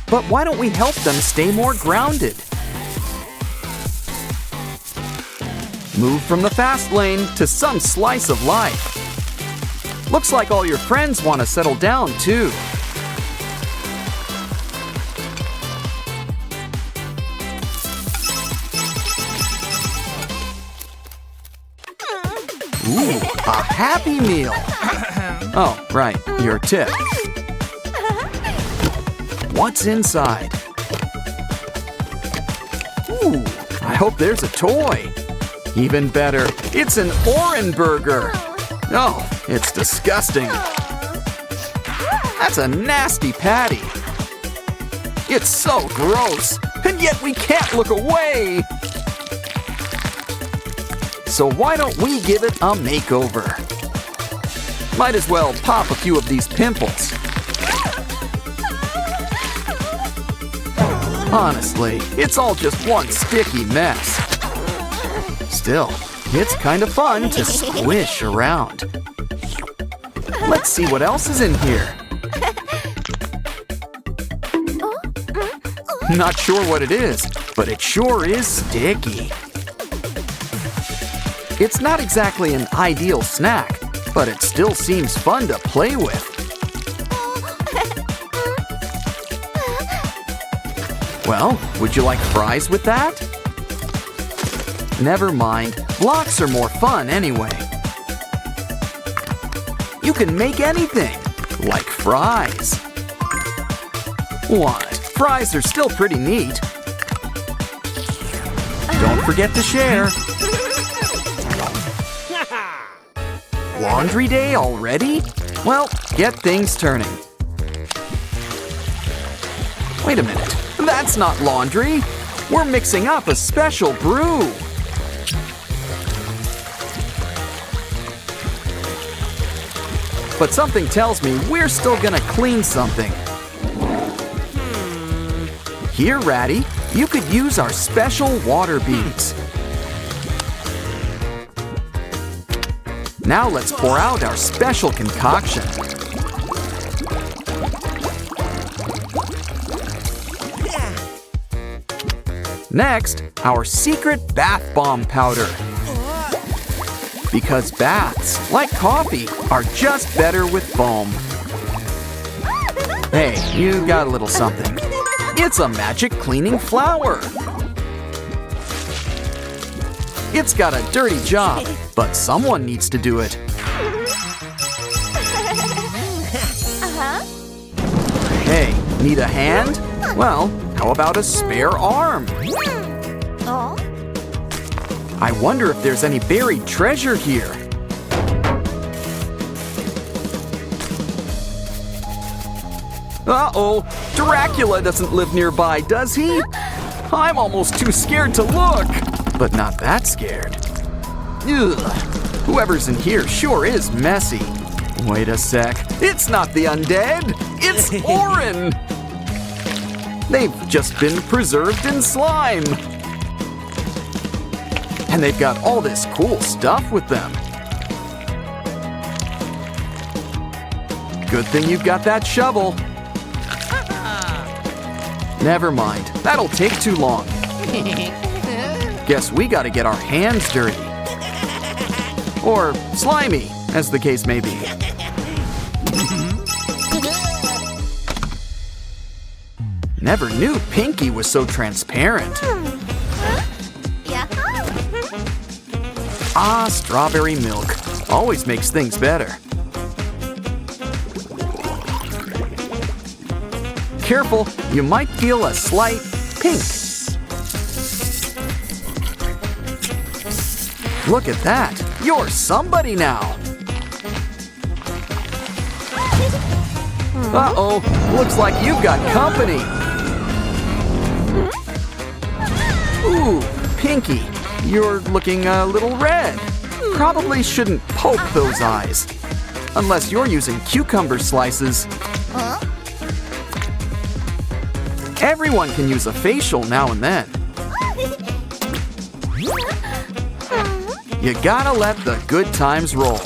But why don't we help them stay more grounded? Move from the fast lane to some slice of life. Looks like all your friends want to settle down, too. Ooh, a Happy Meal. Oh, right, your tip. What's inside? Ooh, I hope there's a toy. Even better, it's an Oren burger. Oh, it's disgusting. That's a nasty patty. It's so gross, and yet we can't look away. So why don't we give it a makeover? Might as well pop a few of these pimples. Honestly, it's all just one sticky mess. Still, it's kind of fun to squish around. Let's see what else is in here. Not sure what it is, but it sure is sticky. It's not exactly an ideal snack, but it still seems fun to play with. Well, would you like fries with that? Never mind, blocks are more fun anyway. You can make anything, like fries. What? Fries are still pretty neat. Don't forget to share. Laundry day already? Well, get things turning. Wait a minute, that's not laundry. We're mixing up a special brew. But something tells me we're still gonna clean something. Here, Ratty, you could use our special water beads. Now let's pour out our special concoction. Next, our secret bath bomb powder. Because baths, like coffee, are just better with foam. Hey, you got a little something. It's a magic cleaning flower. It's got a dirty job, but someone needs to do it. Hey, need a hand? Well, how about a spare arm? I wonder if there's any buried treasure here. Uh-oh, Dracula doesn't live nearby, does he? I'm almost too scared to look, but not that scared. Ugh, whoever's in here sure is messy. Wait a sec, it's not the undead, it's Oren! They've just been preserved in slime. And they've got all this cool stuff with them. Good thing you've got that shovel. Never mind, that'll take too long. Guess we gotta get our hands dirty. Or slimy, as the case may be. Never knew Pinky was so transparent. Ah, strawberry milk. Always makes things better. Careful, you might feel a slight pink. Look at that. You're somebody now. Uh-oh, looks like you've got company. Ooh, Pinky, you're looking a little red. Probably shouldn't poke those eyes. Unless you're using cucumber slices. Everyone can use a facial now and then. You gotta let the good times roll.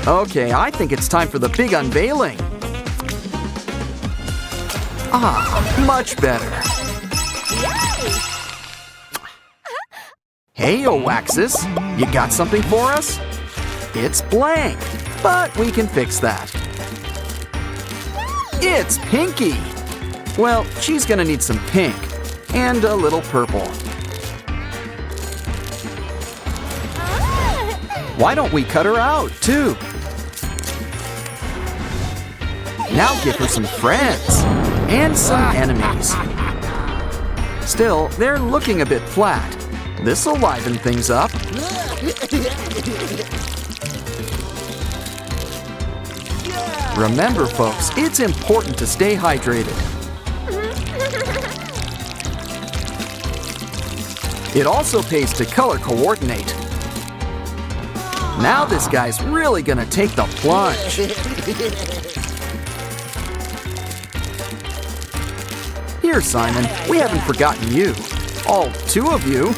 Okay, I think it's time for the big unveiling. Ah, much better. Hey, Oaxis, you got something for us? It's blank, but we can fix that. It's Pinky. Well, she's gonna need some pink and a little purple. Why don't we cut her out, too? Now give her some friends and some enemies. Still, they're looking a bit flat. This'll liven things up. Remember, folks, it's important to stay hydrated. It also pays to color coordinate. Now this guy's really gonna take the plunge. Here, Simon, we haven't forgotten you. All two of you.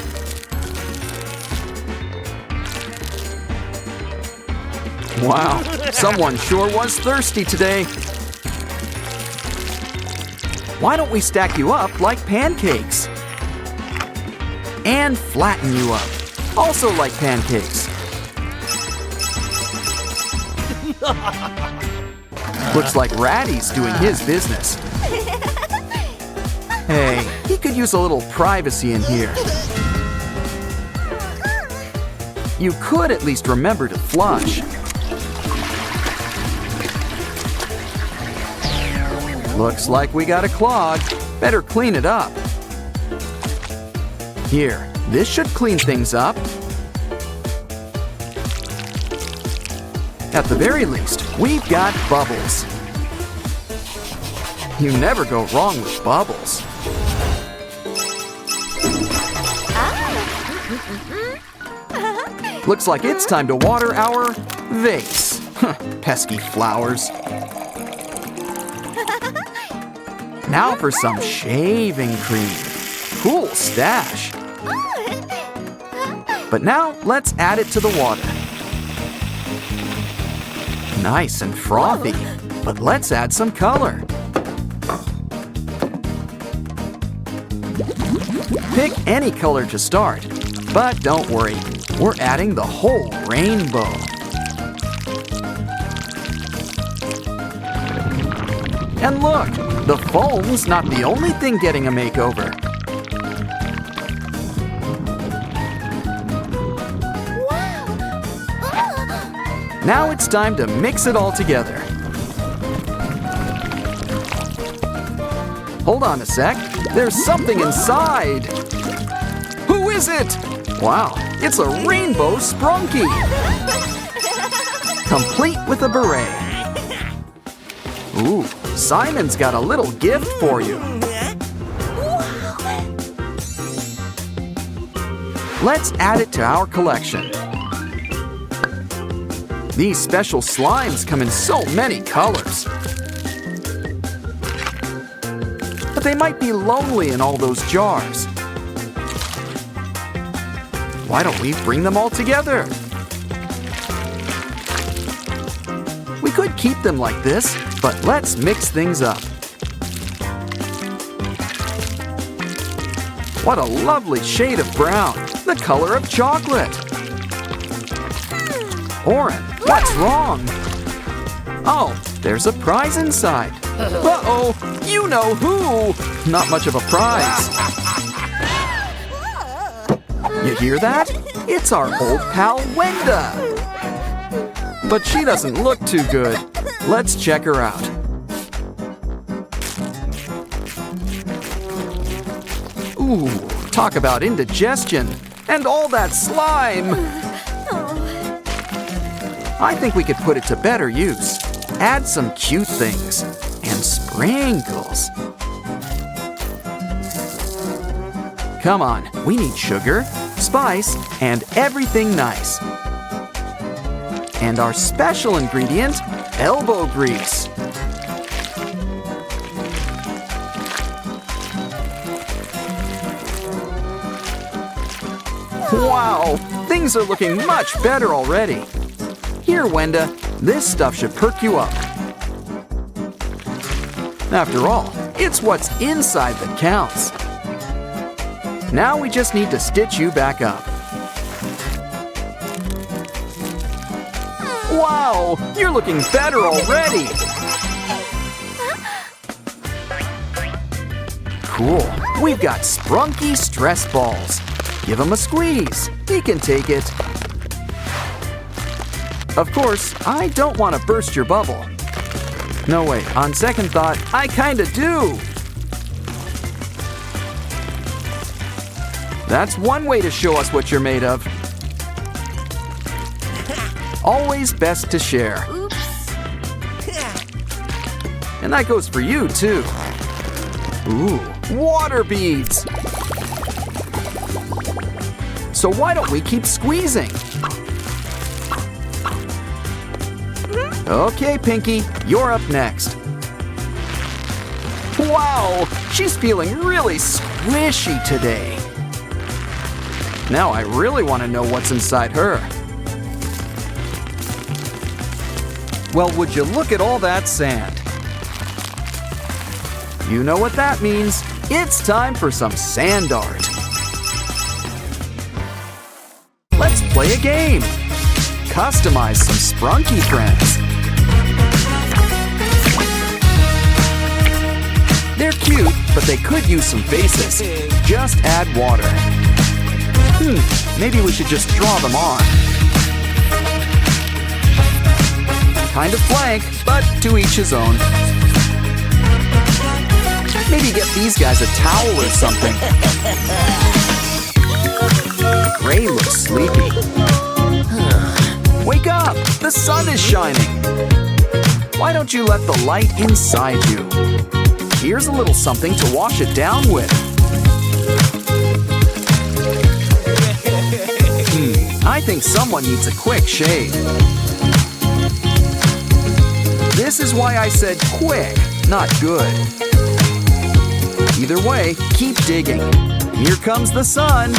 Wow, someone sure was thirsty today. Why don't we stack you up like pancakes? And flatten you up, also like pancakes. Looks like Ratty's doing his business. Hey, he could use a little privacy in here. You could at least remember to flush. Looks like we got a clog. Better clean it up. Here, this should clean things up. At the very least, we've got bubbles. You never go wrong with bubbles. Looks like it's time to water our vase. Pesky flowers. Now for some shaving cream. Cool stash. But now let's add it to the water. Nice and frothy, but let's add some color. Pick any color to start, but don't worry, we're adding the whole rainbow. And look, the foam's not the only thing getting a makeover. Now it's time to mix it all together. Hold on a sec, there's something inside. Who is it? Wow, it's a rainbow Sprunki. Complete with a beret. Ooh, Simon's got a little gift for you. Let's add it to our collection. These special slimes come in so many colors. But they might be lonely in all those jars. Why don't we bring them all together? We could keep them like this, but let's mix things up. What a lovely shade of brown, the color of chocolate. Oren, what's wrong? Oh, there's a prize inside. Uh-oh, you know who? Not much of a prize. You hear that? It's our old pal Wenda. But she doesn't look too good. Let's check her out. Ooh, talk about indigestion. And all that slime. I think we could put it to better use. Add some cute things. And sprinkles. Come on, we need sugar, spice, and everything nice. And our special ingredient, elbow grease. Wow, things are looking much better already. Here, Wenda, this stuff should perk you up. After all, It's what's inside that counts. Now we just need to stitch you back up. Wow, you're looking better already. Cool, we've got Sprunki stress balls. Give him a squeeze, he can take it. Of course, I don't want to burst your bubble. No, wait, on second thought, I kinda do. That's one way to show us what you're made of. Always best to share. Oops. And that goes for you, too. Ooh, water beads. So why don't we keep squeezing? Okay, Pinky, you're up next. Wow, she's feeling really squishy today. Now I really want to know what's inside her. Well, would you look at all that sand? You know what that means. It's time for some sand art. Let's play a game. Customize some Sprunki friends. They're cute, but they could use some faces. Just add water. Maybe we should just draw them on. Kind of blank, but to each his own. Maybe get these guys a towel or something. Gray looks sleepy. Wake up! The sun is shining. Why don't you let the light inside you? Here's a little something to wash it down with. I think someone needs a quick shave. This is why I said quick, not good. Either way, keep digging. Here comes the sun.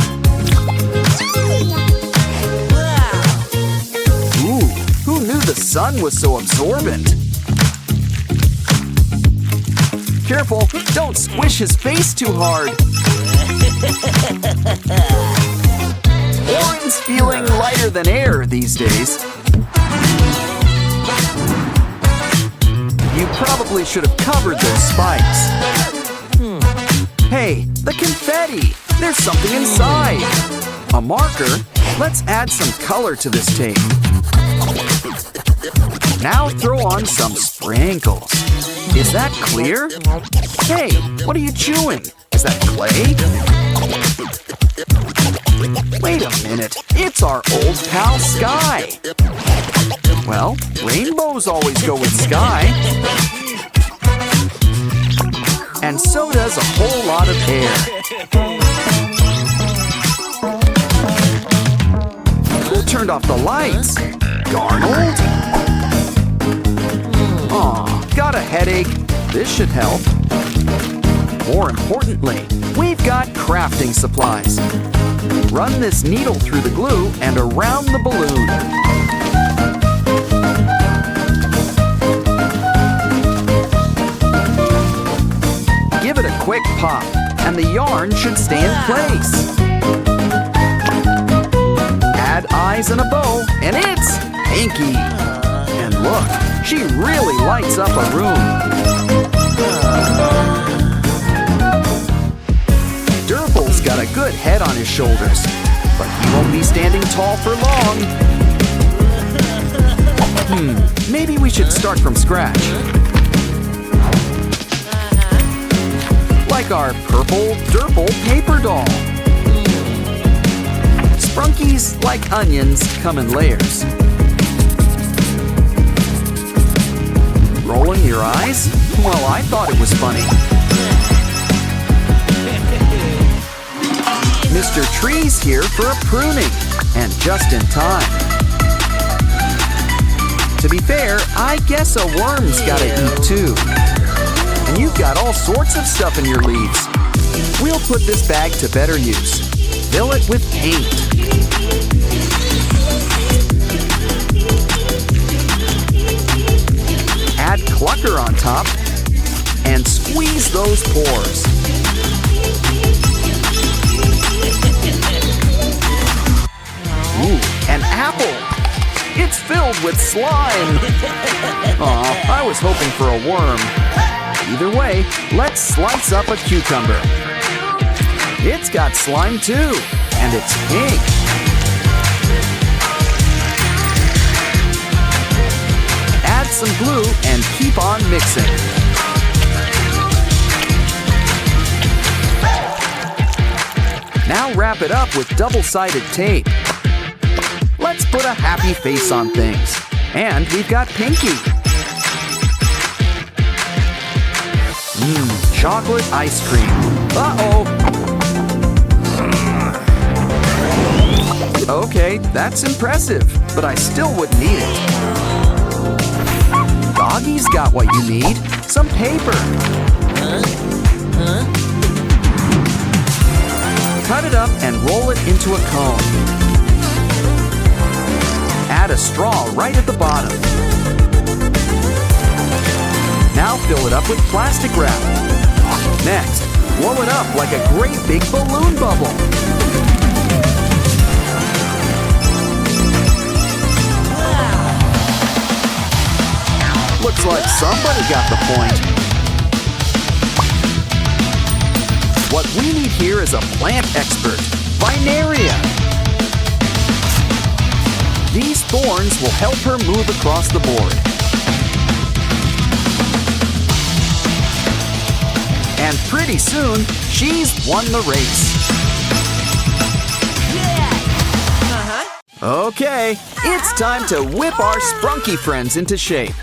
Ooh, who knew the sun was so absorbent? Careful, don't squish his face too hard. Oren's feeling lighter than air these days. You probably should have covered those spikes. Hey, the confetti! There's something inside. A marker? Let's add some color to this tape. Now throw on some sprinkles. Is that clear? Hey, what are you chewing? Is that clay? Wait a minute, it's our old pal Sky. Well, rainbows always go with Sky. And so does a whole lot of air. Who turned off the lights? Darnold? Aw, got a headache. This should help. More importantly, we've got crafting supplies. Run this needle through the glue and around the balloon. Give it a quick pop, and the yarn should stay in place. Add eyes and a bow, and it's Pinky. And look, she really lights up a room. Durple's got a good head on his shoulders, but he won't be standing tall for long. Maybe we should start from scratch. Like our purple Durple paper doll. Sprunkies, like onions, come in layers. Rolling your eyes? Well, I thought it was funny. Mr. Tree's here for a pruning, and just in time. To be fair, I guess a worm's gotta eat too. And you've got all sorts of stuff in your leaves. We'll put this bag to better use. Fill it with paint. Add clucker on top. and squeeze those pores. Ooh, an apple! It's filled with slime! Aw, I was hoping for a worm. Either way, let's slice up a cucumber. It's got slime too, and it's pink. Add some glue and keep on mixing. Now wrap it up with double-sided tape. Let's put a happy face on things. And we've got Pinky. Chocolate ice cream. Uh-oh. Okay, that's impressive, but I still wouldn't eat it. Doggy's got what you need. Some paper. Cut it up and roll it into a cone. Add a straw right at the bottom. Now fill it up with plastic wrap. Next, blow it up like a great big balloon bubble. Looks like somebody got the point. What we need here is a plant expert, Vinaria. These thorns will help her move across the board. And pretty soon, she's won the race. Okay, it's time to whip our Sprunki friends into shape.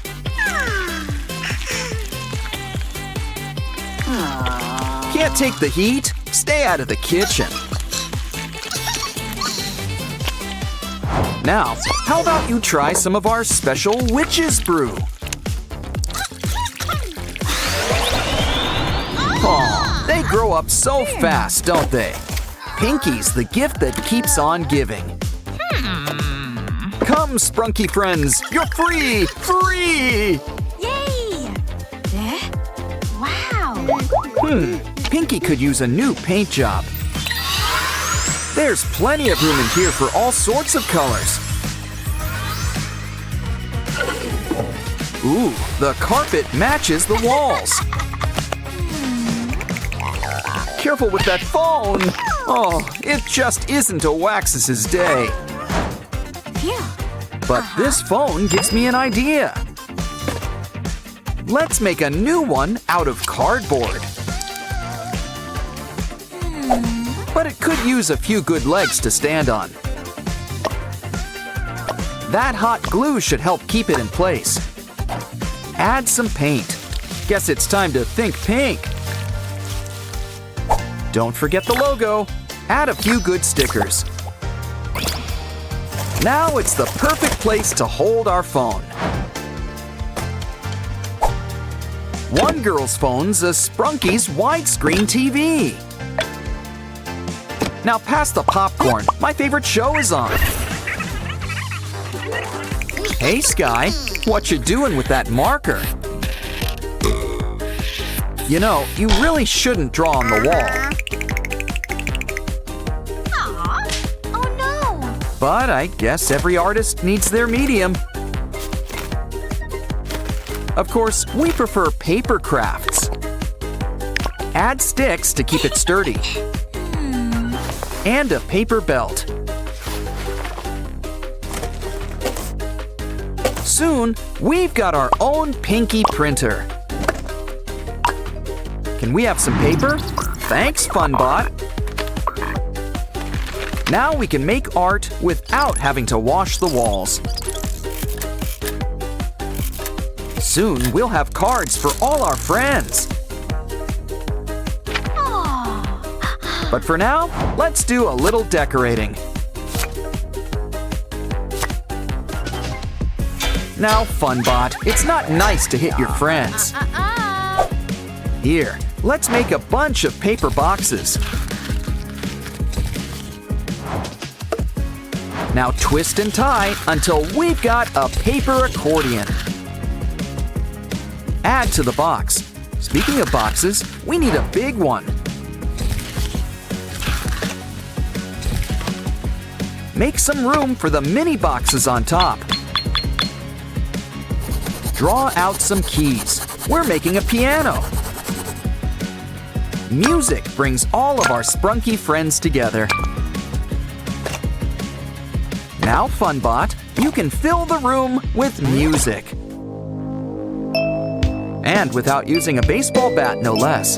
Can't take the heat? Stay out of the kitchen. Now, how about you try some of our special witch's brew? Aw, they grow up so fast, don't they? Pinky's the gift that keeps on giving. Come, Sprunki friends, you're free! Free! Yay! Wow! Pinky could use a new paint job. There's plenty of room in here for all sorts of colors. Ooh, the carpet matches the walls. Careful with that phone! Oh, it just isn't a Waxus's day. But this phone gives me an idea. Let's make a new one out of cardboard. But it could use a few good legs to stand on. That hot glue should help keep it in place. Add some paint. Guess it's time to think pink. Don't forget the logo. Add a few good stickers. Now it's the perfect place to hold our phone. One girl's phone's a Sprunki's widescreen TV. Now pass the popcorn. My favorite show is on. Hey, Sky. What you doing with that marker? You know, you really shouldn't draw on the wall. Oh no! But I guess every artist needs their medium. Of course, we prefer paper crafts. Add sticks to keep it sturdy. And a paper belt. Soon, we've got our own Pinky printer. Can we have some paper? Thanks, FunBot. Now we can make art without having to wash the walls. Soon, we'll have cards for all our friends. But for now, let's do a little decorating. Now, FunBot, it's not nice to hit your friends. Here, let's make a bunch of paper boxes. Now twist and tie until we've got a paper accordion. Add to the box. Speaking of boxes, we need a big one. Make some room for the mini boxes on top. Draw out some keys. We're making a piano. Music brings all of our Sprunki friends together. Now, Funbot, you can fill the room with music. And without using a baseball bat, no less.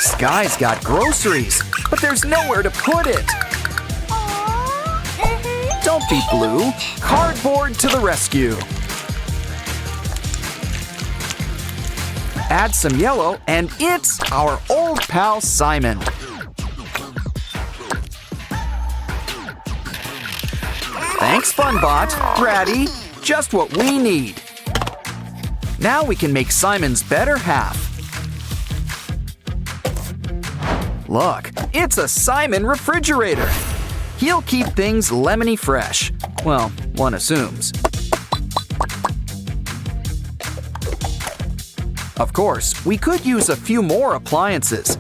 Sky's got groceries, but there's nowhere to put it. Don't be blue. Cardboard to the rescue. Add some yellow, and it's our old pal Simon. Thanks, Funbot. Ratty, just what we need. Now we can make Simon's better half. Look, it's a Simon refrigerator. He'll keep things lemony fresh. Well, one assumes. Of course, we could use a few more appliances.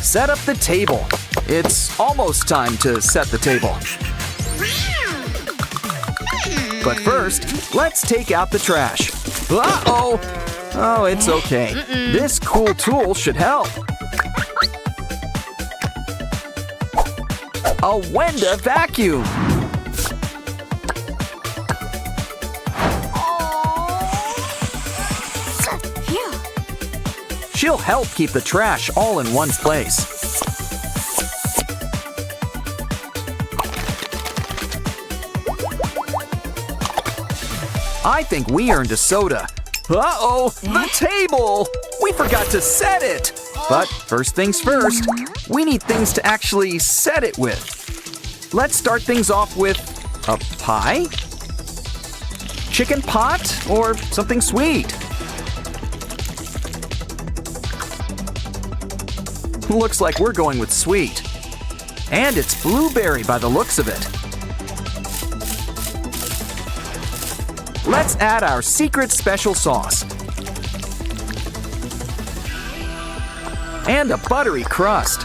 Set up the table. It's almost time to set the table. But first, let's take out the trash. Uh-oh! Oh, it's okay. This cool tool should help. A Wenda vacuum. She'll help keep the trash all in one place. I think we earned a soda. Uh-oh, the table! We forgot to set it! But first things first, we need things to actually set it with. Let's start things off with a pie? Chicken pot? Or something sweet? Looks like we're going with sweet. And it's blueberry by the looks of it. Let's add our secret special sauce. And a buttery crust.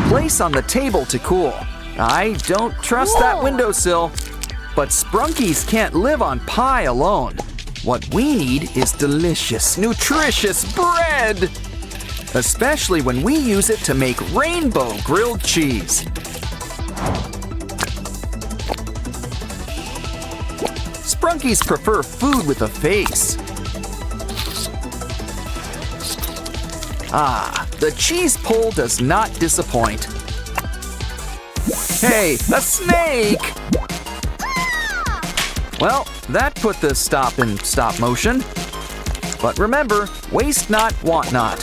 Place on the table to cool. I don't trust that windowsill. But Sprunkies can't live on pie alone. What we need is delicious, nutritious bread! Especially when we use it to make rainbow grilled cheese. Sprunkies prefer food with a face. Ah, the cheese pull does not disappoint. Hey, a snake! Well, that put the stop in stop motion. But remember, waste not, want not.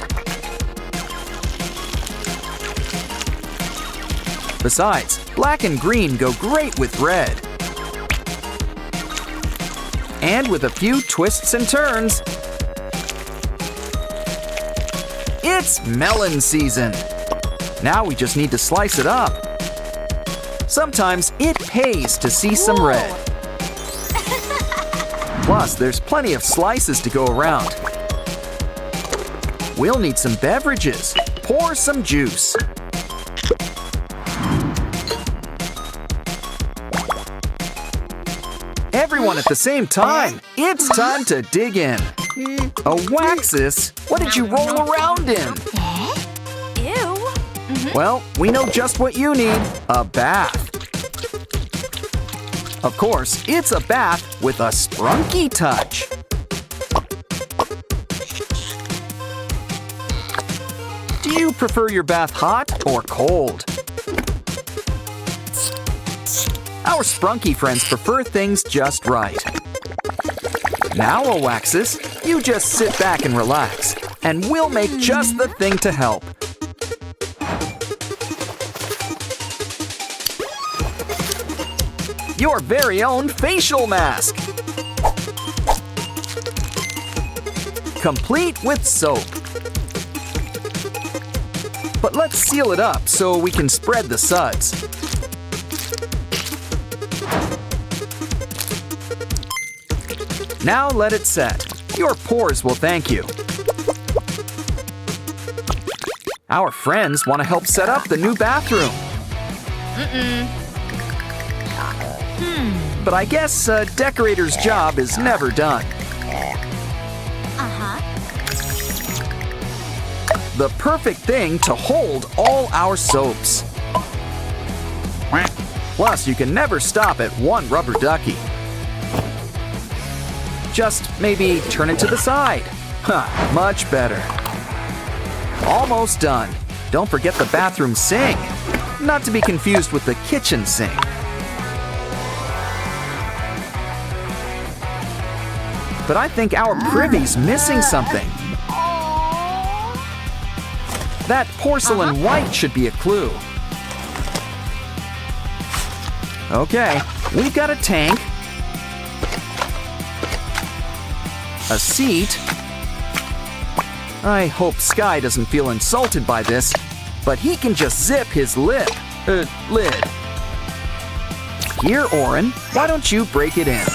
Besides, black and green go great with red. And with a few twists and turns, it's melon season. Now we just need to slice it up. Sometimes it pays to see some red. Plus, there's plenty of slices to go around. We'll need some beverages. Pour some juice. Everyone at the same time. It's time to dig in. A Waxus? What did you roll around in? Ew. Well, we know just what you need. A bath. Of course, it's a bath with a Sprunki touch. Do you prefer your bath hot or cold? Our Sprunki friends prefer things just right. Now, Waxus, you just sit back and relax, and we'll make just the thing to help. Your very own facial mask. Complete with soap. But let's seal it up so we can spread the suds. Now let it set. Your pores will thank you. Our friends want to help set up the new bathroom. But I guess a decorator's job is never done. The perfect thing to hold all our soaps. Plus, you can never stop at one rubber ducky. Just maybe turn it to the side. Much better. Almost done. Don't forget the bathroom sink. Not to be confused with the kitchen sink. But I think our privy's missing something. That porcelain white should be a clue. Okay, we've got a tank, a seat. I hope Sky doesn't feel insulted by this, but he can just zip his lid. Here, Oren, why don't you break it in?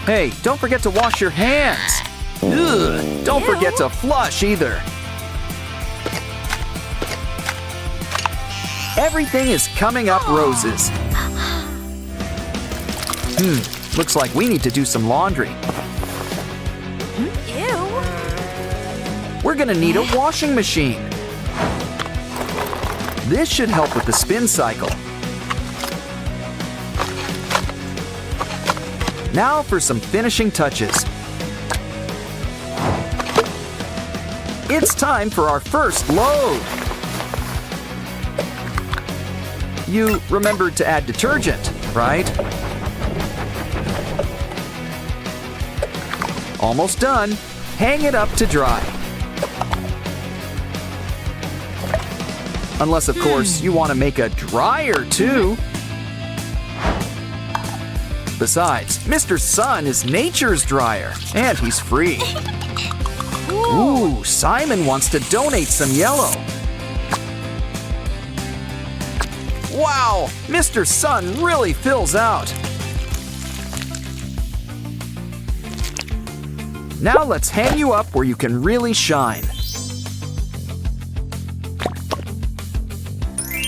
Hey, don't forget to wash your hands. Ugh, don't forget to flush either. Everything is coming up roses. Looks like we need to do some laundry. We're gonna need a washing machine. This should help with the spin cycle. Now for some finishing touches. It's time for our first load. You remembered to add detergent, right? Almost done. Hang it up to dry. Unless, of course, you want to make a dryer, too. Besides, Mr. Sun is nature's dryer, and he's free. Ooh, Simon wants to donate some yellow. Wow, Mr. Sun really fills out. Now let's hang you up where you can really shine.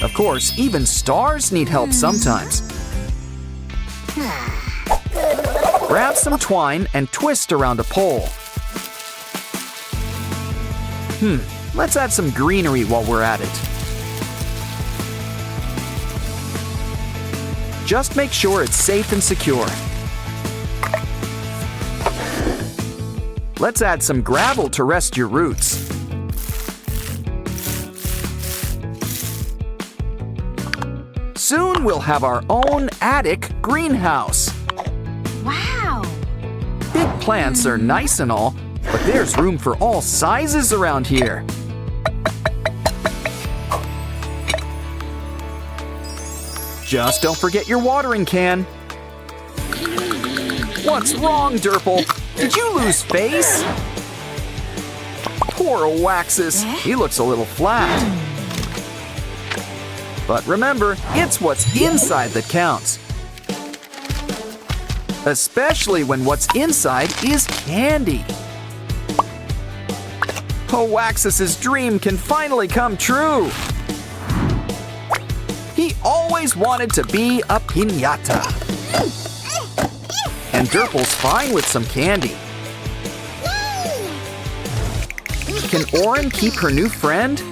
Of course, even stars need help sometimes. Grab some twine and twist around a pole. Let's add some greenery while we're at it. Just make sure it's safe and secure. Let's add some gravel to rest your roots. Soon we'll have our own attic greenhouse. Wow! Big plants are nice and all, but there's room for all sizes around here. Just don't forget your watering can. What's wrong, Derple? Did you lose face? Poor Oaxis, he looks a little flat. But remember, it's what's inside that counts. Especially when what's inside is candy. Oaxis's dream can finally come true. He always wanted to be a piñata. And Derple's fine with some candy. Can Oren keep her new friend?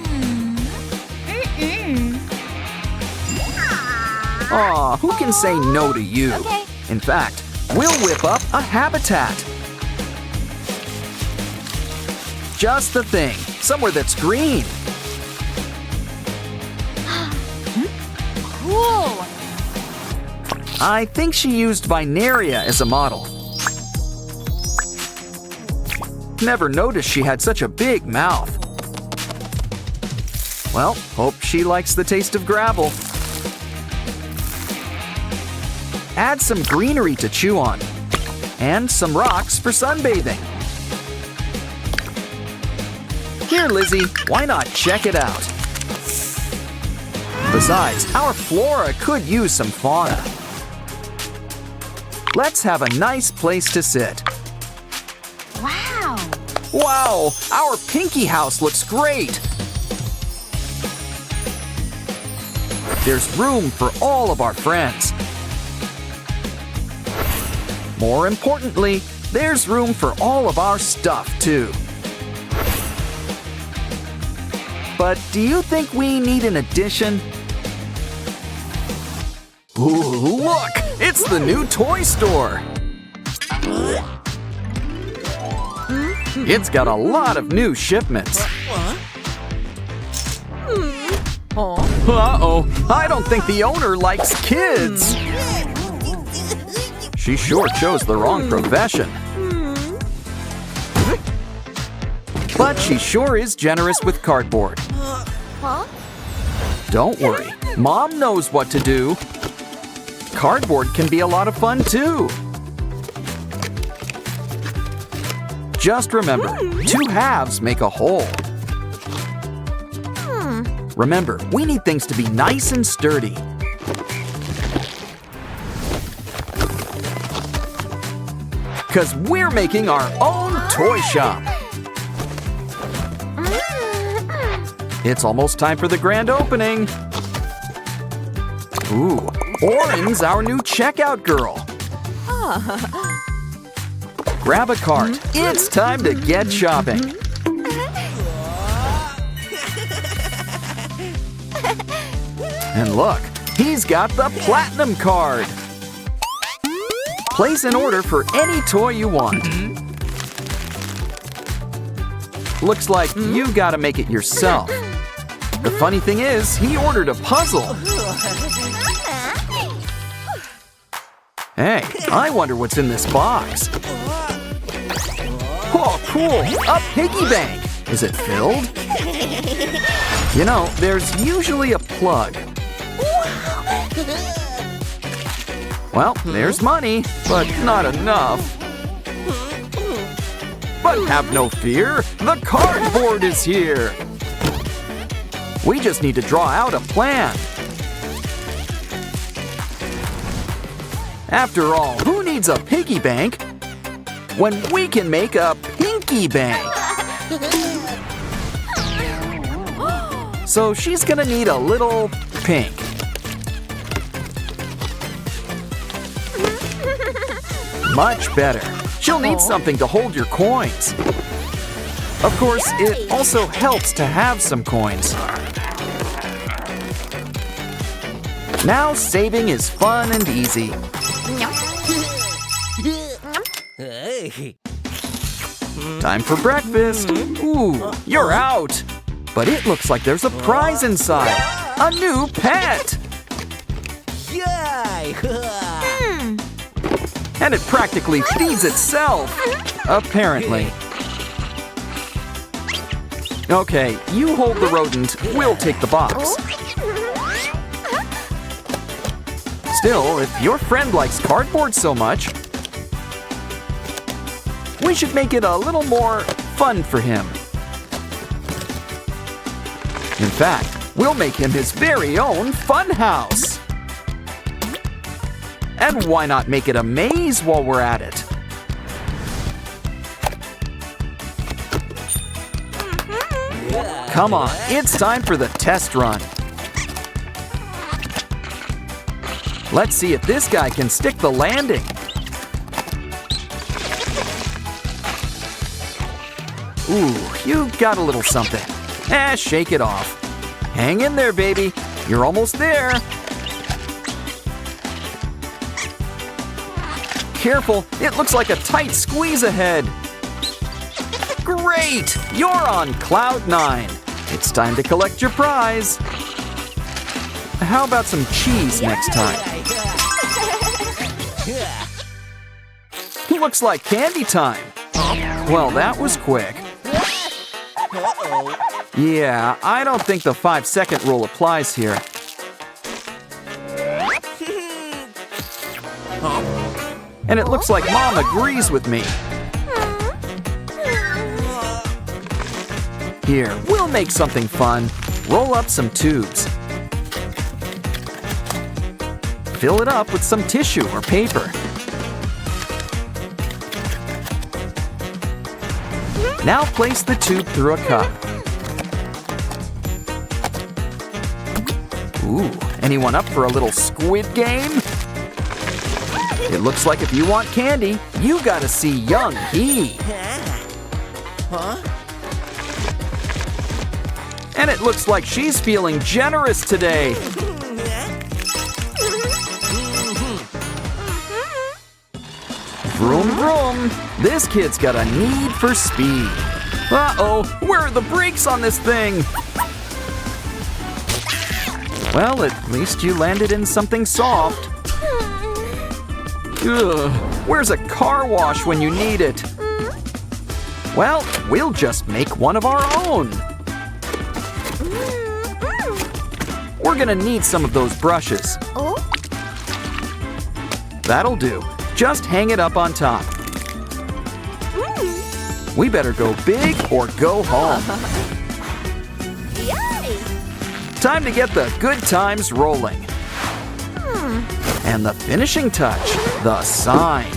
Aw, who can say no to you? Okay. In fact, we'll whip up a habitat. Just the thing, somewhere that's green. Cool! I think she used Vinaria as a model. Never noticed she had such a big mouth. Well, hope she likes the taste of gravel. Add some greenery to chew on, and some rocks for sunbathing. Here, Lizzie, why not check it out? Besides, our flora could use some fauna. Let's have a nice place to sit. Wow. Wow, our Pinky house looks great. There's room for all of our friends. More importantly, there's room for all of our stuff, too. But do you think we need an addition? Ooh, look! It's the new toy store! It's got a lot of new shipments. Uh-oh, I don't think the owner likes kids. She sure chose the wrong profession. But she sure is generous with cardboard. Don't worry, Mom knows what to do. Cardboard can be a lot of fun too. Just remember, 2 halves make a whole. Remember, we need things to be nice and sturdy. Because we're making our own toy shop. It's almost time for the grand opening. Ooh, Oren's our new checkout girl. Grab a cart. It's time to get shopping. And look, he's got the platinum card. Place an order for any toy you want. Looks like you gotta make it yourself. The funny thing is, he ordered a puzzle. Hey, I wonder what's in this box. Oh, cool! A piggy bank! Is it filled? You know, there's usually a plug. Well, there's money, but not enough. But have no fear, the cardboard is here! We just need to draw out a plan. After all, who needs a piggy bank when we can make a pinky bank? So she's gonna need a little pink. Much better. She'll need something to hold your coins. Of course, it also helps to have some coins. Now saving is fun and easy. Time for breakfast. Ooh, you're out. But it looks like there's a prize inside. A new pet. And it practically feeds itself. Apparently. Okay, you hold the rodent. We'll take the box. Still, if your friend likes cardboard so much, we should make it a little more fun for him. In fact, we'll make him his very own fun house. And why not make it a maze while we're at it? Come on, it's time for the test run. Let's see if this guy can stick the landing. Ooh, you got a little something. Shake it off. Hang in there, baby. You're almost there. Careful, it looks like a tight squeeze ahead. Great! You're on cloud 9. It's time to collect your prize. How about some cheese next time? Looks like candy time. Well, that was quick. Yeah, I don't think the 5-second rule applies here. And it looks like Mom agrees with me. Here, we'll make something fun. Roll up some tubes. Fill it up with some tissue or paper. Now place the tube through a cup. Ooh, anyone up for a little squid game? It looks like if you want candy, you gotta see young He. And it looks like she's feeling generous today. Vroom vroom, this kid's got a need for speed. Uh-oh, where are the brakes on this thing? Well, at least you landed in something soft. Ugh, where's a car wash when you need it? Well, we'll just make one of our own. We're gonna need some of those brushes. That'll do. Just hang it up on top. We better go big or go home. Time to get the good times rolling. And the finishing touch, the sign.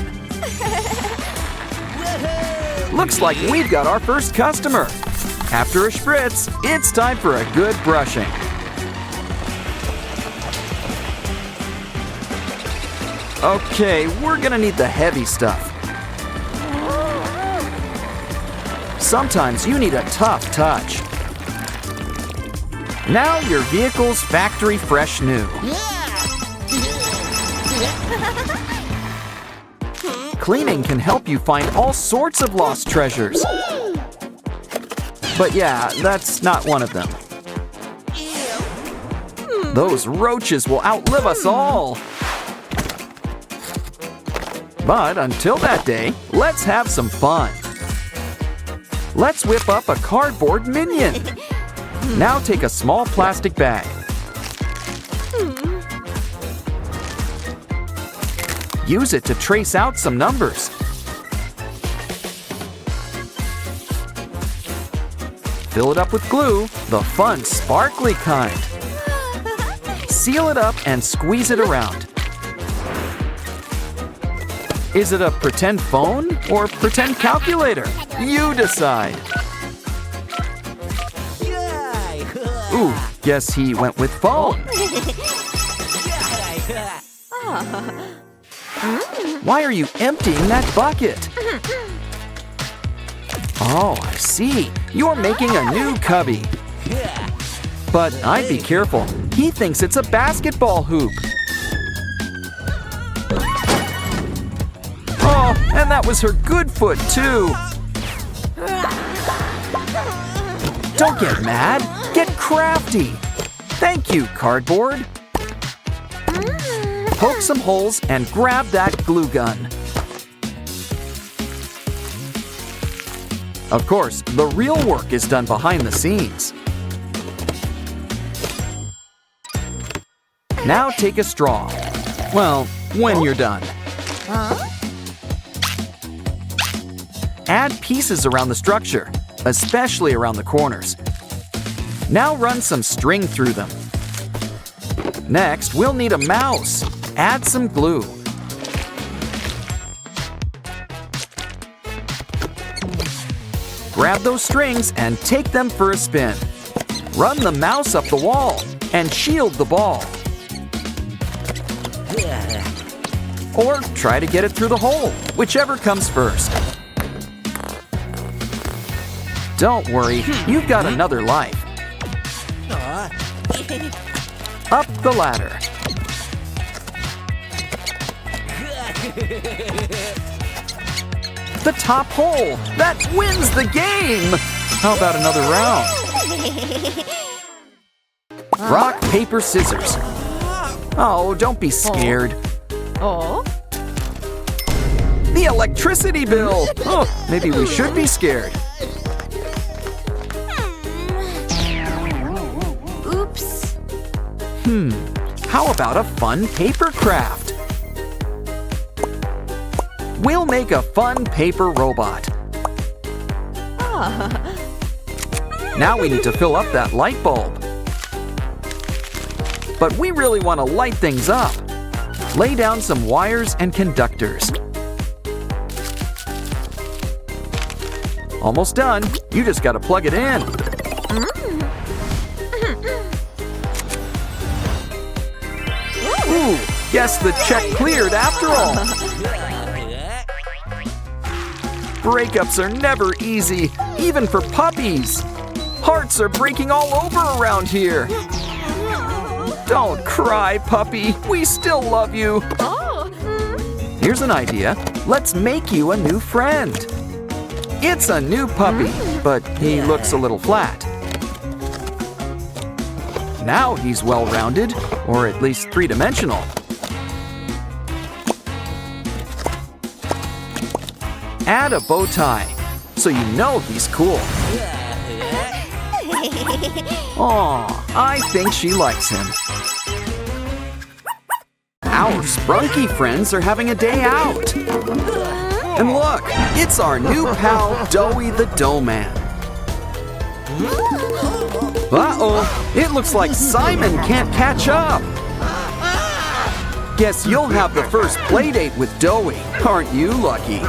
Looks like we've got our first customer. After a spritz, it's time for a good brushing. Okay, we're gonna need the heavy stuff. Sometimes you need a tough touch. Now your vehicle's factory fresh new. Cleaning can help you find all sorts of lost treasures. But yeah, that's not one of them. Those roaches will outlive us all. But until that day, let's have some fun. Let's whip up a cardboard minion. Now take a small plastic bag. Use it to trace out some numbers. Fill it up with glue, the fun, sparkly kind. Seal it up and squeeze it around. Is it a pretend phone or pretend calculator? You decide. Ooh, guess he went with phone. Why are you emptying that bucket? Oh, I see. You're making a new cubby. But I'd be careful. He thinks it's a basketball hoop. Oh, and that was her good foot, too. Don't get mad. Get crafty. Thank you, cardboard. Poke some holes and grab that glue gun. Of course, the real work is done behind the scenes. Now take a straw. Well, when you're done. Add pieces around the structure, especially around the corners. Now run some string through them. Next, we'll need a mouse. Add some glue. Grab those strings and take them for a spin. Run the mouse up the wall and shield the ball. Or try to get it through the hole, whichever comes first. Don't worry, you've got another life. Up the ladder. The top hole! That wins the game! How about another round? Rock, paper, scissors. Oh, don't be scared. The electricity bill! Oh, maybe we should be scared. Oops. How about a fun paper craft? We'll make a fun paper robot. Now we need to fill up that light bulb. But we really want to light things up. Lay down some wires and conductors. Almost done. You just gotta plug it in. Ooh, guess the check cleared after all. Breakups are never easy, even for puppies. Hearts are breaking all over around here. Don't cry, puppy. We still love you. Here's an idea. Let's make you a new friend. It's a new puppy, but he looks a little flat. Now he's well-rounded, or at least three-dimensional. Add a bow tie, so you know he's cool. Aw, I think she likes him. Our Sprunki friends are having a day out. And look, it's our new pal, Doughy the Doughman. Uh-oh, it looks like Simon can't catch up. Guess you'll have the first playdate with Doughy, aren't you lucky?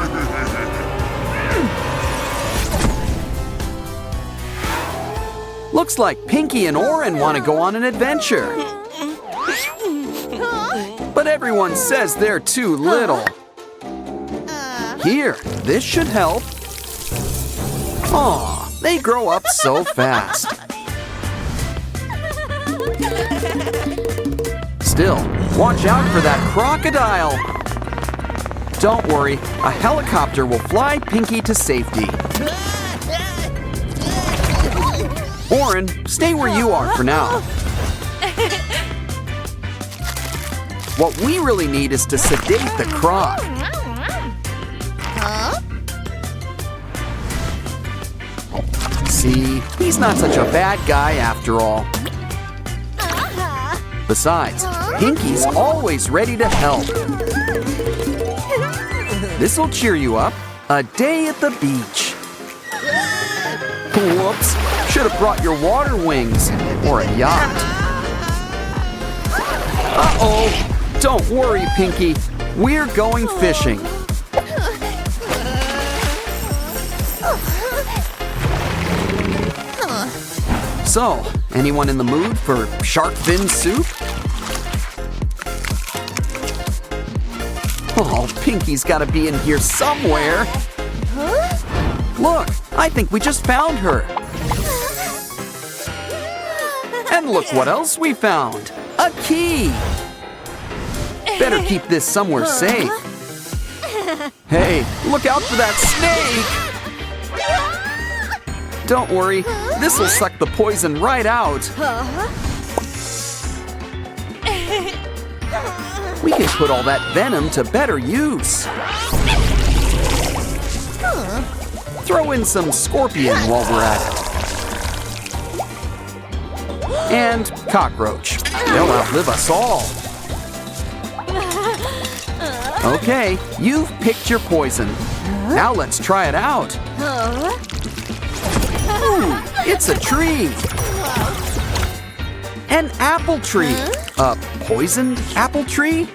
Looks like Pinky and Oren want to go on an adventure. But everyone says they're too little. Here, this should help. Aw, they grow up so fast. Still, watch out for that crocodile. Don't worry, a helicopter will fly Pinky to safety. Oren, stay where you are for now. What we really need is to sedate the croc. See, he's not such a bad guy after all. Besides, Pinky's always ready to help. This'll cheer you up. A day at the beach. Whoops, should have brought your water wings or a yacht. Uh-oh, don't worry, Pinky. We're going fishing. So, anyone in the mood for shark fin soup? Oh, Pinky's gotta be in here somewhere. Look, I think we just found her. And look what else we found. A key. Better keep this somewhere safe. Hey, look out for that snake. Don't worry, this'll suck the poison right out. We can put all that venom to better use. Throw in some scorpion while we're at it. And cockroach. They'll outlive us all. Okay, you've picked your poison. Now let's try it out. Ooh, it's a tree. An apple tree. A poisoned apple tree?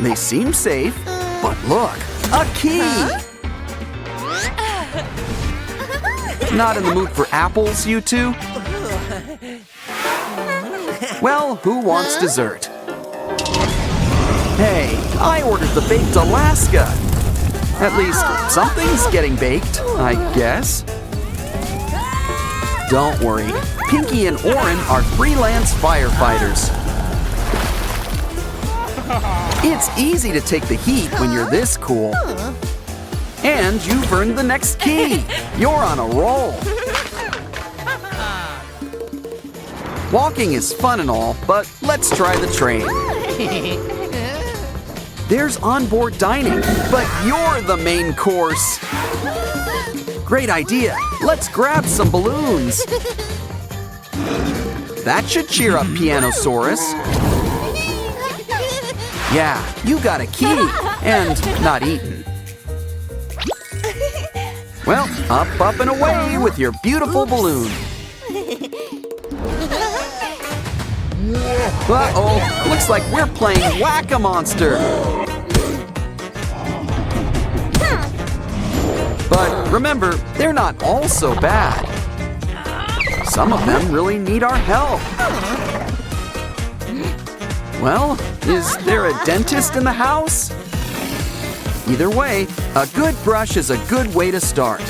They seem safe, but look, a key. Not in the mood for apples, you two? Well, who wants dessert? Hey, I ordered the baked Alaska. At least something's getting baked, I guess. Don't worry, Pinky and Oren are freelance firefighters. It's easy to take the heat when you're this cool. And you've earned the next key. You're on a roll. Walking is fun and all, but let's try the train. There's onboard dining, but you're the main course. Great idea. Let's grab some balloons. That should cheer up Pianosaurus. Yeah, you got a key and not eaten. Well, up and away with your beautiful balloon. Uh-oh, looks like we're playing Whack-A-Monster. But remember, they're not all so bad. Some of them really need our help. Well, is there a dentist in the house? Either way, a good brush is a good way to start.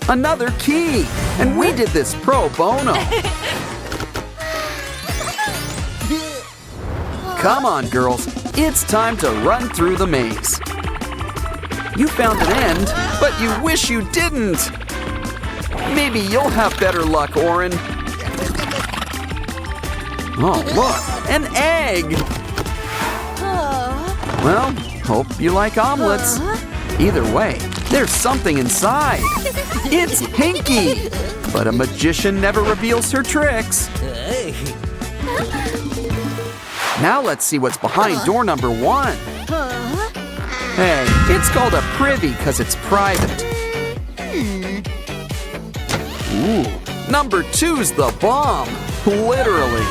Another key! And we did this pro bono. Come on, girls. It's time to run through the maze. You found an end, but you wish you didn't. Maybe you'll have better luck, Oren. Oh, look, an egg. Well, hope you like omelets. Either way, there's something inside. It's Pinky. But a magician never reveals her tricks. Now let's see what's behind door number 1. Hey, it's called a privy because it's private. Ooh, number 2's the bomb. Literally.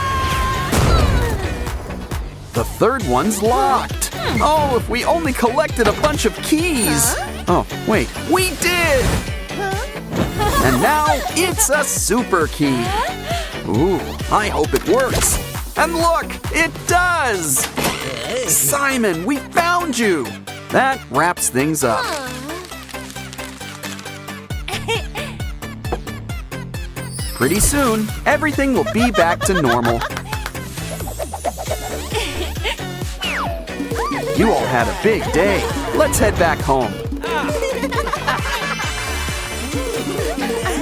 The third one's locked. Oh, if we only collected a bunch of keys. Oh, wait, we did! And now it's a super key. Ooh, I hope it works. And look, it does! Simon, we found you! That wraps things up. Pretty soon, everything will be back to normal. You all had a big day. Let's head back home.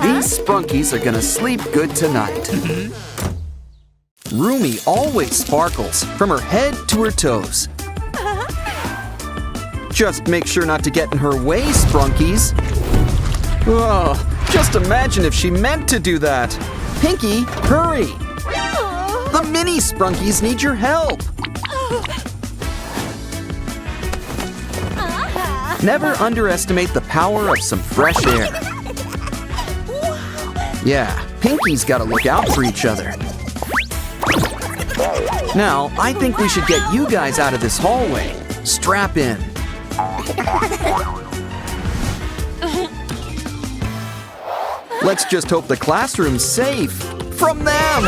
These Sprunkies are gonna sleep good tonight. Rumi always sparkles from her head to her toes. Just make sure not to get in her way, Sprunkies. Oh, just imagine if she meant to do that. Pinky, hurry! The mini Sprunkies need your help. Never underestimate the power of some fresh air. Yeah, Pinky's gotta look out for each other. Now, I think we should get you guys out of this hallway. Strap in. Let's just hope the classroom's safe. From them!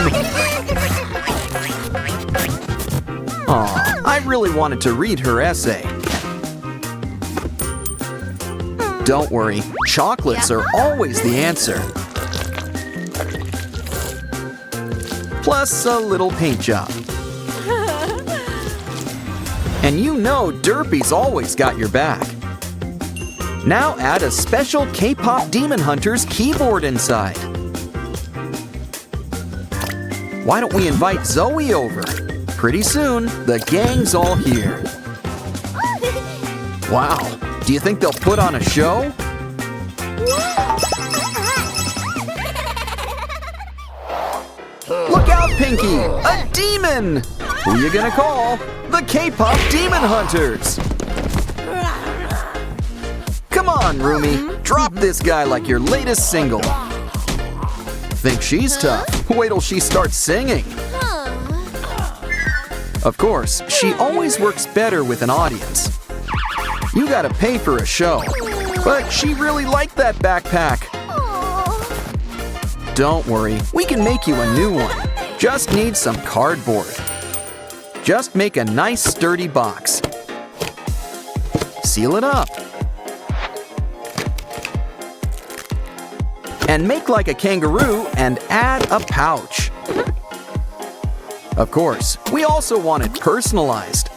Aw, I really wanted to read her essay. Don't worry, chocolates are always the answer. Plus a little paint job. And you know Derpy's always got your back. Now add a special K-pop Demon Hunter's keyboard inside. Why don't we invite Zoe over? Pretty soon, the gang's all here. Wow, do you think they'll put on a show? Look out, Pinky! A demon! Who you gonna call? The K-pop Demon Hunters! Come on, Rumi. Drop this guy like your latest single. Think she's tough? Wait till she starts singing. Of course, she always works better with an audience. You gotta pay for a show. But she really liked that backpack. Don't worry, we can make you a new one. Just need some cardboard. Just make a nice sturdy box. Seal it up. And make like a kangaroo and add a pouch. Of course, we also want it personalized.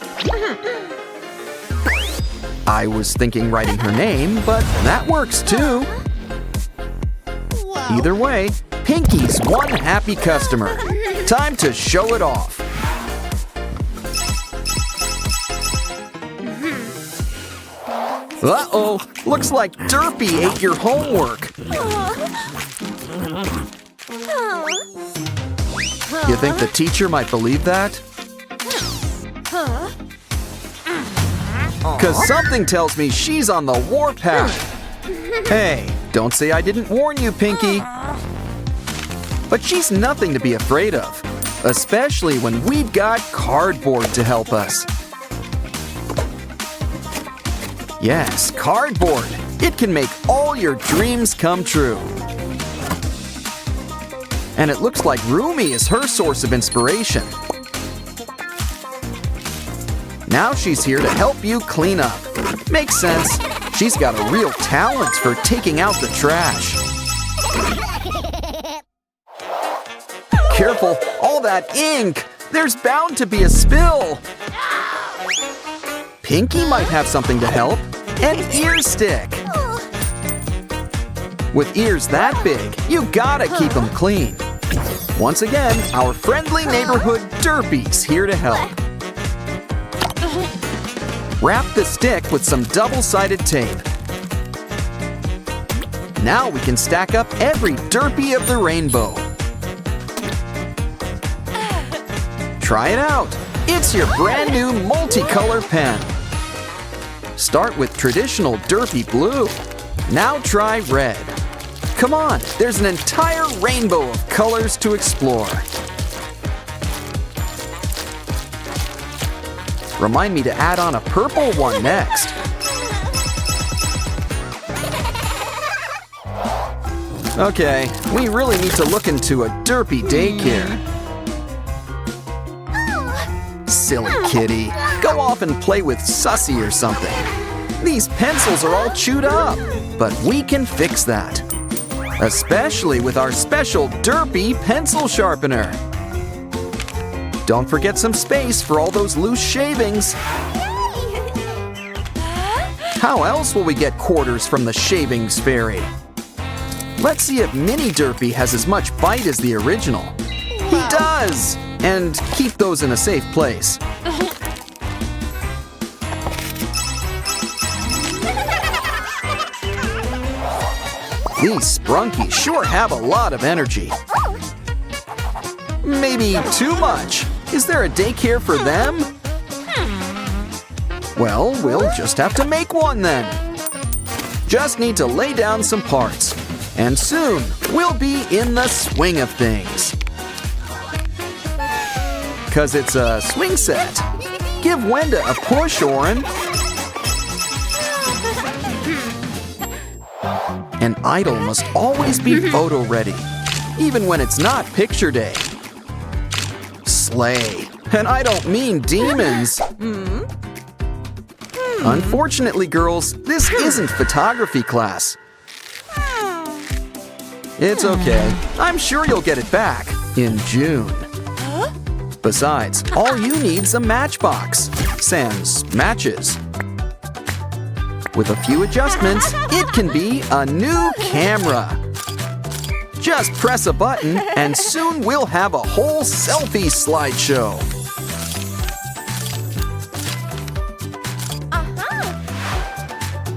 I was thinking writing her name, but that works too. Either way, Pinky's one happy customer. Time to show it off. Uh-oh, looks like Derpy ate your homework. You think the teacher might believe that? 'Cause something tells me she's on the warpath. Hey, don't say I didn't warn you, Pinky. But she's nothing to be afraid of, especially when we've got cardboard to help us. Yes, cardboard. It can make all your dreams come true. And it looks like Rumi is her source of inspiration. Now she's here to help you clean up. Makes sense. She's got a real talent for taking out the trash. Careful, all that ink! There's bound to be a spill! Pinky might have something to help. An ear stick! With ears that big, you gotta keep them clean. Once again, our friendly neighborhood derpies here to help. Wrap the stick with some double-sided tape. Now we can stack up every derpy of the rainbow. Try it out. It's your brand new multicolor pen. Start with traditional derpy blue. Now try red. Come on, there's an entire rainbow of colors to explore. Remind me to add on a purple one next. Okay, we really need to look into a derpy daycare. Silly kitty, go off and play with Sussy or something. These pencils are all chewed up, but we can fix that. Especially with our special derpy pencil sharpener. Don't forget some space for all those loose shavings. How else will we get quarters from the shavings fairy? Let's see if Mini Derpy has as much bite as the original. He does! And keep those in a safe place. These Sprunkies sure have a lot of energy. Maybe too much. Is there a daycare for them? Well, we'll just have to make one then. Just need to lay down some parts. And soon, we'll be in the swing of things. 'Cause it's a swing set. Give Wenda a push, Oren. An idol must always be photo ready, even when it's not picture day. Slay. And I don't mean demons. Unfortunately, girls, this isn't photography class. It's okay. I'm sure you'll get it back in June. Besides, all you need's a matchbox. Sans matches. With a few adjustments, it can be a new camera. Just press a button and soon we'll have a whole selfie slideshow.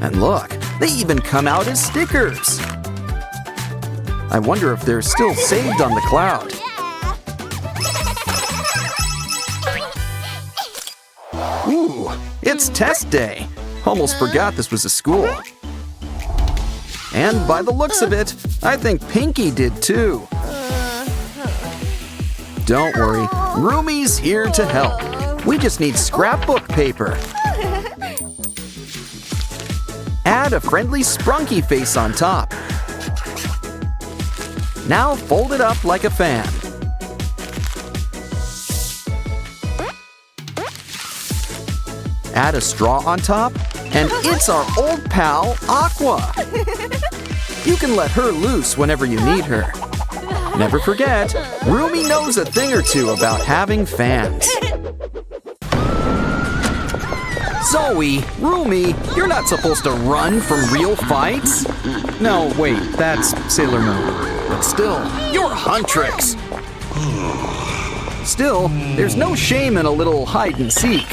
And look, they even come out as stickers. I wonder if they're still saved on the cloud. Ooh, it's test day. Almost forgot this was a school. And by the looks of it, I think Pinky did too. Don't worry, Rumi's here to help. We just need scrapbook paper. Add a friendly Sprunky face on top. Now fold it up like a fan. Add a straw on top, and it's our old pal, Aqua. You can let her loose whenever you need her. Never forget, Rumi knows a thing or two about having fans. Zoe, Rumi, you're not supposed to run from real fights. No, wait, that's Sailor Moon. But still, you're Huntrix. Still, there's no shame in a little hide and seek.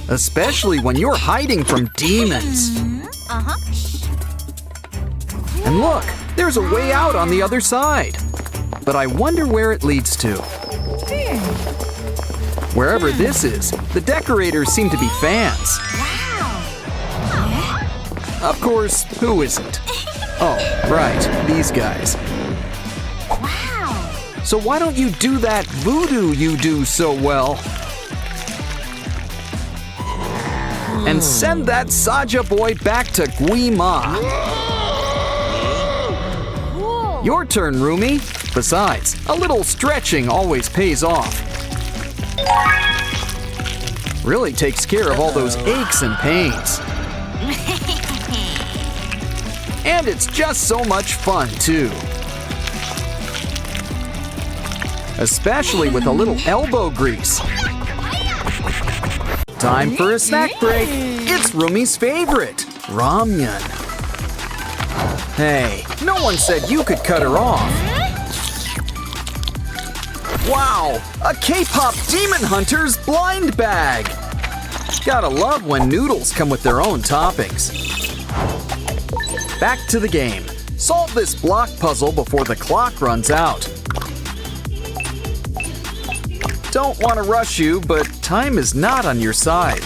Especially when you're hiding from demons. And look, there's a way out on the other side. But I wonder where it leads to. Wherever this is, the decorators seem to be fans. Of course, who isn't? Oh, right, these guys. So why don't you do that voodoo you do so well? and send that Saja boy back to Guima. Your turn, Rumi. Besides, a little stretching always pays off. Really takes care of all those aches and pains. And it's just so much fun, too. Especially with a little elbow grease. Time for a snack break. It's Rumi's favorite, ramyun. Hey, no one said you could cut her off. Wow, a K-pop Demon Hunter's blind bag. Gotta love when noodles come with their own toppings. Back to the game. Solve this block puzzle before the clock runs out. Don't want to rush you, but time is not on your side.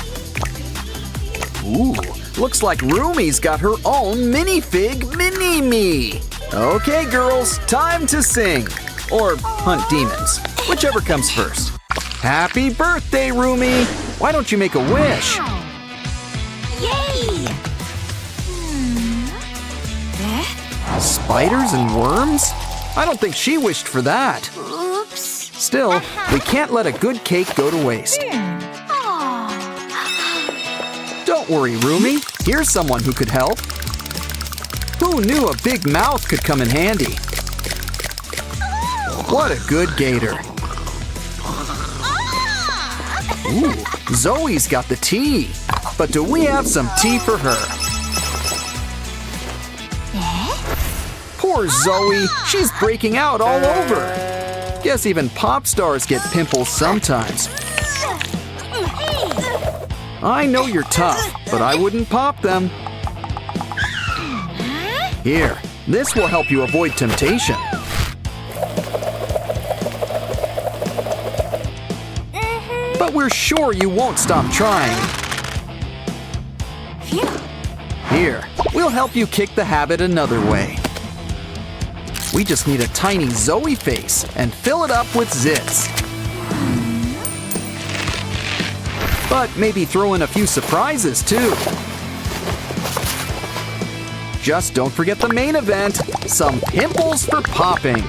Ooh, looks like Rumi's got her own minifig mini-me. Okay, girls, time to sing. Or hunt demons, whichever comes first. Happy birthday, Rumi! Why don't you make a wish? Yay! Spiders and worms? I don't think she wished for that. Oops. Still, we can't let a good cake go to waste. Don't worry, Rumi. Here's someone who could help. Who knew a big mouth could come in handy? What a good gator. Ooh, Zoe's got the tea. But do we have some tea for her? Poor Zoe, she's breaking out all over. Guess even pop stars get pimples sometimes. I know you're tough, but I wouldn't pop them. Here, this will help you avoid temptation. But we're sure you won't stop trying. Here, we'll help you kick the habit another way. We just need a tiny Zoe face and fill it up with zits. But maybe throw in a few surprises too. Just don't forget the main event, some pimples for popping.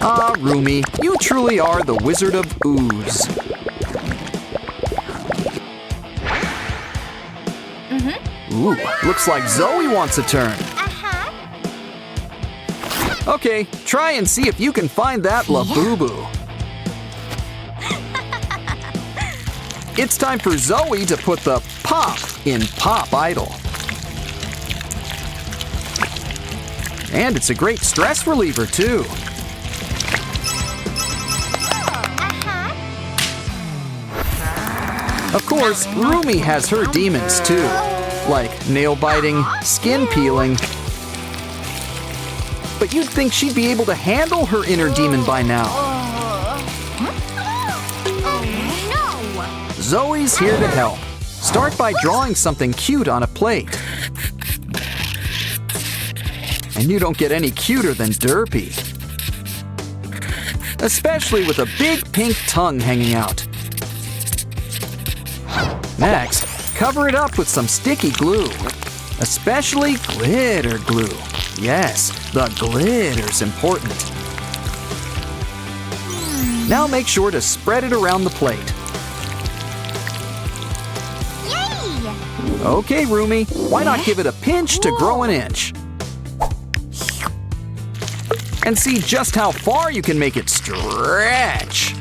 Ah, Rumi, you truly are the Wizard of Ooze. Ooh, looks like Zoe wants a turn. Okay, try and see if you can find that Labubu. It's time for Zoe to put the pop in Pop Idol. And it's a great stress reliever, too. Of course, Rumi has her demons, too. Like nail biting, skin peeling. But you'd think she'd be able to handle her inner demon by now. Zoe's here to help. Start by drawing something cute on a plate. And you don't get any cuter than Derpy. Especially with a big pink tongue hanging out. Next, cover it up with some sticky glue. Especially glitter glue. Yes, the glitter's important. Now make sure to spread it around the plate. Yay! Okay, Rumi, why not give it a pinch to grow an inch? And see just how far you can make it stretch.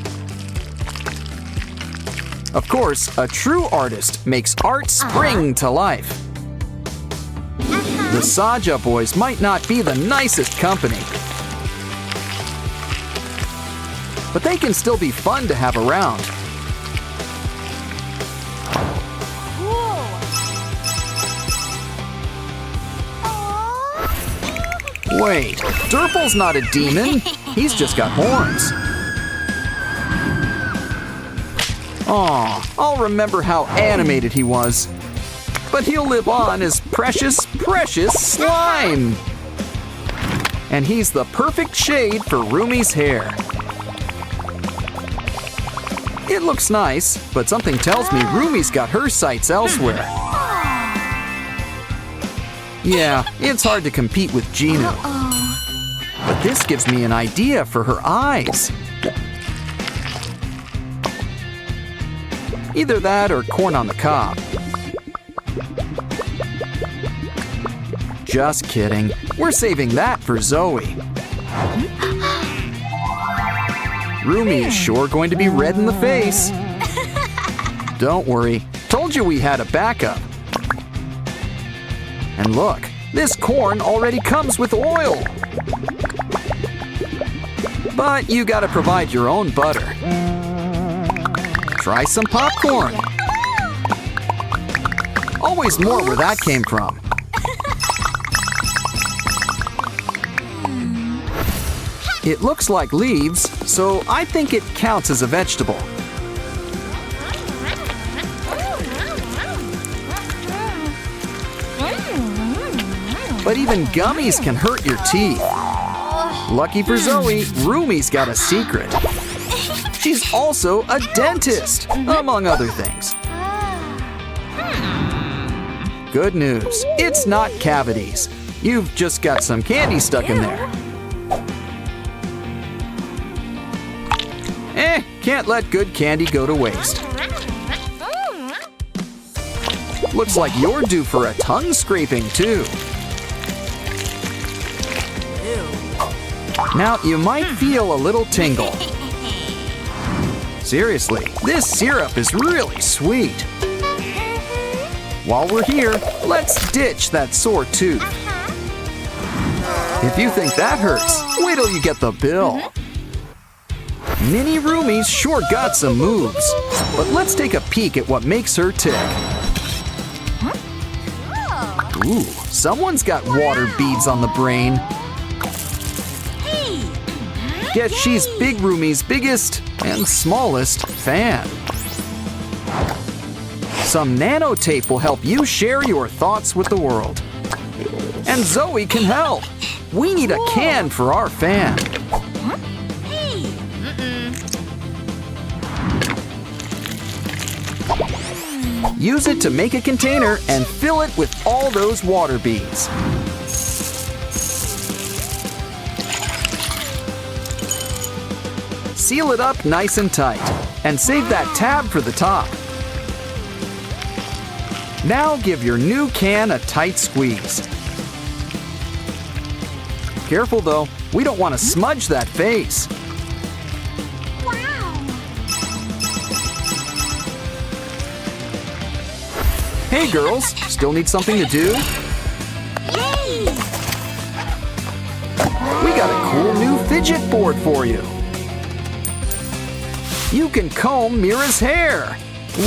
Of course, a true artist makes art spring to life. The Saja boys might not be the nicest company, but they can still be fun to have around. Wait, Derple's not a demon. He's just got horns. Aw, I'll remember how animated he was. But he'll live on as precious, precious slime. And he's the perfect shade for Rumi's hair. It looks nice, but something tells me Rumi's got her sights elsewhere. Yeah, it's hard to compete with Ginu. But this gives me an idea for her eyes. Either that or corn on the cob. Just kidding. We're saving that for Zoe. Rumi is sure going to be red in the face. Don't worry. Told you we had a backup. And look, this corn already comes with oil. But you gotta provide your own butter. Try some popcorn. Always more where that came from. It looks like leaves, so I think it counts as a vegetable. But even gummies can hurt your teeth. Lucky for Zoe, Rumi's got a secret. She's also a dentist, among other things. Good news, it's not cavities. You've just got some candy stuck in there. Can't let good candy go to waste. Looks like you're due for a tongue scraping too. Now you might feel a little tingle. Seriously, this syrup is really sweet. While we're here, let's ditch that sore tooth. If you think that hurts, wait till you get the bill. Mini Rumi's sure got some moves, but let's take a peek at what makes her tick. Ooh, someone's got water beads on the brain. Guess she's Big Rumi's biggest and smallest fan. Some nanotape will help you share your thoughts with the world. And Zoe can help. We need a can for our fan. Use it to make a container and fill it with all those water beads. Seal it up nice and tight, and save that tab for the top. Now give your new can a tight squeeze. Careful though, we don't want to smudge that face. Hey girls, still need something to do? Yay! We got a cool new fidget board for you. You can comb Mira's hair.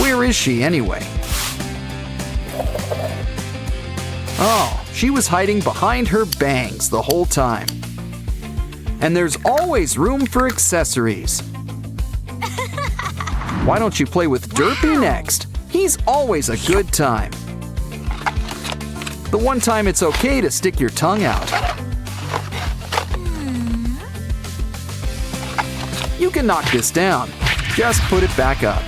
Where is she anyway? Oh, she was hiding behind her bangs the whole time. And there's always room for accessories. Why don't you play with Derpy next? He's always a good time. The one time it's okay to stick your tongue out. You can knock this down. Just put it back up.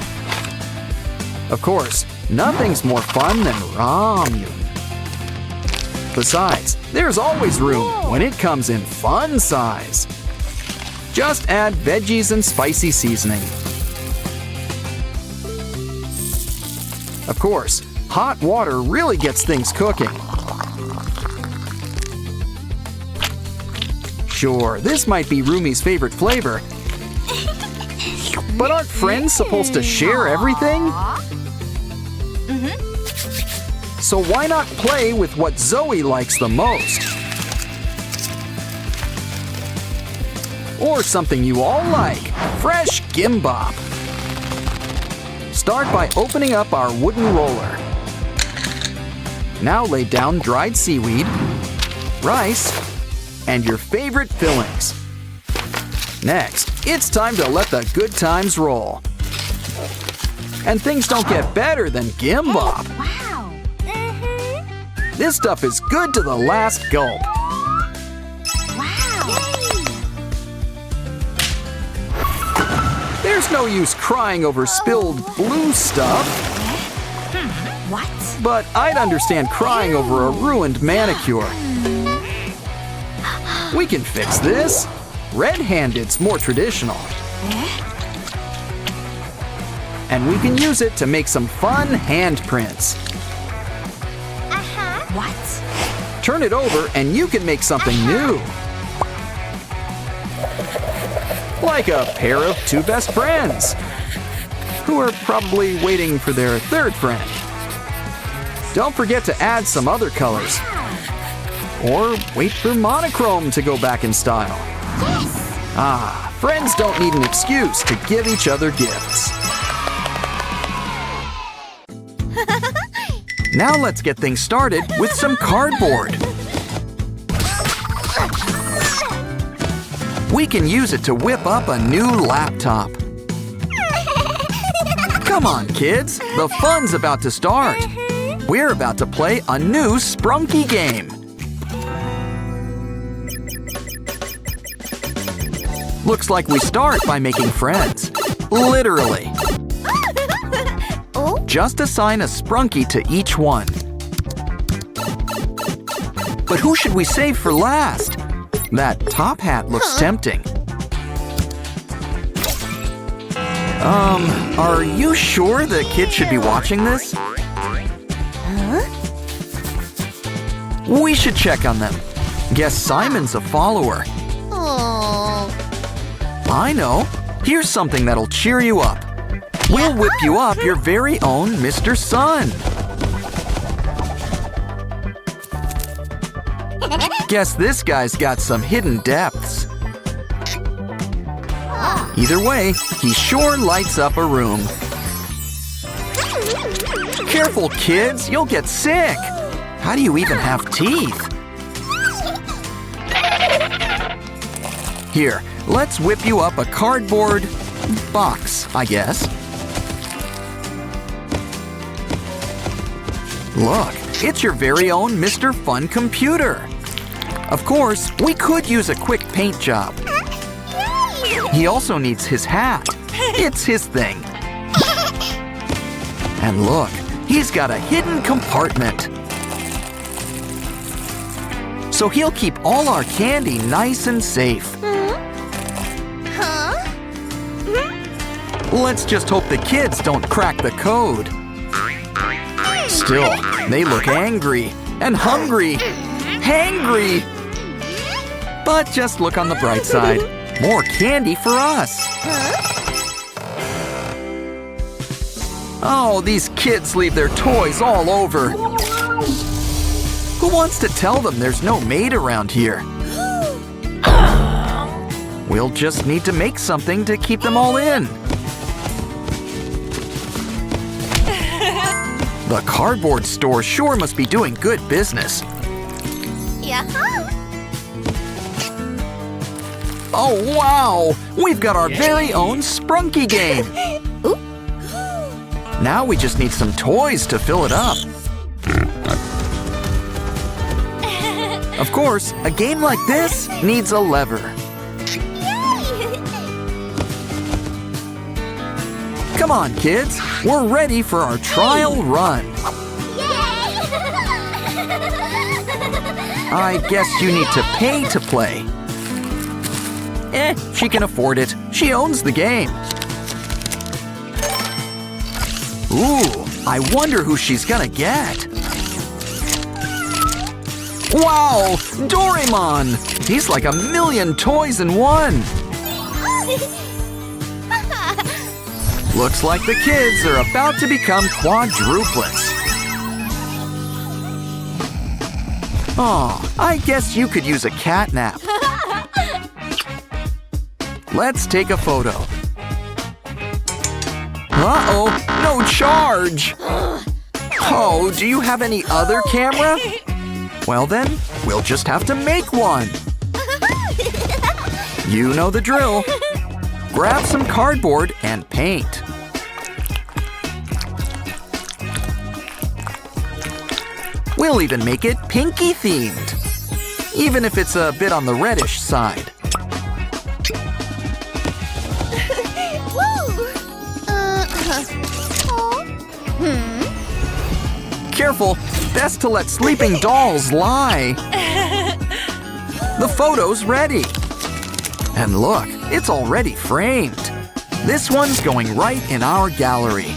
Of course, nothing's more fun than ramen. Besides, there's always room when it comes in fun size. Just add veggies and spicy seasoning. Of course, hot water really gets things cooking. Sure, this might be Rumi's favorite flavor. But aren't friends supposed to share everything? So why not play with what Zoe likes the most? Or something you all like, fresh gimbap. Start by opening up our wooden roller. Now lay down dried seaweed, rice, and your favorite fillings. Next, it's time to let the good times roll. And things don't get better than gimbap. Wow! This stuff is good to the last gulp. Wow! There's no use crying over spilled blue stuff. What? But I'd understand crying over a ruined manicure. We can fix this. Red-handed's more traditional. And we can use it to make some fun handprints. What? Turn it over and you can make something new. Like a pair of two best friends who are probably waiting for their third friend. Don't forget to add some other colors. Or wait for monochrome to go back in style. Ah, friends don't need an excuse to give each other gifts. Now let's get things started with some cardboard. We can use it to whip up a new laptop. Come on, kids, the fun's about to start. We're about to play a new Sprunki game. Looks like we start by making friends. Literally. Just assign a Sprunki to each one. But who should we save for last? That top hat looks tempting. Are you sure the kids should be watching this? We should check on them. Guess Simon's a follower. I know. Here's something that'll cheer you up. We'll whip you up your very own Mr. Sun. Guess this guy's got some hidden depths. Either way, he sure lights up a room. Careful, kids, you'll get sick. How do you even have teeth? Here, let's whip you up a cardboard box, I guess. Look, it's your very own Mr. Fun computer. Of course, we could use a quick paint job. He also needs his hat. It's his thing. And look, he's got a hidden compartment. So he'll keep all our candy nice and safe. Let's just hope the kids don't crack the code. Still, they look angry and hungry. Hangry! But just look on the bright side. More candy for us. Oh, these kids leave their toys all over. Who wants to tell them there's no maid around here? We'll just need to make something to keep them all in. The cardboard store sure must be doing good business. Oh, wow! We've got our very own Sprunki game! Now we just need some toys to fill it up. Of course, a game like this needs a lever. Come on, kids! We're ready for our trial run. I guess you need to pay to play. She can afford it. She owns the game. Ooh, I wonder who she's gonna get. Wow, Doraemon! He's like a million toys in one. Looks like the kids are about to become quadruplets. Aw, I guess you could use a cat nap. Let's take a photo. Uh-oh, no charge! Oh, do you have any other camera? Well then, we'll just have to make one. You know the drill. Grab some cardboard and paint. We'll even make it pinky themed, even if it's a bit on the reddish side. Careful, best to let sleeping dolls lie. The photo's ready. And look, it's already framed. This one's going right in our gallery.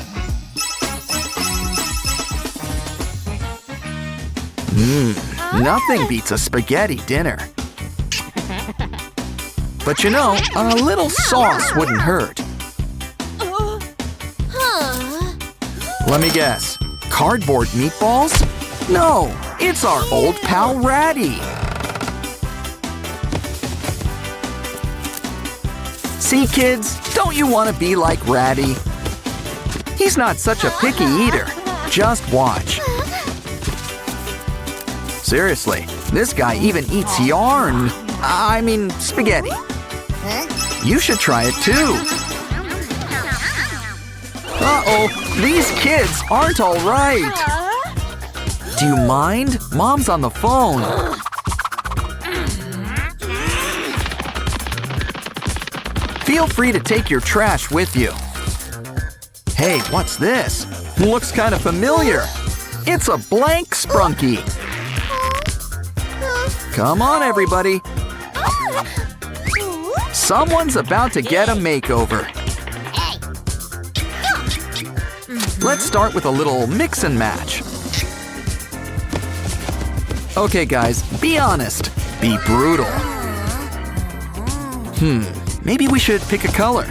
Nothing beats a spaghetti dinner. But you know, a little sauce wouldn't hurt. Let me guess. Cardboard meatballs? No, it's our old pal Ratty. See, kids, don't you want to be like Ratty? He's not such a picky eater. Just watch. Seriously, this guy even eats yarn. I mean, spaghetti. You should try it too. Uh-oh, these kids aren't all right. Do you mind? Mom's on the phone. Feel free to take your trash with you. Hey, what's this? Looks kind of familiar. It's a blank Sprunki. Come on, everybody. Someone's about to get a makeover. Let's start with a little mix and match. Okay, guys, be honest. Be brutal. Maybe we should pick a color.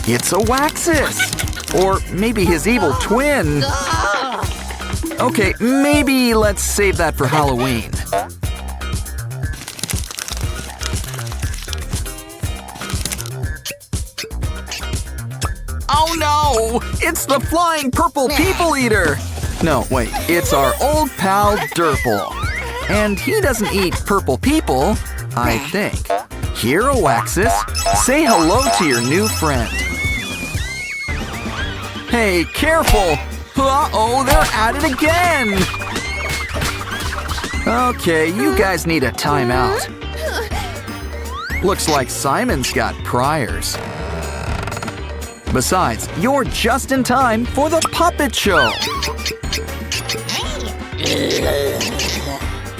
It's a Waxus. Or maybe his evil twin. Okay, maybe let's save that for Halloween. Oh no! It's the flying purple people eater! No, wait, it's our old pal Durple. And he doesn't eat purple people, I think. Here, Waxus, say hello to your new friend. Hey, careful! Uh-oh, they're at it again! Okay, you guys need a timeout. Looks like Simon's got priors. Besides, you're just in time for the puppet show.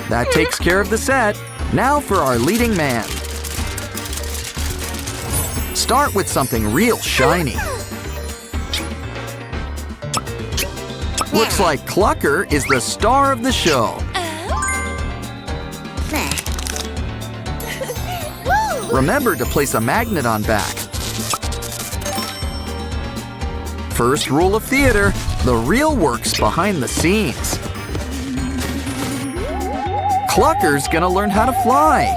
That takes care of the set. Now for our leading man. Start with something real shiny. Looks like Clucker is the star of the show. Remember to place a magnet on back. First rule of theater, the real work's behind the scenes. Clucker's gonna learn how to fly.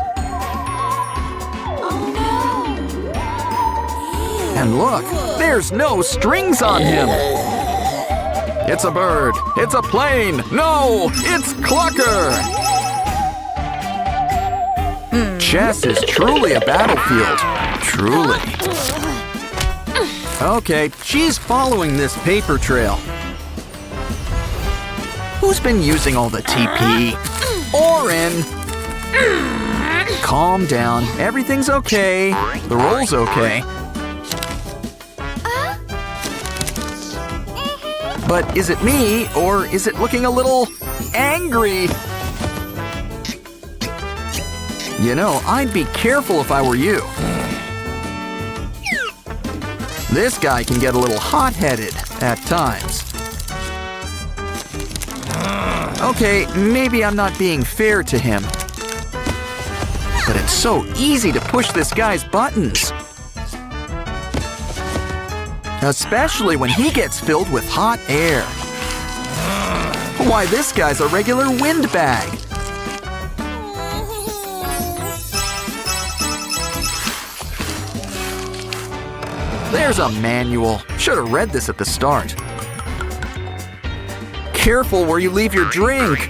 And look, there's no strings on him. It's a bird. It's a plane. No, it's Clucker. Chess is truly a battlefield. Truly. Okay, she's following this paper trail. Who's been using all the TP? Orin! Calm down. Everything's okay. The roll's okay. But is it me, or is it looking a little angry? You know, I'd be careful if I were you. This guy can get a little hot-headed at times. Okay, maybe I'm not being fair to him. But it's so easy to push this guy's buttons. Especially when he gets filled with hot air. Why, this guy's a regular windbag. There's a manual. Should have read this at the start. Careful where you leave your drink.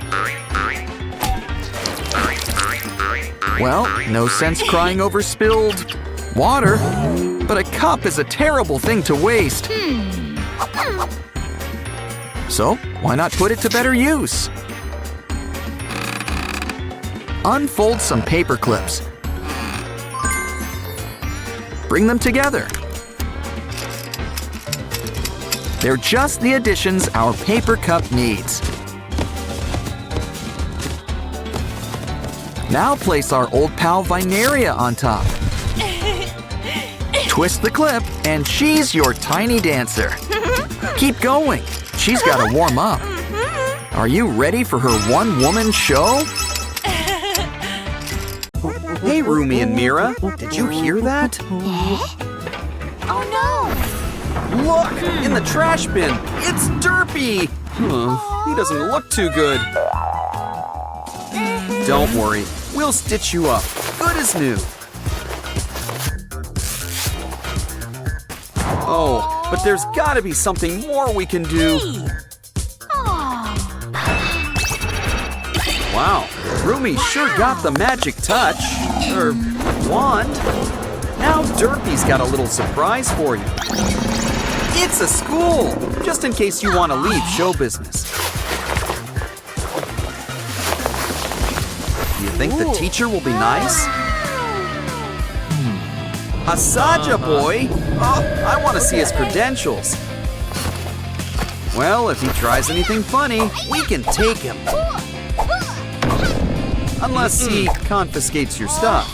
Well, no sense crying over spilled water. But a cup is a terrible thing to waste. So, why not put it to better use? Unfold some paper clips. Bring them together. They're just the additions our paper cup needs. Now place our old pal Vineria on top. Twist the clip, and she's your tiny dancer. Keep going. She's got to warm up. Are you ready for her one-woman show? Hey, Rumi and Mira, did you hear that? Oh no! Look, in the trash bin, it's Derpy. He doesn't look too good. Don't worry, we'll stitch you up, good as new. Oh, but there's gotta be something more we can do. Wow, Rumi sure got the magic touch, or wand. Now Derpy's got a little surprise for you. It's a school, just in case you want to leave show business. Do you think the teacher will be nice? A Saja boy? Oh, I want to see his credentials. Well, if he tries anything funny, we can take him. Unless he confiscates your stuff.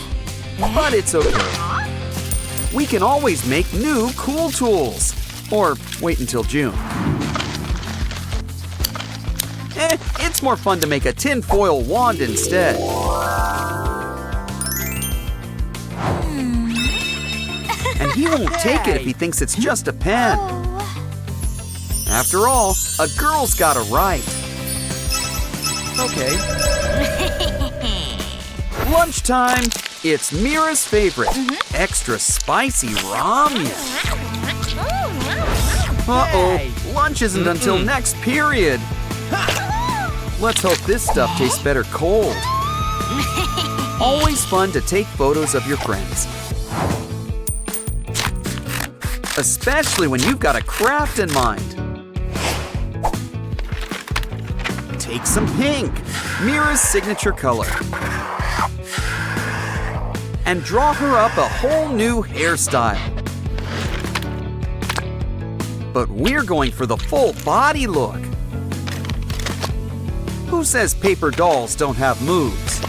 But it's okay. We can always make new cool tools. Or wait until June. It's more fun to make a tinfoil wand instead. And he won't take it if he thinks it's just a pen. After all, a girl's got a right. Okay. Lunchtime. It's Mira's favorite. Extra spicy ramen. Uh-oh, lunch isn't until next period. Let's hope this stuff tastes better cold. Always fun to take photos of your friends. Especially when you've got a craft in mind. Take some pink, Mira's signature color. And draw her up a whole new hairstyle. But we're going for the full body look. Who says paper dolls don't have moves?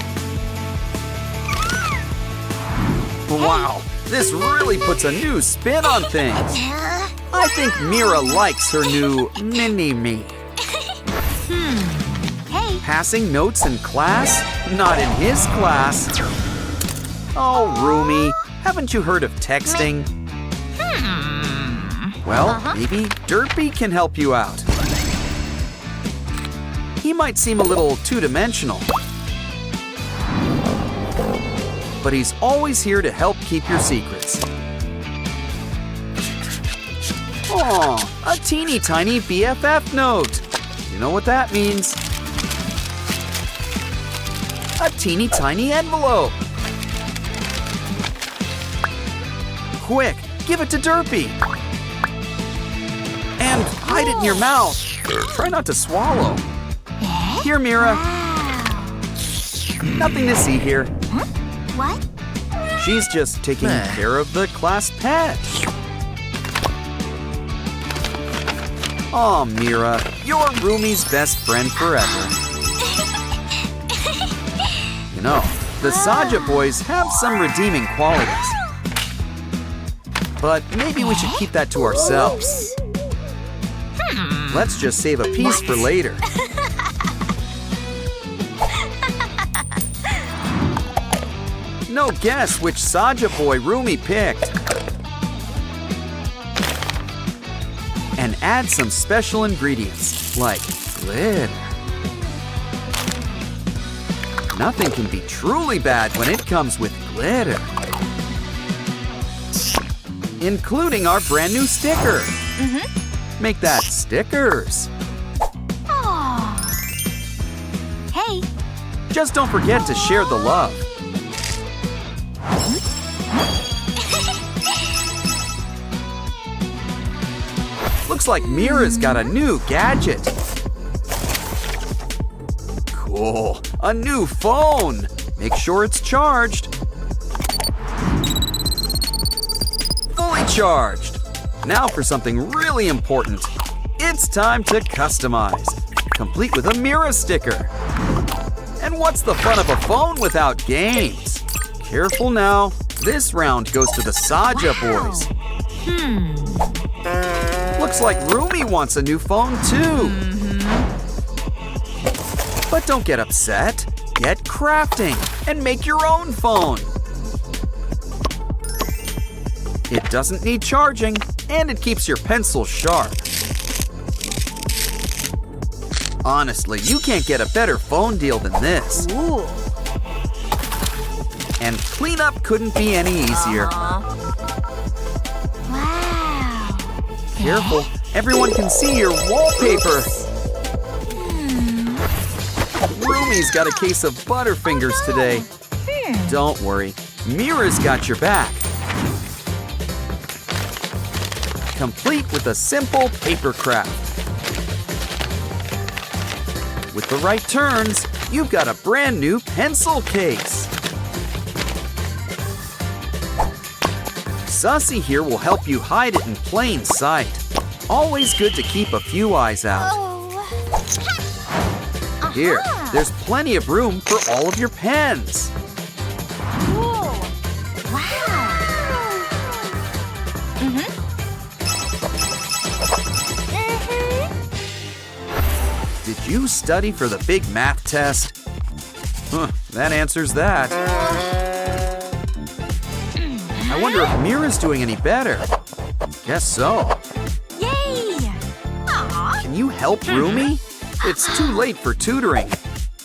Wow, this really puts a new spin on things. I think Mira likes her new mini-me. Passing notes in class? Not in his class. Oh, Rumi, haven't you heard of texting? Well, maybe Derpy can help you out. He might seem a little two-dimensional, but he's always here to help keep your secrets. Aw, a teeny tiny BFF note. You know what that means? A teeny tiny envelope. Quick, give it to Derpy. And hide it in your mouth. Try not to swallow. Here, Mira. Nothing to see here. What? She's just taking care of the class pet. Aw, Mira, you're Rumi's best friend forever. You know, the Saja boys have some redeeming qualities. But maybe we should keep that to ourselves. Let's just save a piece for later. No guess which Saja boy Rumi picked. And add some special ingredients, like glitter. Nothing can be truly bad when it comes with glitter. Including our brand new sticker. Make that stickers. Aww. Hey. Just don't forget to share the love. Looks like Mira's got a new gadget. Cool, a new phone. Make sure it's charged. Fully charged. Now for something really important. It's time to customize, complete with a mirror sticker. And what's the fun of a phone without games? Careful now, this round goes to the Saja boys. Looks like Rumi wants a new phone too. But don't get upset. Get crafting and make your own phone. It doesn't need charging and it keeps your pencil sharp. Honestly, you can't get a better phone deal than this. Ooh. And cleanup couldn't be any easier. Wow. Careful, everyone can see your wallpaper. Rumi's got a case of Butterfingers today. Don't worry, Mira's got your back. Complete with a simple paper craft. With the right turns, you've got a brand new pencil case. Sussy here will help you hide it in plain sight. Always good to keep a few eyes out. Here, there's plenty of room for all of your pens. Cool. Wow. Did you study for the big math test? That answers that. I wonder if Mira's doing any better. Guess so. Yay. Aw. Can you help Rumi? It's too late for tutoring,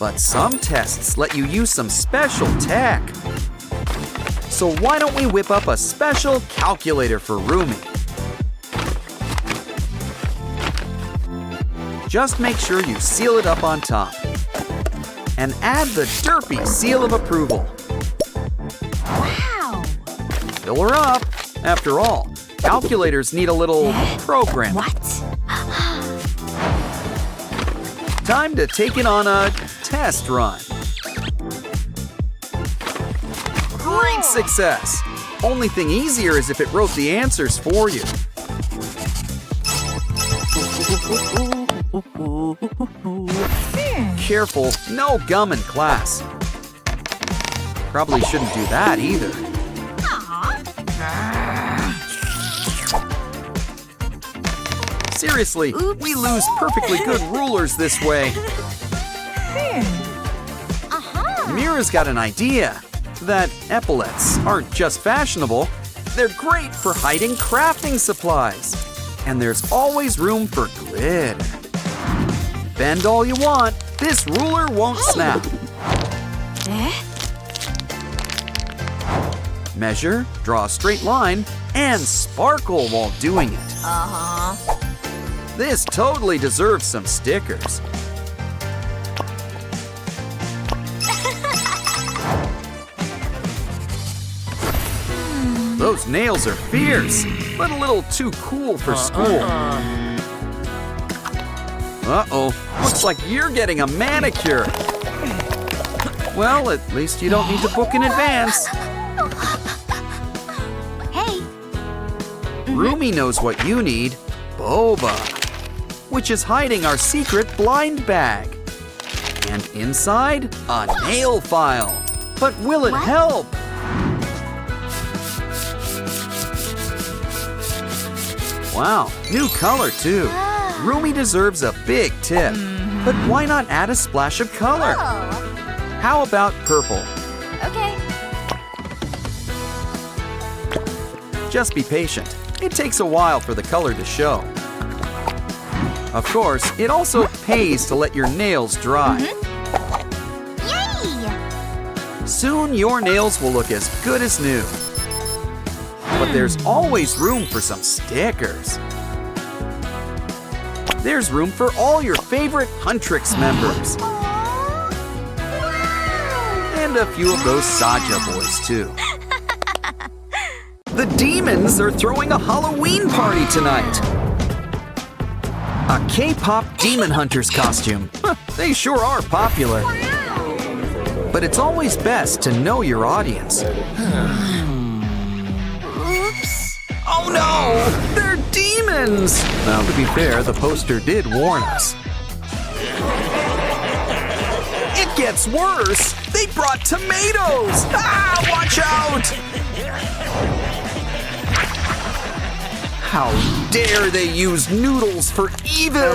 but some tests let you use some special tech. So why don't we whip up a special calculator for Rumi? Just make sure you seal it up on top. And add the derpy seal of approval. Wow. Fill her up. After all, calculators need a little program. What? Time to take it on a test run. Great success! Only thing easier is if it wrote the answers for you. Careful, no gum in class. Probably shouldn't do that either. Seriously, we lose perfectly good rulers this way. Mira's got an idea that epaulets aren't just fashionable, they're great for hiding crafting supplies. And there's always room for glitter. Bend all you want, this ruler won't snap. Measure, draw a straight line, and sparkle while doing it. This totally deserves some stickers. Those nails are fierce, but a little too cool for school. Uh-oh, looks like you're getting a manicure. Well, at least you don't need to book in advance. Hey. Rumi knows what you need, boba, which is hiding our secret blind bag. And inside, a nail file. But will it help? Wow, new color too. Rumi deserves a big tip. But why not add a splash of color? How about purple? Okay. Just be patient. It takes a while for the color to show. Of course, it also pays to let your nails dry. Yay! Soon your nails will look as good as new. But there's always room for some stickers. There's room for all your favorite Huntrix members. And a few of those Saja boys too. The demons are throwing a Halloween party tonight. A K-pop demon hunters costume. They sure are popular. But it's always best to know your audience. Oops. Oh no! They're demons! demons! Now, to be fair, the poster did warn us. It gets worse! They brought tomatoes! Ah, watch out! How dare they use noodles for evil!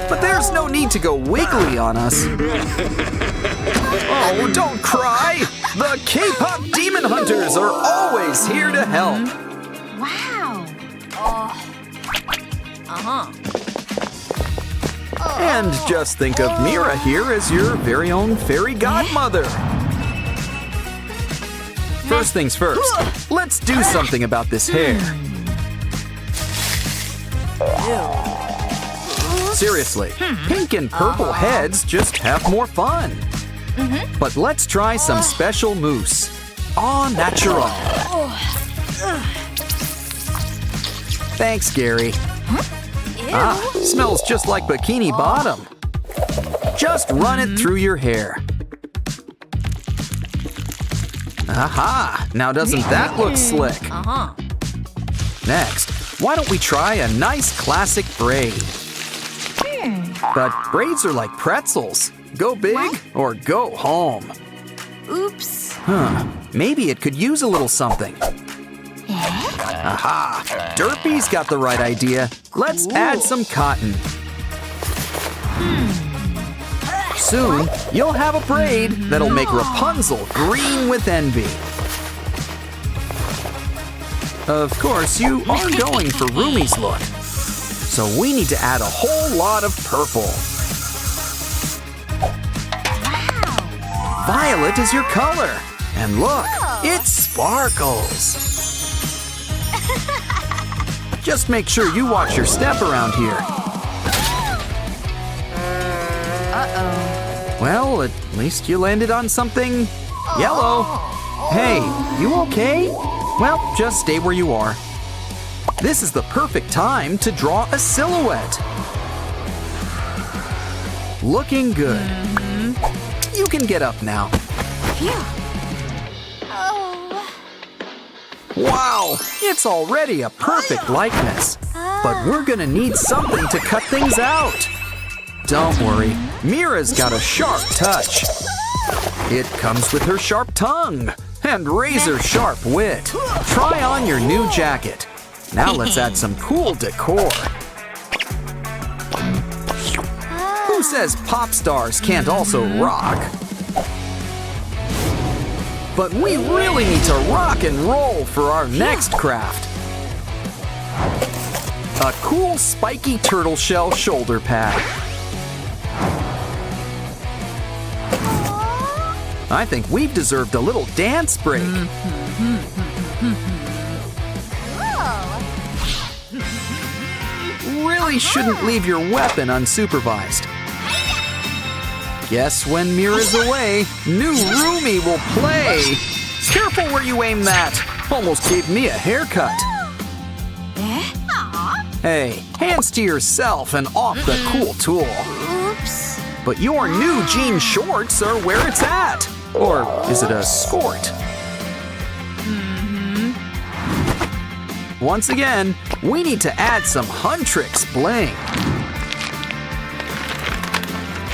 But there's no need to go wiggly on us. Oh, don't cry! The K-pop demon hunters are always here to help. Wow. And just think of Mira here as your very own fairy godmother. First things first, let's do something about this hair. Seriously, pink and purple heads just have more fun. But let's try some special mousse. Au natural. Thanks, Gary. Ah, smells just like bikini bottom. Just run it through your hair. Aha! Now doesn't that look slick? Next, why don't we try a nice classic braid? But braids are like pretzels. Go big or go home. Oops. Maybe it could use a little something. Aha! Derpy's got the right idea. Let's add some cotton. Soon, you'll have a braid that'll make Rapunzel green with envy. Of course, you are going for Rumi's look. So we need to add a whole lot of purple. Violet is your color. And look, it sparkles. Just make sure you watch your step around here. Well, at least you landed on something yellow. Hey, you okay? Well, just stay where you are. This is the perfect time to draw a silhouette. Looking good. You can get up now. Wow, it's already a perfect likeness. But we're gonna need something to cut things out. Don't worry, Mira's got a sharp touch. It comes with her sharp tongue and razor-sharp wit. Try on your new jacket. Now let's add some cool decor. Who says pop stars can't also rock? But we really need to rock and roll for our next craft. A cool spiky turtle shell shoulder pad. I think we've deserved a little dance break. Really shouldn't leave your weapon unsupervised. Guess when Mira's away, new Rumi will play. Careful where you aim that. Almost gave me a haircut. Hey, hands to yourself and off the cool tool. Oops. But your new jean shorts are where it's at. Or is it a skort? Once again, we need to add some Huntrix bling.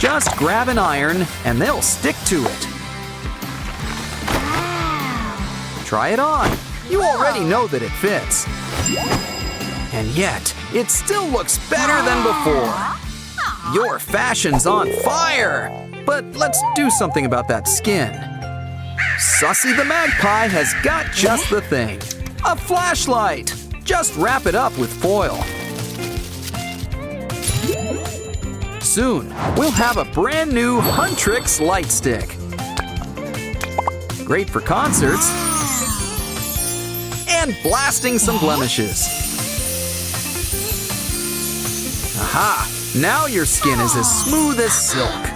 Just grab an iron and they'll stick to it. Try it on. You already know that it fits. And yet, it still looks better than before. Your fashion's on fire. But let's do something about that skin. Sussy the Magpie has got just the thing. A flashlight. Just wrap it up with foil. Soon, we'll have a brand new Huntrix light stick. Great for concerts and blasting some blemishes. Aha! Now your skin is as smooth as silk.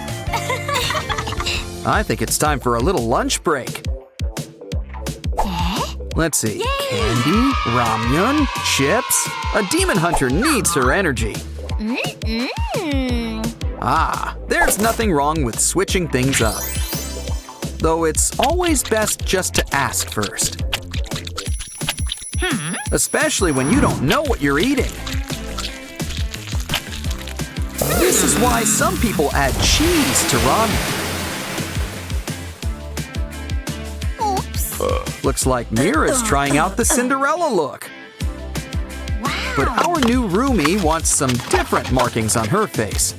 I think it's time for a little lunch break. Let's see. Candy, ramyun, chips. A demon hunter needs her energy. Ah, there's nothing wrong with switching things up. Though it's always best just to ask first. Especially when you don't know what you're eating. why some people add cheese to ramen. Oops. Looks like Mira's trying out the Cinderella look. Wow. But our new roomie wants some different markings on her face.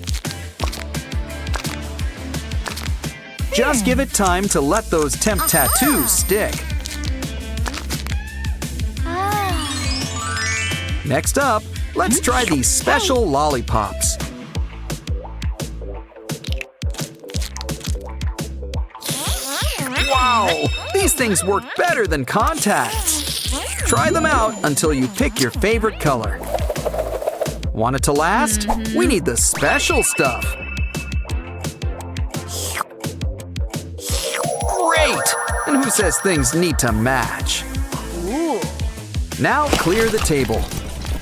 Just give it time to let those temp tattoos stick. Next up, let's try these special lollipops. Wow! These things work better than contacts. Try them out until you pick your favorite color. Want it to last? We need the special stuff. Great! And who says things need to match? Now clear the table.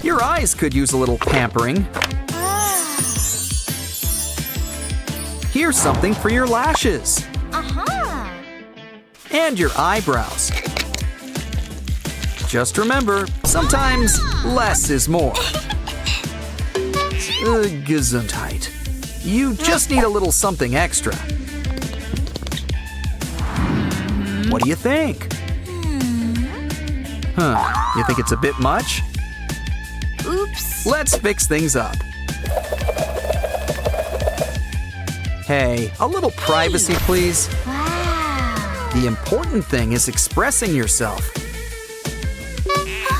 Your eyes could use a little pampering. Here's something for your lashes. And your eyebrows. Just remember, sometimes less is more. Gesundheit. You just need a little something extra. What do you think? You think it's a bit much? Oops. Let's fix things up. Hey, a little privacy, please. Wow. The important thing is expressing yourself.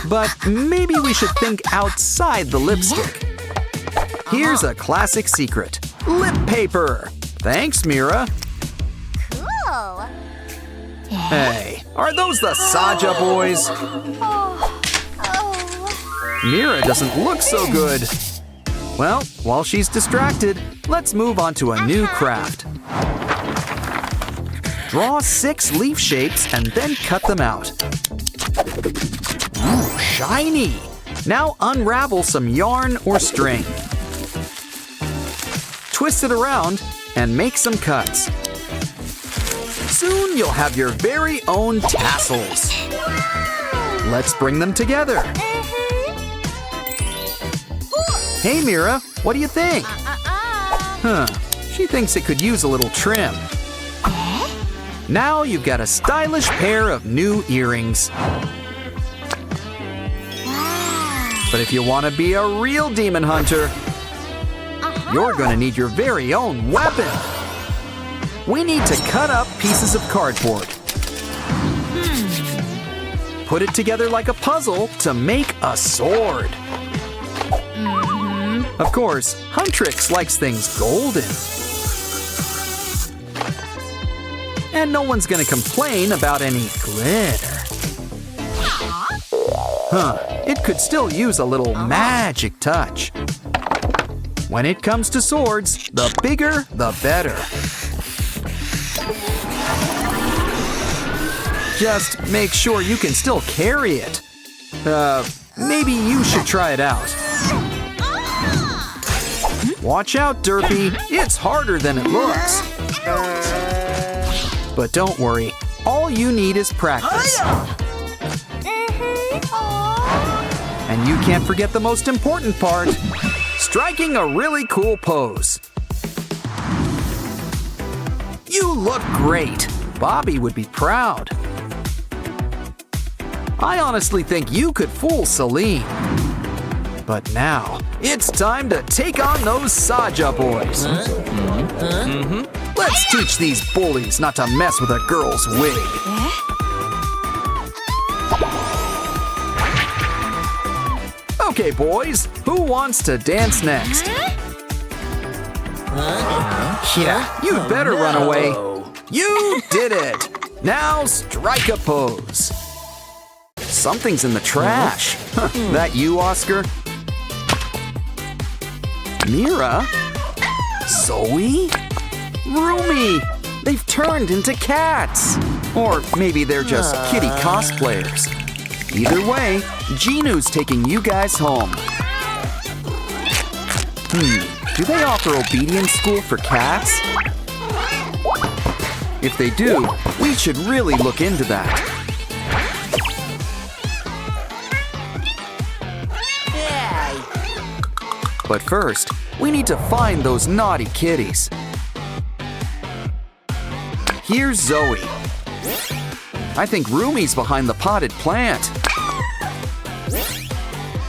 But maybe we should think outside the lipstick. Here's a classic secret. Lip paper. Thanks, Mira. Cool. Hey, are those the Saja boys? Mira doesn't look so good. Well, while she's distracted, let's move on to a new craft. Draw 6 leaf shapes and then cut them out. Ooh, shiny! Now unravel some yarn or string. Twist it around and make some cuts. Soon you'll have your very own tassels. Let's bring them together. Hey Mira, what do you think? She thinks it could use a little trim. Now you've got a stylish pair of new earrings. But if you want to be a real demon hunter, you're going to need your very own weapon. We need to cut up pieces of cardboard. Put it together like a puzzle to make a sword. Of course, Huntrix likes things golden. And no one's gonna complain about any glitter. It could still use a little magic touch. When it comes to swords, the bigger, the better. Just make sure you can still carry it. Maybe you should try it out. Watch out, Derpy. It's harder than it looks. But don't worry, all you need is practice. And you can't forget the most important part, striking a really cool pose. You look great. Bobby would be proud. I honestly think you could fool Celine. But now, it's time to take on those Saja boys. Let's teach these bullies not to mess with a girl's wig. Okay, boys, who wants to dance next? Yeah, you'd better run away. You did it. Now strike a pose. Something's in the trash. That you, Oscar? Mira? Zoe? Rumi! They've turned into cats! Or maybe they're just kitty cosplayers. Either way, Ginu's taking you guys home. Do they offer obedience school for cats? If they do, we should really look into that. But first, We need to find those naughty kitties. Here's Zoe. I think Rumi's behind the potted plant.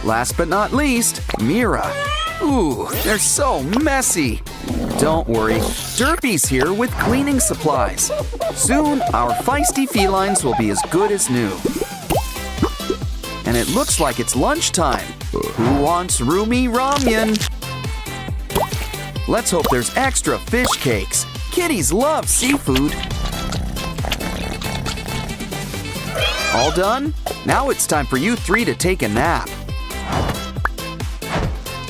Last but not least, Mira. Ooh, they're so messy. Don't worry, Derpy's here with cleaning supplies. Soon, our feisty felines will be as good as new. And it looks like it's lunchtime. Who wants Rumi Ramyun? Let's hope there's extra fish cakes. Kitties love seafood. All done? Now it's time for you three to take a nap.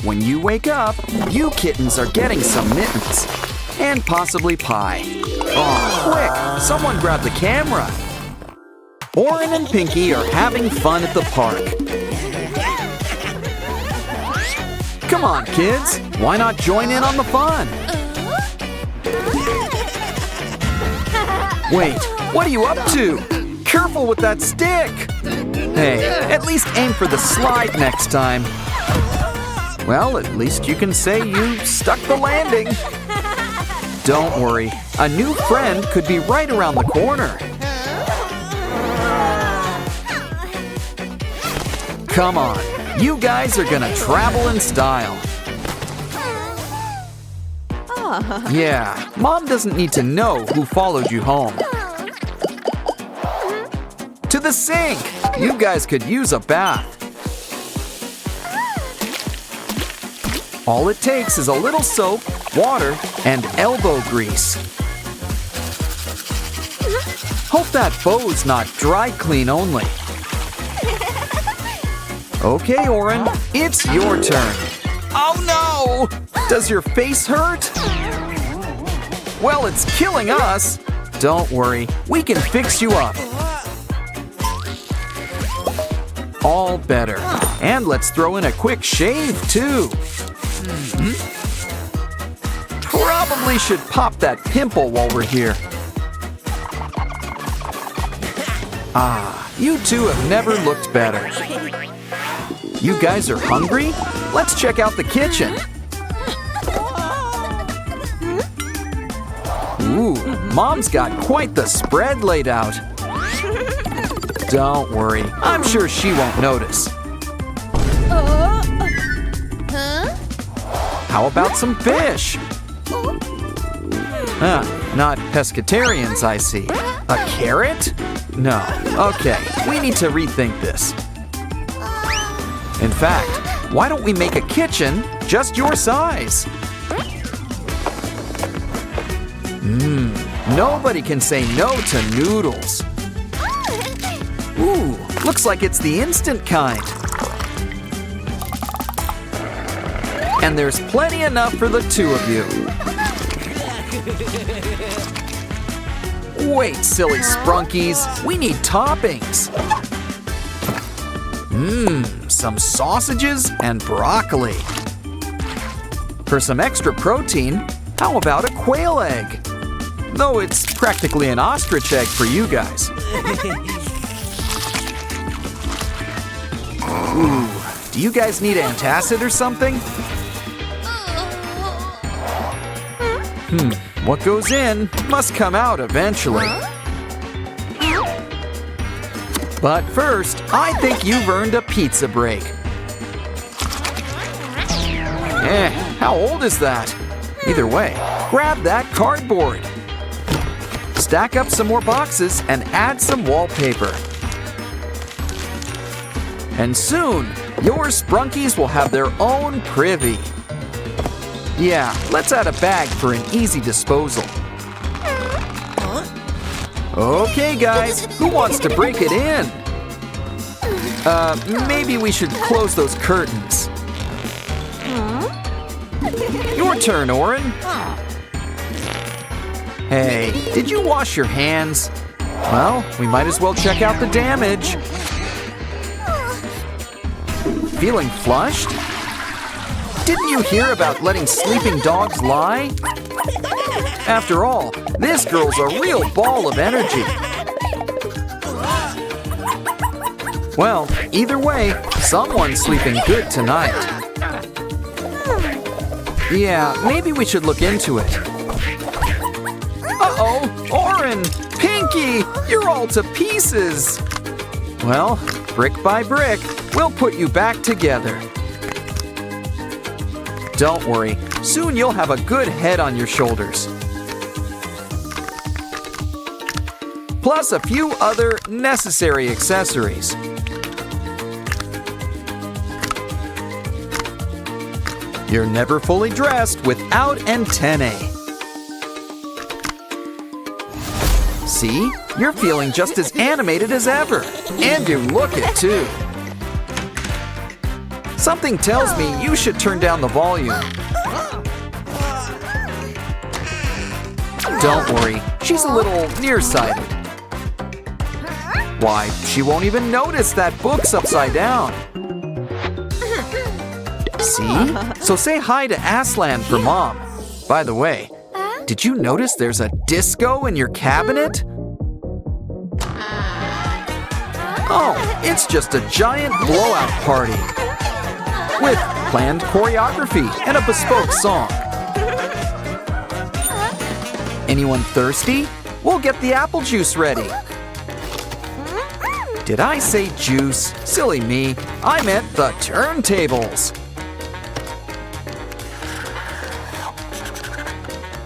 When you wake up, you kittens are getting some mittens. And possibly pie. Oh, quick! Someone grab the camera! Oren and Pinky are having fun at the park. Come on, kids! Why not join in on the fun? Wait, what are you up to? Careful with that stick! Hey, at least aim for the slide next time. Well, at least you can say you stuck the landing. Don't worry, a new friend could be right around the corner. Come on, you guys are gonna travel in style. Yeah, Mom doesn't need to know who followed you home. To the sink! You guys could use a bath. All it takes is a little soap, water, and elbow grease. Hope that bow's not dry clean only. Okay, Oren, it's your turn. Oh no! Does your face hurt? Well, it's killing us. Don't worry, we can fix you up. All better. And let's throw in a quick shave, too. Probably should pop that pimple while we're here. Ah, you two have never looked better. You guys are hungry? Let's check out the kitchen. Ooh, Mom's got quite the spread laid out. Don't worry, I'm sure she won't notice. How about some fish? Not pescatarians, I see. A carrot? No. Okay, we need to rethink this. In fact, why don't we make a kitchen just your size? Nobody can say no to noodles. Ooh, looks like it's the instant kind. And there's plenty enough for the two of you. Wait, silly Sprunkies, we need toppings. Some sausages and broccoli. For some extra protein, how about a quail egg? Though it's practically an ostrich egg for you guys. Ooh, do you guys need antacid or something? What goes in must come out eventually. But first, I think you've earned a pizza break. How old is that? Either way, grab that cardboard. Stack up some more boxes and add some wallpaper. And soon, your Sprunkies will have their own privy. Yeah, let's add a bag for an easy disposal. Okay, guys, who wants to break it in? Maybe we should close those curtains. Your turn, Oren. Hey, did you wash your hands? Well, we might as well check out the damage. Feeling flushed? Didn't you hear about letting sleeping dogs lie? After all, this girl's a real ball of energy. Well, either way, someone's sleeping good tonight. Yeah, maybe we should look into it. Uh-oh, Oren, Pinky, you're all to pieces. Well, brick by brick, we'll put you back together. Don't worry, soon you'll have a good head on your shoulders. Plus a few other necessary accessories. You're never fully dressed without antennae. See? You're feeling just as animated as ever. And you look it too. Something tells me you should turn down the volume. Don't worry, she's a little nearsighted. Why, she won't even notice that book's upside down. See? So say hi to Aslan for Mom. By the way, did you notice there's a disco in your cabinet? Oh, it's just a giant blowout party with planned choreography and a bespoke song. Anyone thirsty? We'll get the apple juice ready. Did I say juice? Silly me. I meant the turntables.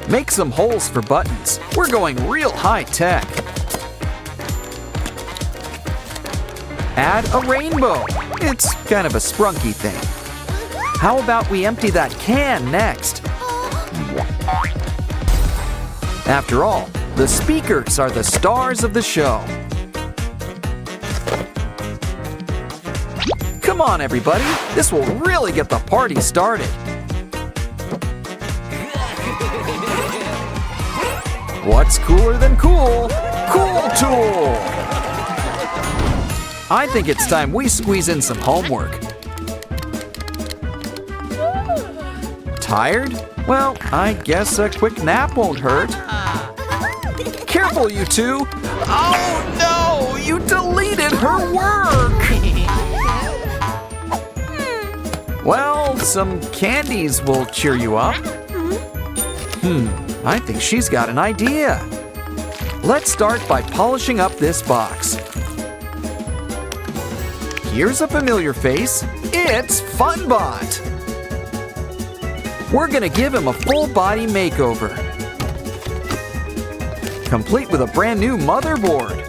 Make some holes for buttons. We're going real high tech. Add a rainbow. It's kind of a Sprunki thing. How about we empty that can next? After all, the speakers are the stars of the show. Come on, everybody. This will really get the party started. What's cooler than cool? Cool Tool! I think it's time we squeeze in some homework. Tired? Well, I guess a quick nap won't hurt. Careful, you two! Oh no! You deleted her work! Well, some candies will cheer you up. I think she's got an idea. Let's start by polishing up this box. Here's a familiar face. It's Funbot. We're gonna give him a full body makeover, complete with a brand new motherboard.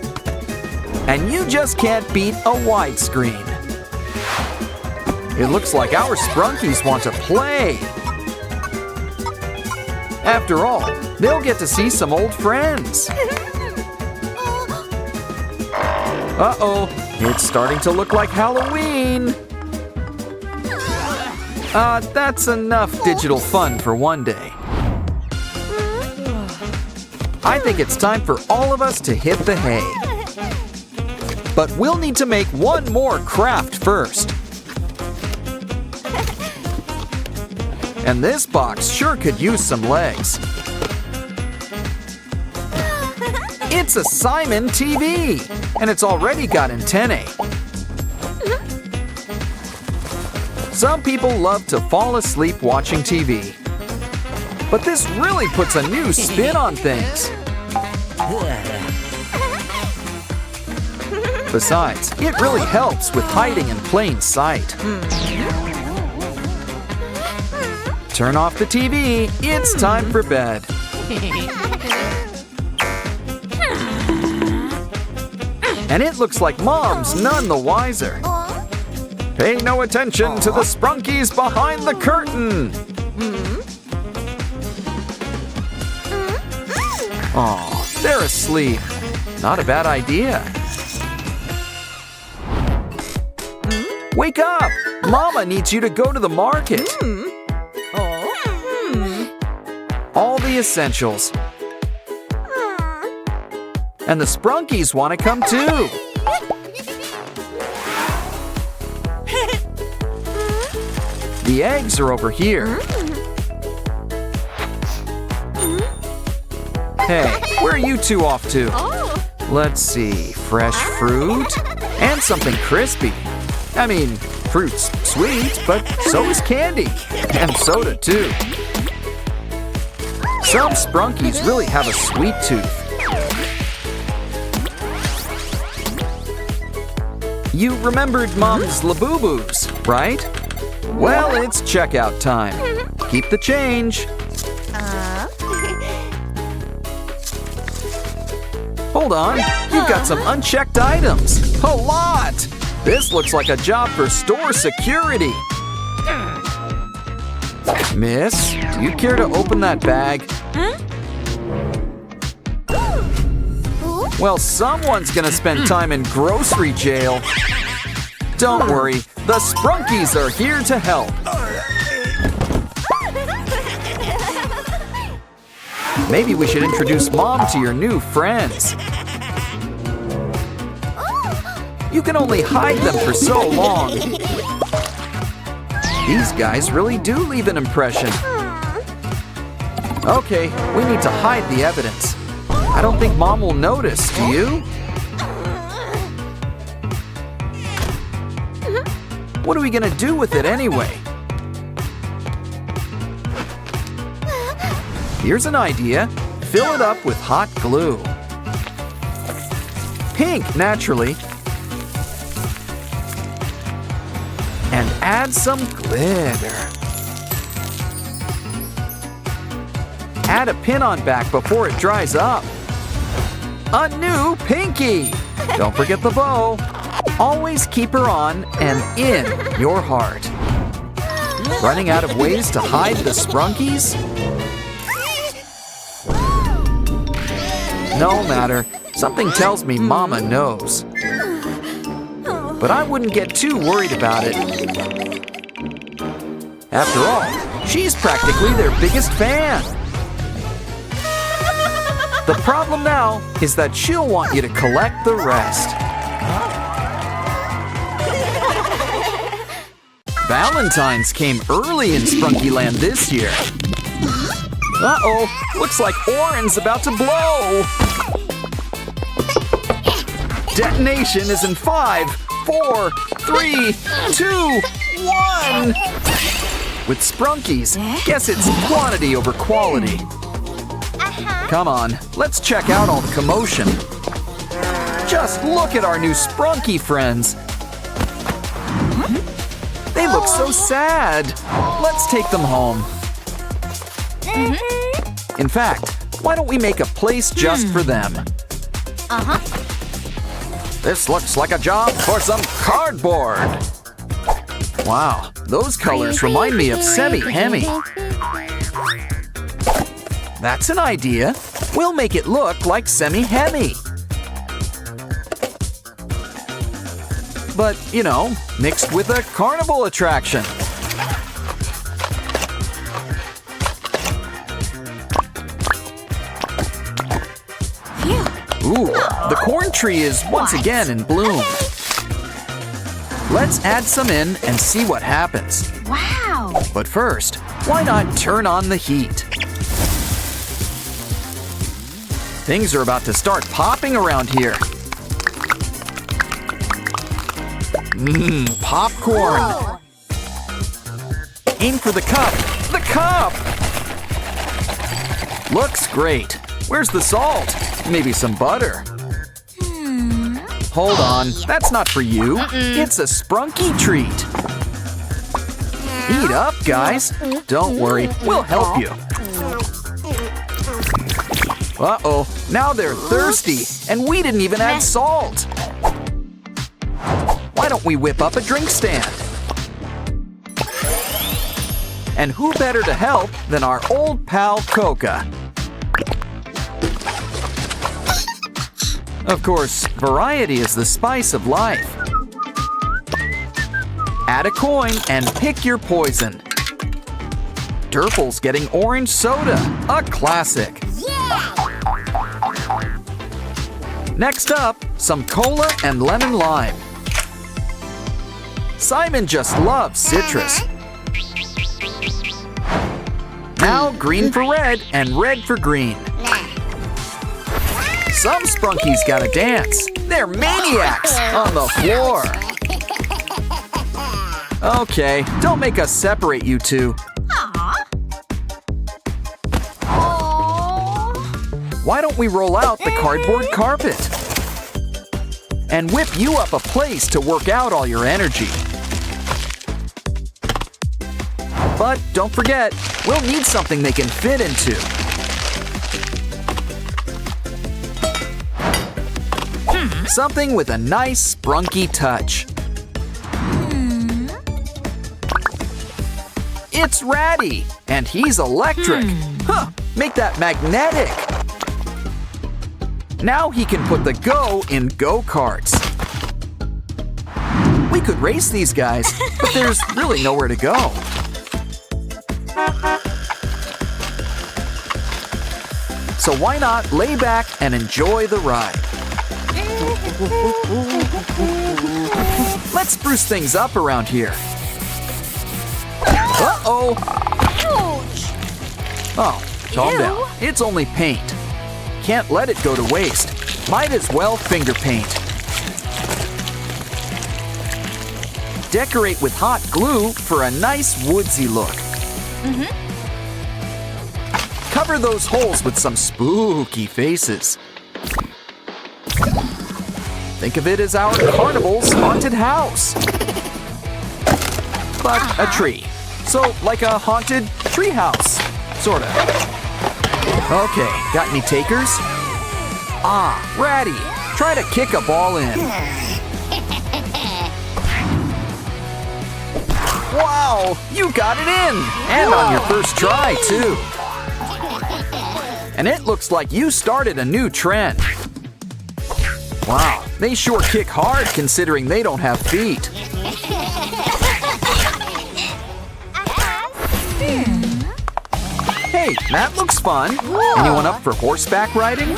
And you just can't beat a widescreen. It looks like our Sprunkies want to play. After all, they'll get to see some old friends. Uh-oh, it's starting to look like Halloween. That's enough digital fun for one day. I think it's time for all of us to hit the hay. But we'll need to make one more craft first. And this box sure could use some legs. It's a Simon TV, and it's already got antennae. Some people love to fall asleep watching TV, but this really puts a new spin on things. Besides, it really helps with hiding in plain sight. Turn off the TV. It's time for bed. And it looks like Mom's none the wiser. Pay no attention to the Sprunkies behind the curtain. Aw, they're asleep. Not a bad idea. Wake up! Mama needs you to go to the market. All the essentials. And the Sprunkies want to come too. The eggs are over here. Hey, where are you two off to? Let's see, fresh fruit and something crispy. I mean, Fruit's sweet, but so is candy. And soda, too. Some Sprunkies really have a sweet tooth. You remembered Mom's Labubu's, right? Well, it's checkout time. Keep the change. Hold on, you've got some unchecked items. A lot! This looks like a job for store security. Miss, do you care to open that bag? Well, someone's gonna spend time in grocery jail. Don't worry, the Sprunkies are here to help. Maybe we should introduce Mom to your new friends. You can only hide them for so long. These guys really do leave an impression. Okay, we need to hide the evidence. I don't think Mom will notice, do you? What are we gonna do with it anyway? Here's an idea. Fill it up with hot glue. Pink, naturally. And add some glitter. Add a pin on back before it dries up. A new Pinky! Don't forget the bow. Always keep her on and in your heart. Running out of ways to hide the Sprunkies? No matter. Something tells me Mama knows. But I wouldn't get too worried about it. After all, she's practically their biggest fan. The problem now is that she'll want you to collect the rest. Valentine's came early in Sprunky Land this year. Uh-oh, looks like Oren's about to blow. Detonation is in 5, 4, 3, 2, 1. With Sprunkies, guess it's quantity over quality. Come on, let's check out all the commotion. Just look at our new Sprunky friends. They look so sad. Let's take them home. In fact, why don't we make a place just for them? This looks like a job for some cardboard. Wow, those colors remind me of Semi-Hemi. That's an idea. We'll make it look like Semi-Hemi. But, you know, mixed with a carnival attraction. Ooh, the corn tree is once again in bloom. Let's add some in and see what happens. Wow! But first, why not turn on the heat? Things are about to start popping around here. Popcorn! Whoa. Aim for the cup! The cup! Looks great. Where's the salt? Maybe some butter. Hold on, that's not for you. It's a Sprunky treat. Eat up, guys. Don't worry, we'll help you. Uh-oh, now they're thirsty, and we didn't even add salt. Why don't we whip up a drink stand? And who better to help than our old pal Coca? Of course, variety is the spice of life. Add a coin and pick your poison. Durple's getting orange soda, a classic. Yeah! Next up, some cola and lemon lime. Simon just loves citrus. Now green for red and red for green. Some Sprunkies gotta dance. They're maniacs on the floor. Okay, don't make us separate you two. Aw. Oh. Why don't we roll out the cardboard carpet? And whip you up a place to work out all your energy. But don't forget, we'll need something they can fit into. Something with a nice sprunky touch. It's Ratty, and he's electric. Huh, make that magnetic. Now he can put the go in go-karts. We could race these guys, but there's really nowhere to go. So why not lay back and enjoy the ride? Let's spruce things up around here. Uh-oh! Ouch. Oh, calm Ew. down. It's only paint. Can't let it go to waste. Might as well finger paint. Decorate with hot glue for a nice woodsy look. Cover those holes with some spooky faces. Think of it as our carnival's haunted house. But a tree. So like a haunted tree house, sorta. Okay, got any takers? Ah, Ratty, try to kick a ball in. Wow, you got it in! And on your first try, too. And it looks like you started a new trend. Wow, they sure kick hard considering they don't have feet. Hey, that looks fun. Anyone up for horseback riding?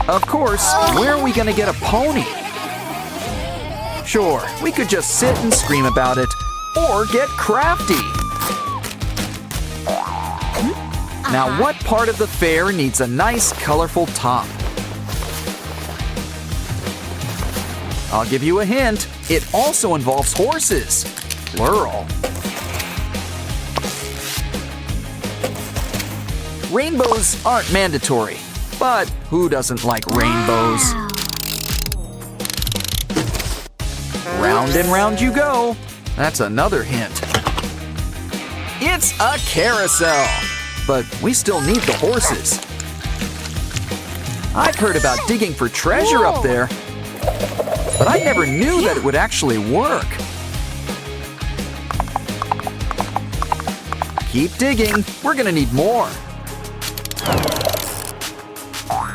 Of course, where are we gonna get a pony? Sure, we could just sit and scream about it, or get crafty. Now, what part of the fair needs a nice, colorful top? I'll give you a hint. It also involves horses, plural. Rainbows aren't mandatory, but who doesn't like rainbows? Wow. Round and round you go. That's another hint. It's a carousel, but we still need the horses. I've heard about digging for treasure up there, but I never knew that it would actually work. Keep digging, we're gonna need more.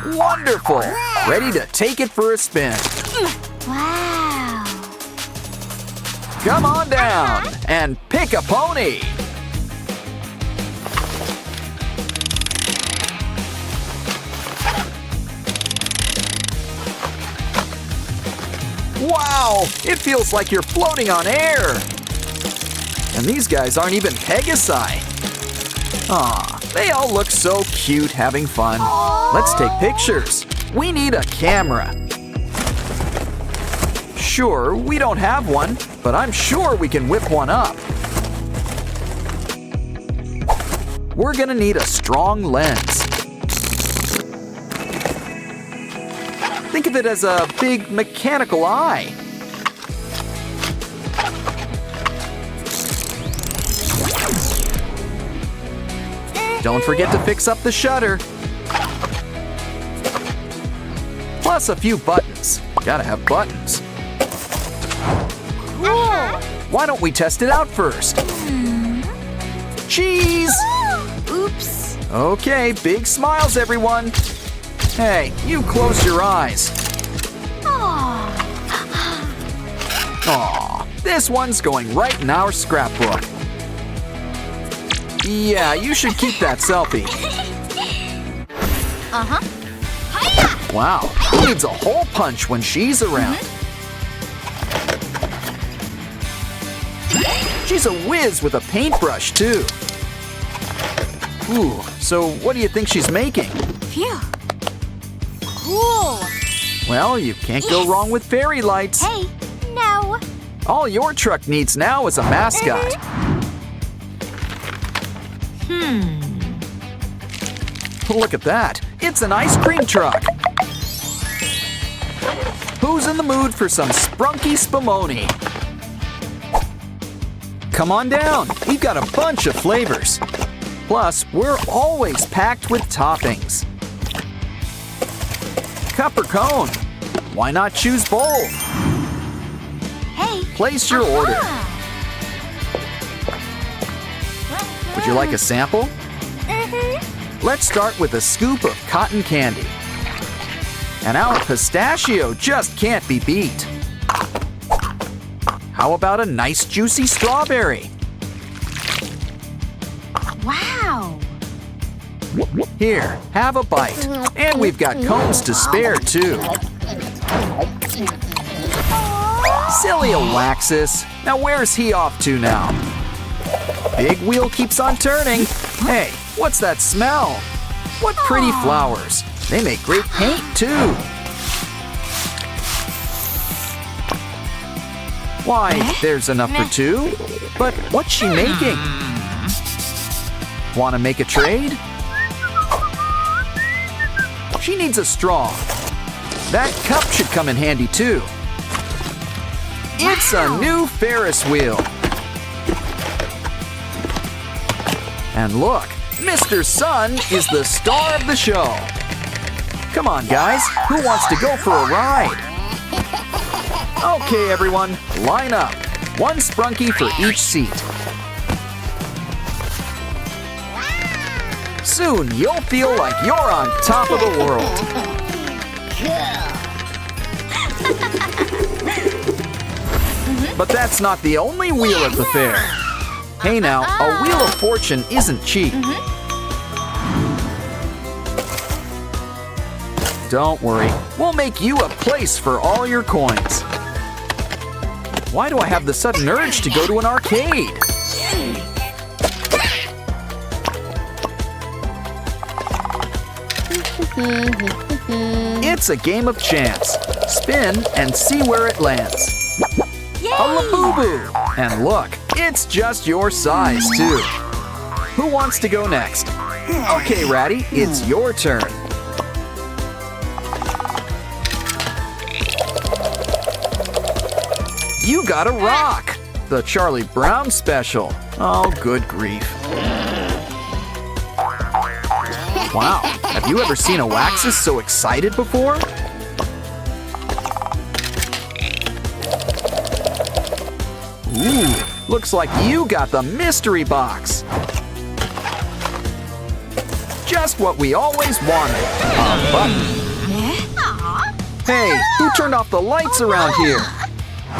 Wonderful! Ready to take it for a spin. Wow. Come on down and pick a pony. Wow, it feels like you're floating on air. And these guys aren't even Pegasi. Aw, they all look so cute having fun. Let's take pictures. We need a camera. Sure, we don't have one, but I'm sure we can whip one up. We're gonna need a strong lens. Think of it as a big mechanical eye. Don't forget to fix up the shutter. Plus a few buttons. Gotta have buttons. Why don't we test it out first? Cheese! Oops. Okay, big smiles, everyone. Hey, you close your eyes. Aw. Aw, this one's going right in our scrapbook. Yeah, you should keep that selfie. Hiya! Wow, who needs a hole punch when she's around? She's a whiz with a paintbrush, too. Ooh, so what do you think she's making? Phew. Cool. Well, you can't go wrong with fairy lights. Hey, no. All your truck needs now is a mascot. Look at that. It's an ice cream truck. Who's in the mood for some Sprunki spumoni? Come on down. We've got a bunch of flavors. Plus, we're always packed with toppings. Cup or cone? Why not choose both? Hey. Place your order. Would you like a sample? Let's start with a scoop of cotton candy. And our pistachio just can't be beat. How about a nice juicy strawberry? Wow. Here, have a bite. And we've got cones to spare too. Silly Alexis. Now where's he off to now? Big wheel keeps on turning. Hey, what's that smell? What pretty flowers. They make great paint too. Why, there's enough for two. But what's she making? Want to make a trade? She needs a straw. That cup should come in handy too. It's a new Ferris wheel. And look, Mr. Sun is the star of the show. Come on, guys, who wants to go for a ride? Okay, everyone, line up. One Sprunki for each seat. Soon, you'll feel like you're on top of the world. But that's not the only wheel at the fair. Hey now, a wheel of fortune isn't cheap. Don't worry, we'll make you a place for all your coins. Why do I have the sudden urge to go to an arcade? It's a game of chance. Spin and see where it lands. A Labubu! And look, it's just your size too. Who wants to go next? Okay, Ratty, it's your turn. You got a rock! The Charlie Brown special. Oh, good grief. Wow, have you ever seen a Waxus so excited before? Ooh, looks like you got the mystery box. Just what we always wanted. A button. Hey, who turned off the lights around here?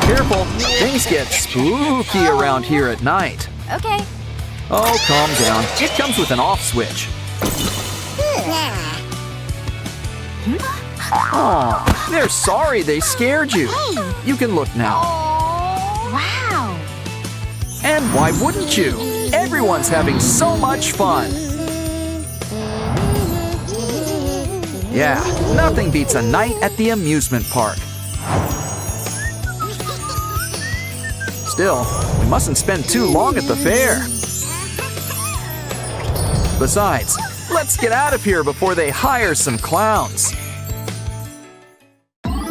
Careful, things get spooky around here at night. Okay. Oh, calm down. It comes with an off switch. Aw, they're sorry they scared you. You can look now. Wow. And why wouldn't you? Everyone's having so much fun. Yeah, nothing beats a night at the amusement park. Still, we mustn't spend too long at the fair. Besides, let's get out of here before they hire some clowns.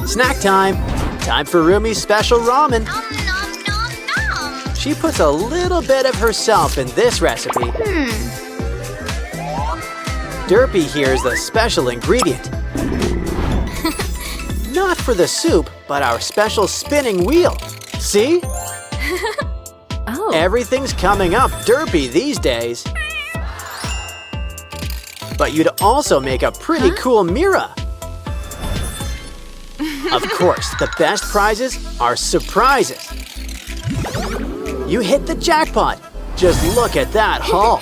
Snack time! Time for Rumi's special ramen. Nom, nom, nom. She puts a little bit of herself in this recipe. Derpy here is the special ingredient. Not for the soup, but our special spinning wheel. See? Oh. Everything's coming up Derpy these days. But you'd also make a pretty cool Mira. Of course, the best prizes are surprises. You hit the jackpot. Just look at that haul.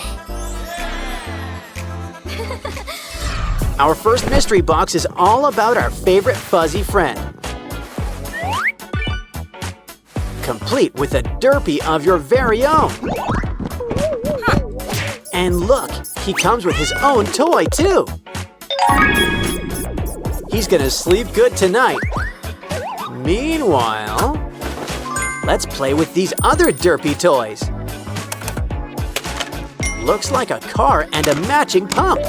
Our first mystery box is all about our favorite fuzzy friend. Complete with a Derpy of your very own. And look, he comes with his own toy too. He's gonna sleep good tonight. Meanwhile, let's play with these other derpy toys. Looks like a car and a matching pump.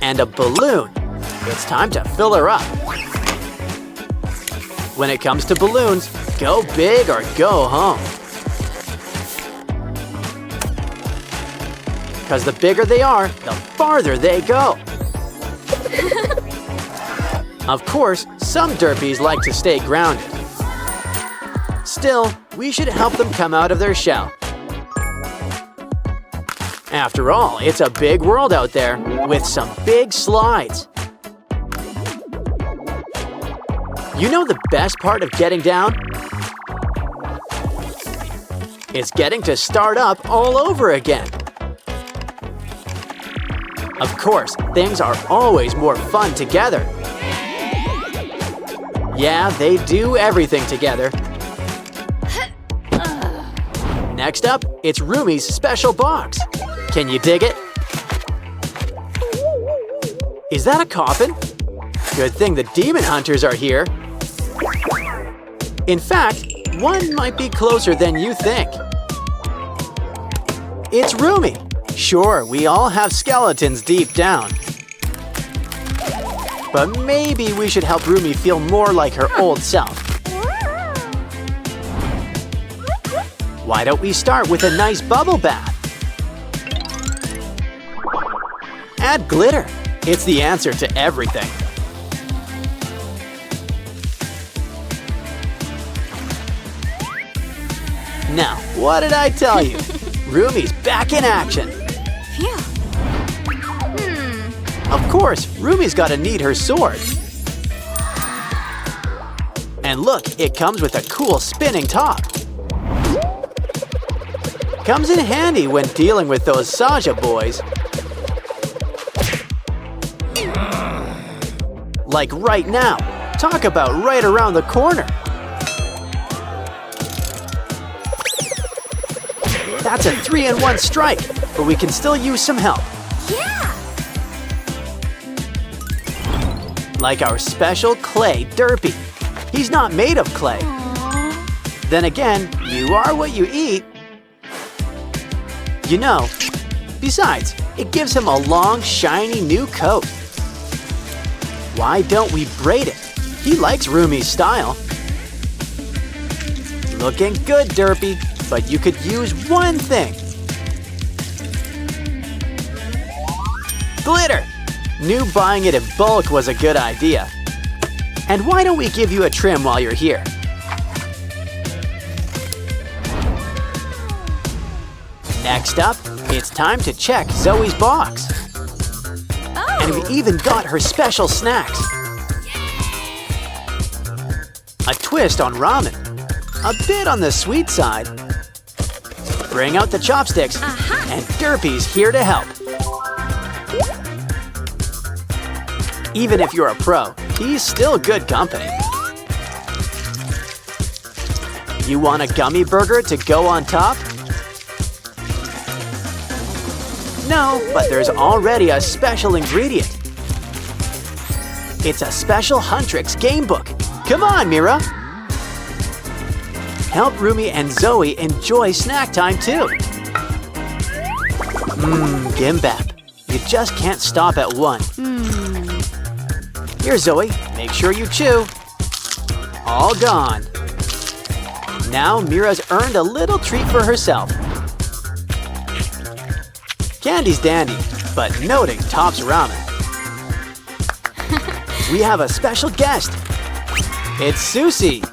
And a balloon. It's time to fill her up. When it comes to balloons, go big or go home. Because the bigger they are, the farther they go. Of course, some derpies like to stay grounded. Still, we should help them come out of their shell. After all, it's a big world out there with some big slides. You know the best part of getting down? It's getting to start up all over again. Of course, things are always more fun together. Yeah, they do everything together. Next up, it's Rumi's special box. Can you dig it? Is that a coffin? Good thing the demon hunters are here. In fact, one might be closer than you think. It's Rumi. Sure, we all have skeletons deep down. But maybe we should help Rumi feel more like her old self. Why don't we start with a nice bubble bath? Add glitter. It's the answer to everything. Now, what did I tell you? Rumi's back in action. Phew. Of course, Rumi's gotta need her sword. And look, it comes with a cool spinning top. Comes in handy when dealing with those Saja boys. Like right now. Talk about right around the corner. That's a 3-in-1 strike, but we can still use some help. Yeah. Like our special clay derpy. He's not made of clay. Aww. Then again, you are what you eat. You know, besides, it gives him a long, shiny new coat. Why don't we braid it? He likes Rumi's style. Looking good, derpy, but you could use one thing. Glitter! Knew buying it in bulk was a good idea. And why don't we give you a trim while you're here? Next up, it's time to check Zoe's box. Oh. And we even got her special snacks. A twist on ramen. A bit on the sweet side. Bring out the chopsticks, and Derpy's here to help. Even if you're a pro, he's still good company. You want a gummy burger to go on top? No, but there's already a special ingredient. It's a special Huntrix game book. Come on, Mira. Help Rumi and Zoe enjoy snack time too. Gimbap. You just can't stop at one. Here, Zoe, make sure you chew. All gone. Now Mira's earned a little treat for herself. Candy's dandy, but noting tops ramen. We have a special guest. It's Susie.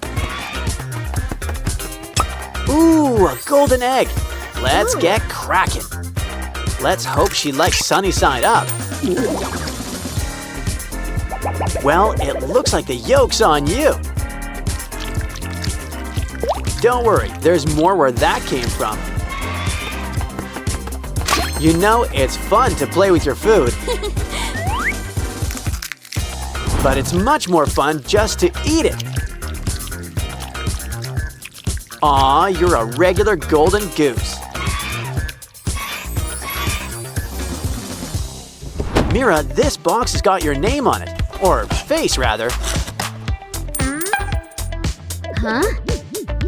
Ooh, a golden egg. Let's get cracking. Let's hope she likes sunny side up. Well, it looks like the yolk's on you. Don't worry, there's more where that came from. You know, it's fun to play with your food. But it's much more fun just to eat it. Aw, you're a regular golden goose. Mira, this box has got your name on it. Or face, rather. Huh?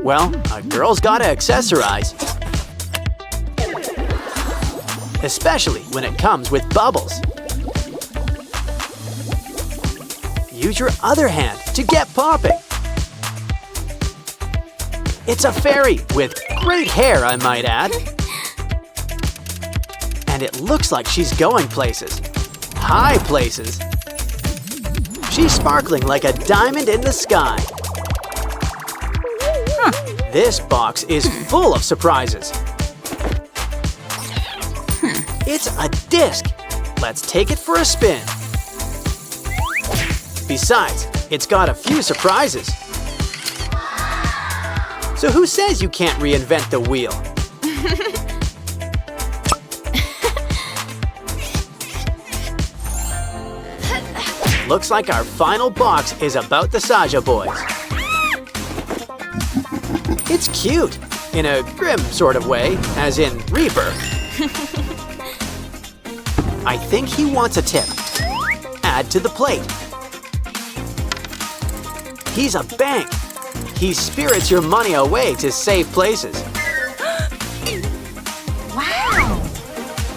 Well, a girl's gotta accessorize. Especially when it comes with bubbles. Use your other hand to get popping. It's a fairy with great hair, I might add. And it looks like she's going places. High places. She's sparkling like a diamond in the sky. This box is full of surprises. It's a disc. Let's take it for a spin. Besides, it's got a few surprises. So who says you can't reinvent the wheel? Looks like our final box is about the Saja boys. It's cute, in a grim sort of way, as in rebirth. I think he wants a tip. Add to the plate. He's a bank. He spirits your money away to safe places. Wow!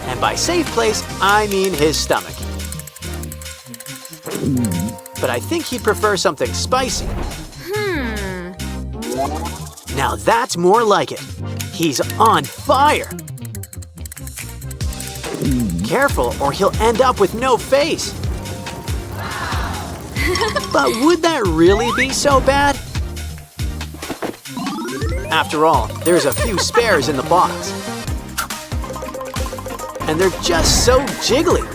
And by safe place, I mean his stomach. But I think he'd prefer something spicy. Now that's more like it. He's on fire. Careful, or he'll end up with no face. But would that really be so bad? After all, there's a few spares in the box. And they're just so jiggly.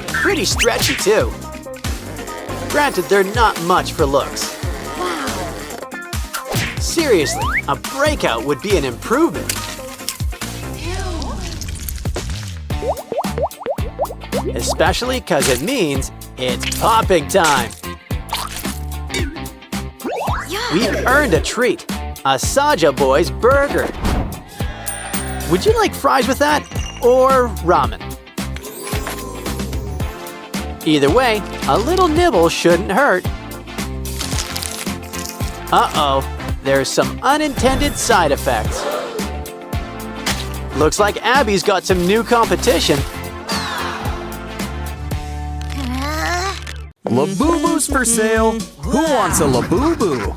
Pretty stretchy, too. Granted, they're not much for looks. Seriously, a breakout would be an improvement. Especially because it means it's popping time. We've earned a treat, a Saja Boys burger. Would you like fries with that, or ramen? Either way, a little nibble shouldn't hurt. Uh-oh, there's some unintended side effects. Looks like Abby's got some new competition. Labubu's for sale. Who wants a Labubu?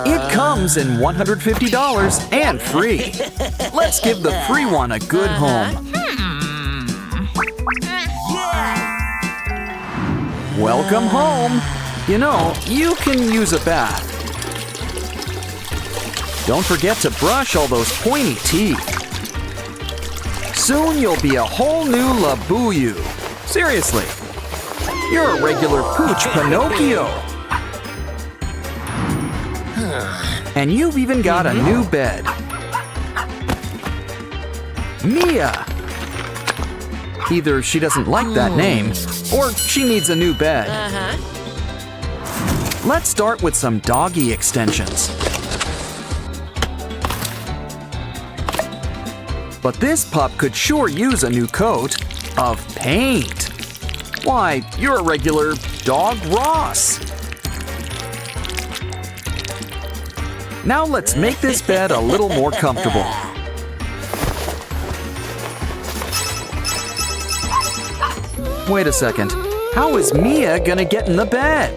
It comes in $150 and free. Let's give the free one a good home. Welcome home. You know, you can use a bath. Don't forget to brush all those pointy teeth. Soon you'll be a whole new Labuyu. Seriously. You're a regular pooch Pinocchio. And you've even got a new bed. Mia. Either she doesn't like that name, or she needs a new bed. Let's start with some doggy extensions. But this pup could sure use a new coat of paint. Why, you're a regular dog Ross. Now let's make this bed a little more comfortable. Wait a second. How is Mia gonna get in the bed?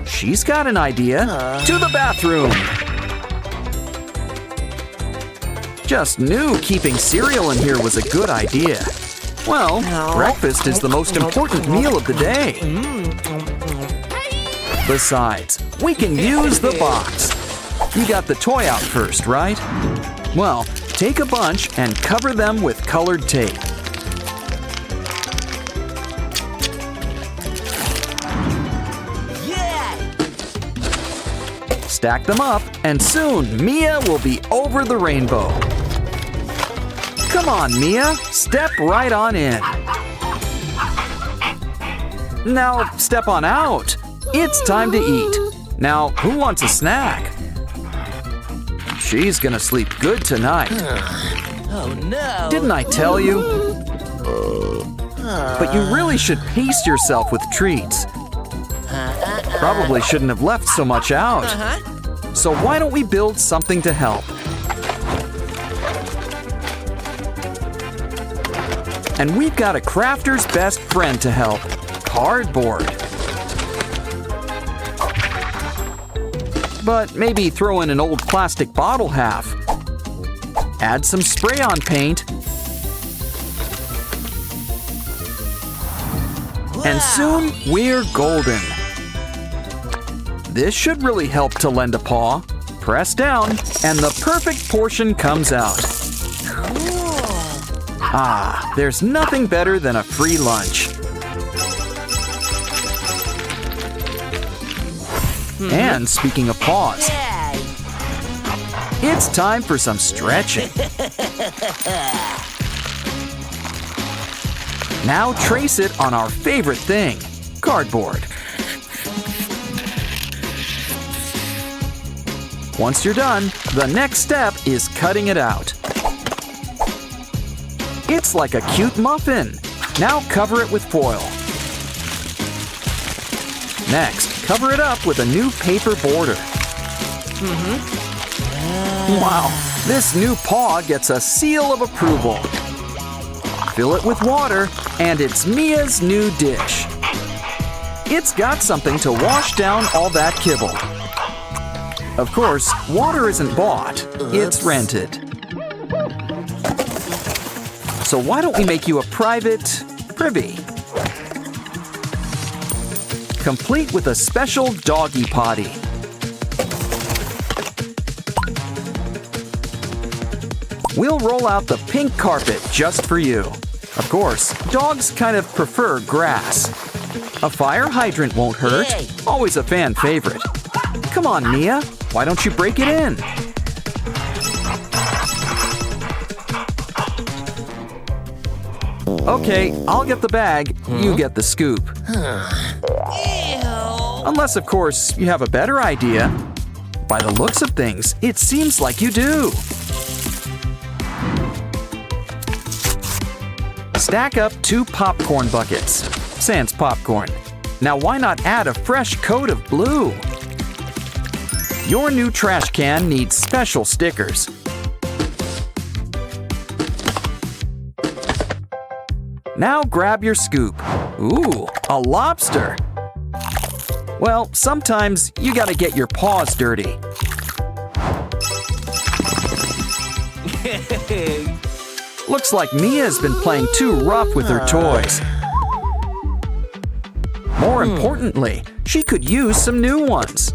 She's got an idea. To the bathroom. Just knew keeping cereal in here was a good idea. Well, breakfast is the most important meal of the day. Besides, we can use the box. You got the toy out first, right? Well, take a bunch and cover them with colored tape. Stack them up, and soon Mia will be over the rainbow. Come on, Mia, step right on in. Now, step on out. It's time to eat. Now, who wants a snack? She's gonna sleep good tonight. Oh no! Didn't I tell you? But you really should pace yourself with treats. Probably shouldn't have left so much out. So why don't we build something to help? And we've got a crafter's best friend to help, cardboard. But maybe throw in an old plastic bottle half. Add some spray-on paint. And soon we're golden. This should really help to lend a paw. Press down, and the perfect portion comes out. Ah, there's nothing better than a free lunch. And speaking of paws, it's time for some stretching. Now trace it on our favorite thing, cardboard. Once you're done, the next step is cutting it out. It's like a cute muffin. Now cover it with foil. Next, cover it up with a new paper border. Wow, this new paw gets a seal of approval. Fill it with water, and it's Mia's new dish. It's got something to wash down all that kibble. Of course, water isn't bought, it's rented. So why don't we make you a private privy? Complete with a special doggy potty. We'll roll out the pink carpet just for you. Of course, dogs kind of prefer grass. A fire hydrant won't hurt. Always a fan favorite. Come on, Mia. Why don't you break it in? Okay, I'll get the bag. You get the scoop. Unless, of course, you have a better idea. By the looks of things, it seems like you do. Stack up 2 popcorn buckets. Sans popcorn. Now why not add a fresh coat of blue? Your new trash can needs special stickers. Now grab your scoop. Ooh, a lobster. Well, sometimes you gotta get your paws dirty. Looks like Mia's been playing too rough with her toys. More importantly, she could use some new ones.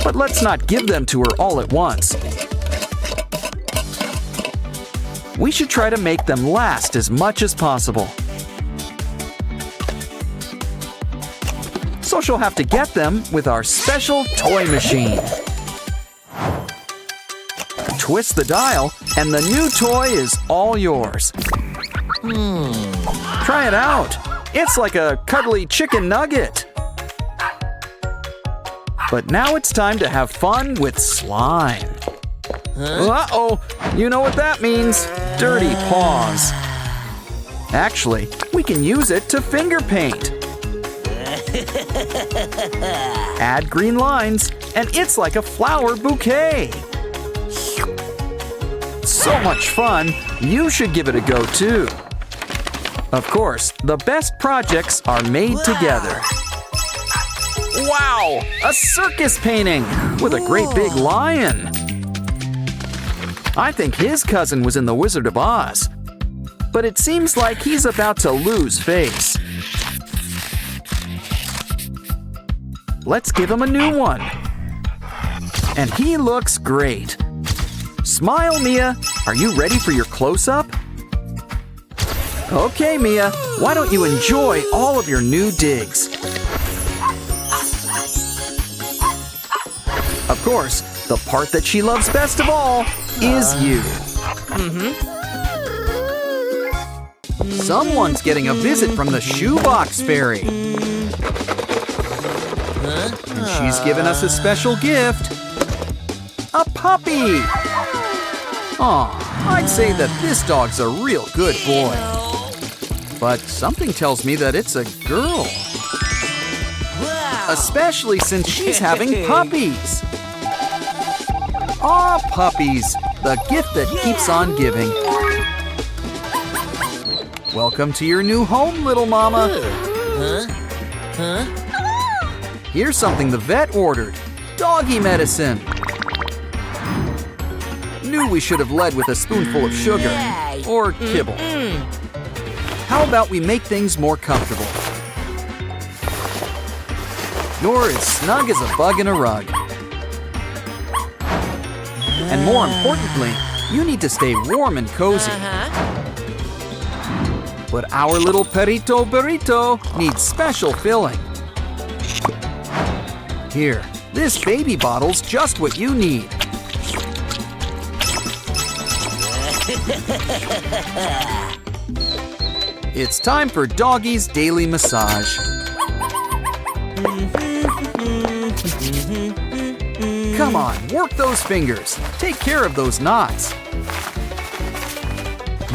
But let's not give them to her all at once. We should try to make them last as much as possible. So she'll have to get them with our special toy machine. Twist the dial, and the new toy is all yours. Try it out. It's like a cuddly chicken nugget. But now it's time to have fun with slime. Uh-oh, you know what that means. Dirty paws. Actually, we can use it to finger paint. Add green lines, and it's like a flower bouquet. So much fun, you should give it a go too. Of course, the best projects are made together. Wow, a circus painting with a great big lion. I think his cousin was in The Wizard of Oz. But it seems like he's about to lose face. Let's give him a new one. And he looks great. Smile, Mia. Are you ready for your close-up? Okay, Mia. Why don't you enjoy all of your new digs? Of course, the part that she loves best of all is you. Someone's getting a visit from the shoebox fairy. And she's given us a special gift. A puppy! Aw, I'd say that this dog's a real good boy. But something tells me that it's a girl. Wow. Especially since she's having puppies. Aw, puppies, the gift that keeps on giving. Welcome to your new home, little mama. Here's something the vet ordered. Doggy medicine. Knew we should have led with a spoonful of sugar. Or kibble. How about we make things more comfortable? You're as snug as a bug in a rug. And more importantly, you need to stay warm and cozy. But our little perrito burrito needs special filling. Here, this baby bottle's just what you need. It's time for Doggy's daily massage. Come on, work those fingers. Take care of those knots.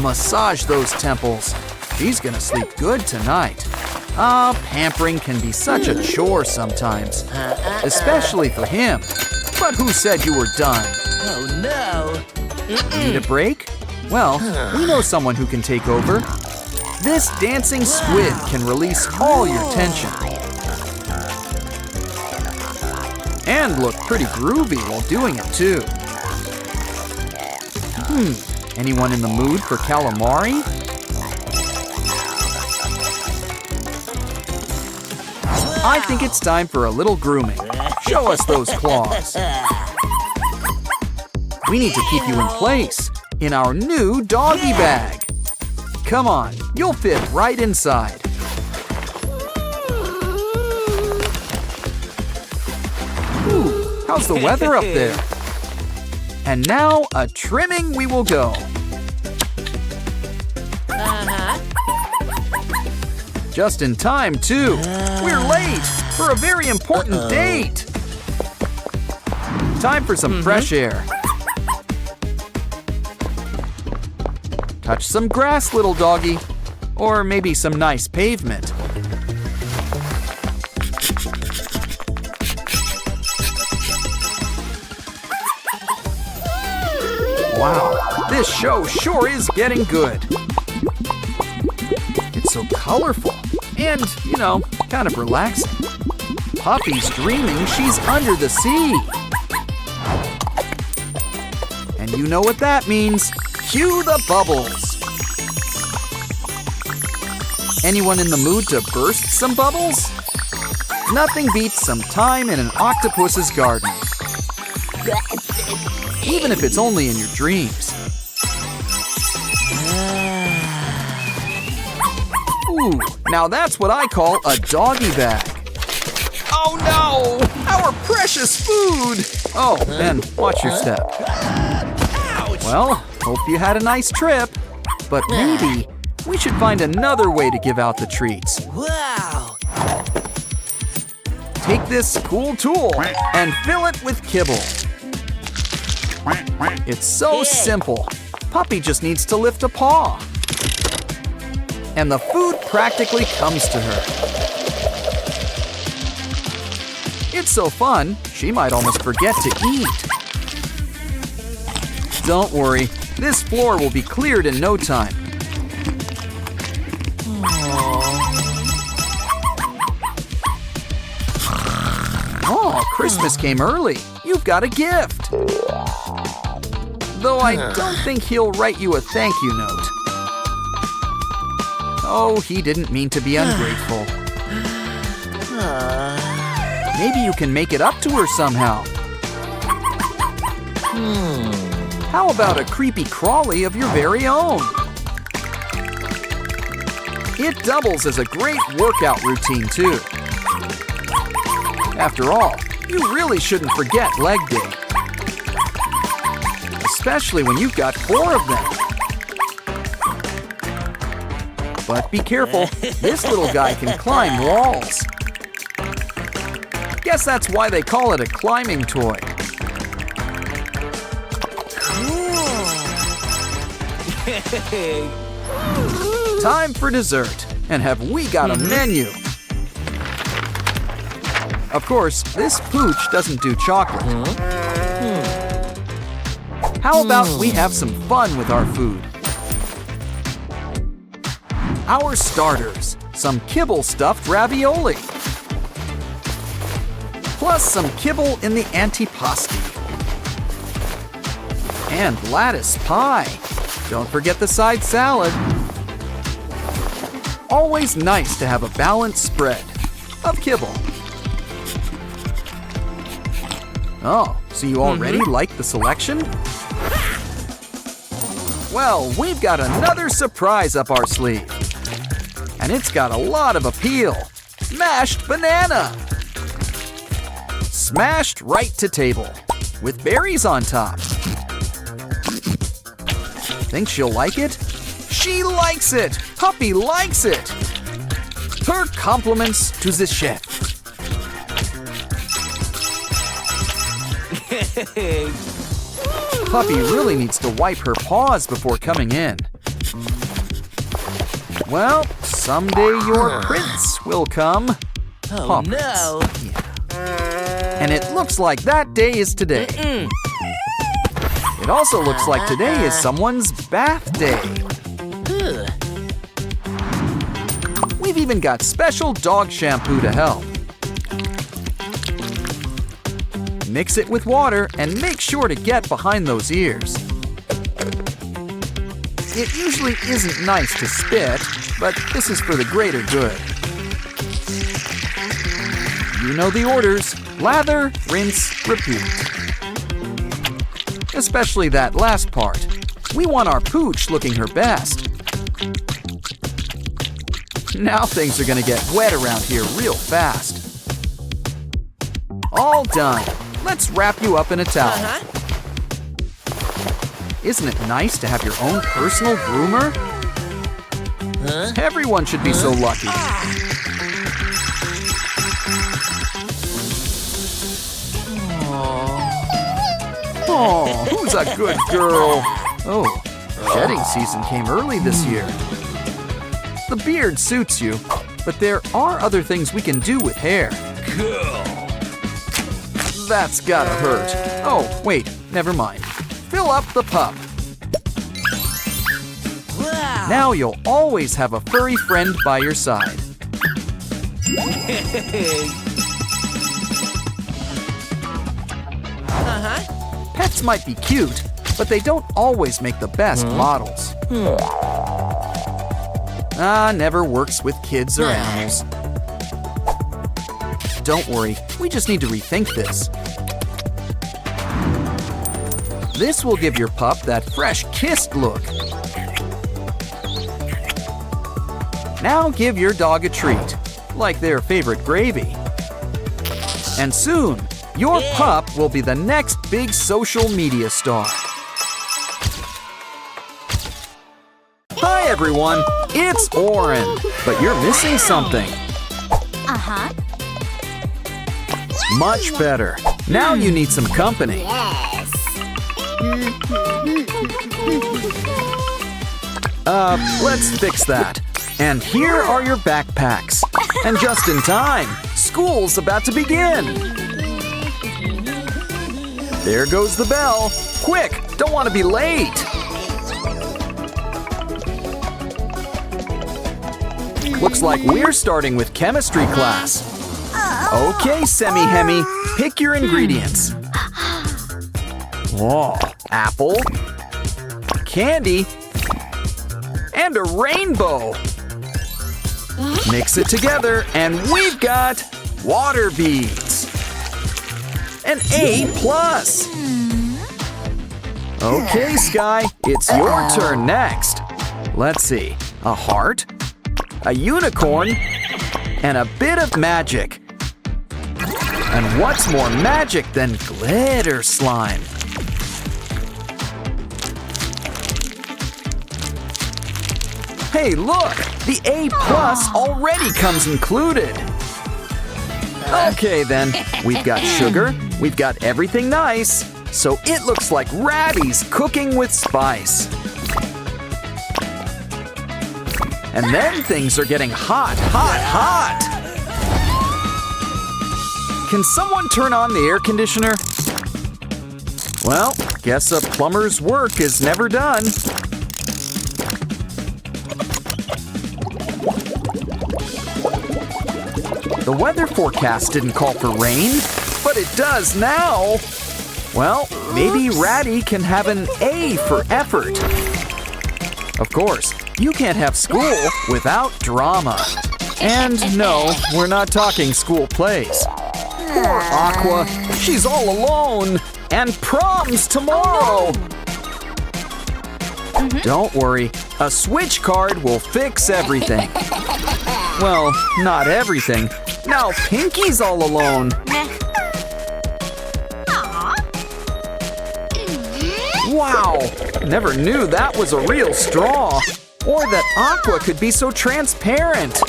Massage those temples. She's gonna sleep good tonight. Pampering can be such a chore sometimes, especially for him. But who said you were done? Oh no! Need a break? Well, we know someone who can take over. This dancing squid can release all your tension. And look pretty groovy while doing it too. Anyone in the mood for calamari? I think it's time for a little grooming. Show us those claws. We need to keep you in place in our new doggy bag. Come on, you'll fit right inside. Ooh, how's the weather up there? And now a trimming we will go. Just in time, too. We're late for a very important date. Time for some fresh air. Touch some grass, little doggy. Or maybe some nice pavement. Wow, this show sure is getting good. It's so colorful and, kind of relaxing. Puppy's dreaming she's under the sea. And you know what that means. Cue the bubbles. Anyone in the mood to burst some bubbles? Nothing beats some time in an octopus's garden. Even if it's only in your dreams. Ooh, now that's what I call a doggy bag. Oh no! Our precious food! Oh, Ben, watch your step. Well, hope you had a nice trip. But maybe we should find another way to give out the treats. Wow! Take this cool tool and fill it with kibble. It's so simple. Puppy just needs to lift a paw. And the food practically comes to her. It's so fun, she might almost forget to eat. Don't worry, this floor will be cleared in no time. Oh, Christmas came early. You've got a gift. Though I don't think he'll write you a thank you note. Oh, he didn't mean to be ungrateful. Maybe you can make it up to her somehow. How about a creepy crawly of your very own? It doubles as a great workout routine, too. After all, you really shouldn't forget leg day. Especially when you've got 4 of them. But be careful, this little guy can climb walls. Guess that's why they call it a climbing toy. Time for dessert. And have we got a menu? Of course, this pooch doesn't do chocolate. How about we have some fun with our food? Our starters, some kibble stuffed ravioli. Plus some kibble in the antipasti. And lattice pie. Don't forget the side salad. Always nice to have a balanced spread of kibble. Oh, so you already like the selection? Well, we've got another surprise up our sleeve. And it's got a lot of appeal. Mashed banana. Smashed right to table, with berries on top. Think she'll like it? She likes it! Puppy likes it! Her compliments to the chef. Puppy really needs to wipe her paws before coming in. Well, someday your prince will come. Oh, Paw no. prints. Yeah. And it looks like that day is today. It also looks like today is someone's bath day. We've even got special dog shampoo to help. Mix it with water and make sure to get behind those ears. It usually isn't nice to spit, but this is for the greater good. You know the orders. Lather, rinse, repeat. Especially that last part. We want our pooch looking her best. Now things are gonna get wet around here real fast. All done. Let's wrap you up in a towel. Isn't it nice to have your own personal groomer? Everyone should be so lucky. Oh, who's a good girl? Oh, shedding season came early this year. The beard suits you, but there are other things we can do with hair. That's gotta hurt. Oh, wait, never mind. Fill up the pup. Wow. Now you'll always have a furry friend by your side. Pets might be cute, but they don't always make the best models. Never works with kids or animals. Don't worry, we just need to rethink this. This will give your pup that fresh kissed look. Now give your dog a treat, like their favorite gravy. And soon, your pup will be the next big social media star. Hi everyone, it's Oren, but you're missing something. Much better. Now you need some company. Let's fix that. And here are your backpacks. And just in time, school's about to begin. There goes the bell. Quick, don't want to be late. Looks like we're starting with chemistry class. Okay, Semi-Hemi, pick your ingredients. Whoa, apple, candy, and a rainbow. Mix it together and we've got water beads. An A+. Okay, Sky, it's your turn next. Let's see, a heart, a unicorn, and a bit of magic. And what's more magic than glitter slime? Hey, look! The A+ already comes included. Okay then, we've got sugar, we've got everything nice. so it looks like Ratty's cooking with spice. And then things are getting hot, hot, hot! Can someone turn on the air conditioner? Well, guess a plumber's work is never done. The weather forecast didn't call for rain, but it does now. Well, maybe Ratty can have an A for effort. Of course, you can't have school without drama. And no, we're not talking school plays. Poor Aqua, she's all alone. And prom's tomorrow. Don't worry, a switch card will fix everything. Well, not everything. Now Pinky's all alone. Wow, never knew that was a real straw. Or that Aqua could be so transparent.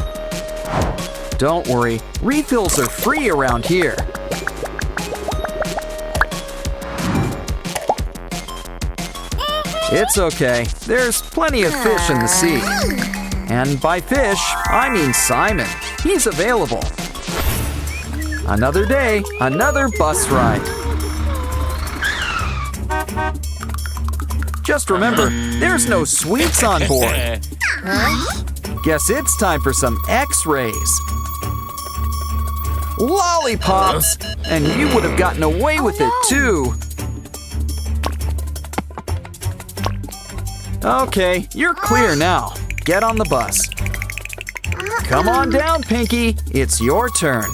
Don't worry, refills are free around here. It's okay, there's plenty of fish in the sea. And by fish, I mean Simon. He's available. Another day, another bus ride. Just remember, there's no sweets on board. Guess it's time for some X-rays. Lollipops! And you would have gotten away with it too. Okay, you're clear now. Get on the bus. Come on down, Pinky. It's your turn.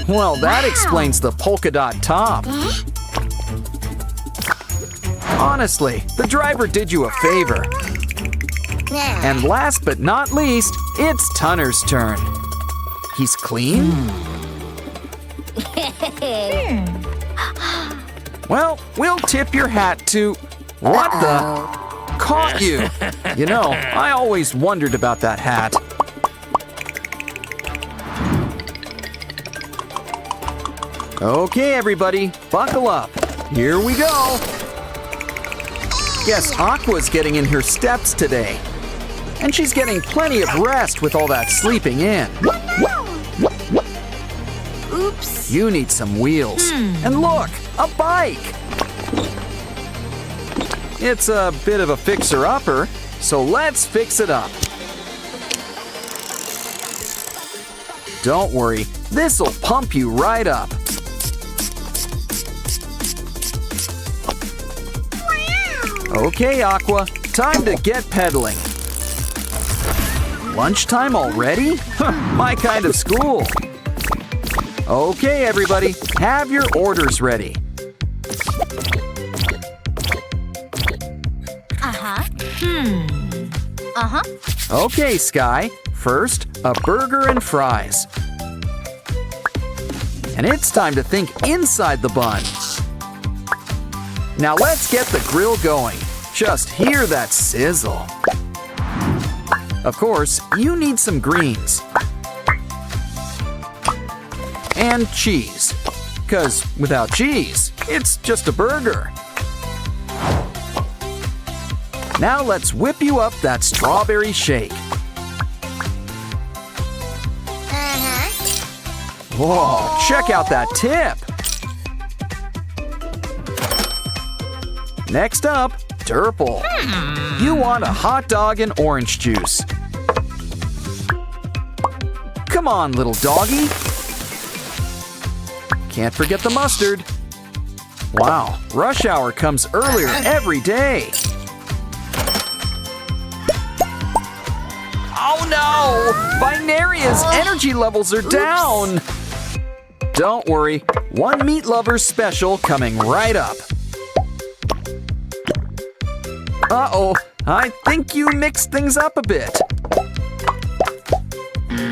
Well, that explains the polka dot top. Honestly, the driver did you a favor. And last but not least, it's Tunner's turn. He's clean? Well, we'll tip your hat to... What the... Caught you! You know, I always wondered about that hat. Okay, everybody, buckle up. Here we go. Guess Aqua's getting in her steps today. And she's getting plenty of rest with all that sleeping in. Oops. You need some wheels. And look, a bike! It's a bit of a fixer-upper, so let's fix it up. Don't worry, this'll pump you right up. Okay, Aqua, time to get pedaling. Lunchtime already? My kind of school. Okay, everybody, have your orders ready. Okay, Sky. First, a burger and fries. And it's time to think inside the bun. Now let's get the grill going. Just hear that sizzle. Of course, you need some greens. And cheese. 'Cause without cheese, it's just a burger. Now let's whip you up that strawberry shake. Whoa, check out that tip. Next up, Durple. You want a hot dog and orange juice. Come on, little doggy. Can't forget the mustard. Wow, rush hour comes earlier every day. Oh no! Binaria's energy levels are down! Don't worry, one meat lover's special coming right up. Uh-oh, I think you mixed things up a bit.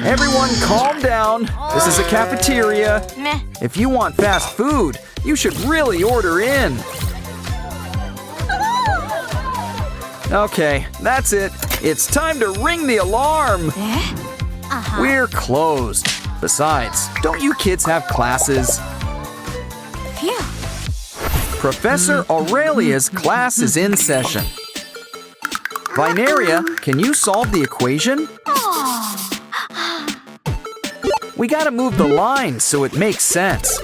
Everyone calm down. This is a cafeteria. If you want fast food, you should really order in. Okay, that's it. It's time to ring the alarm. We're closed. Besides, don't you kids have classes? Professor Aurelia's class is in session. Vinaria, can you solve the equation? We gotta move the line so it makes sense.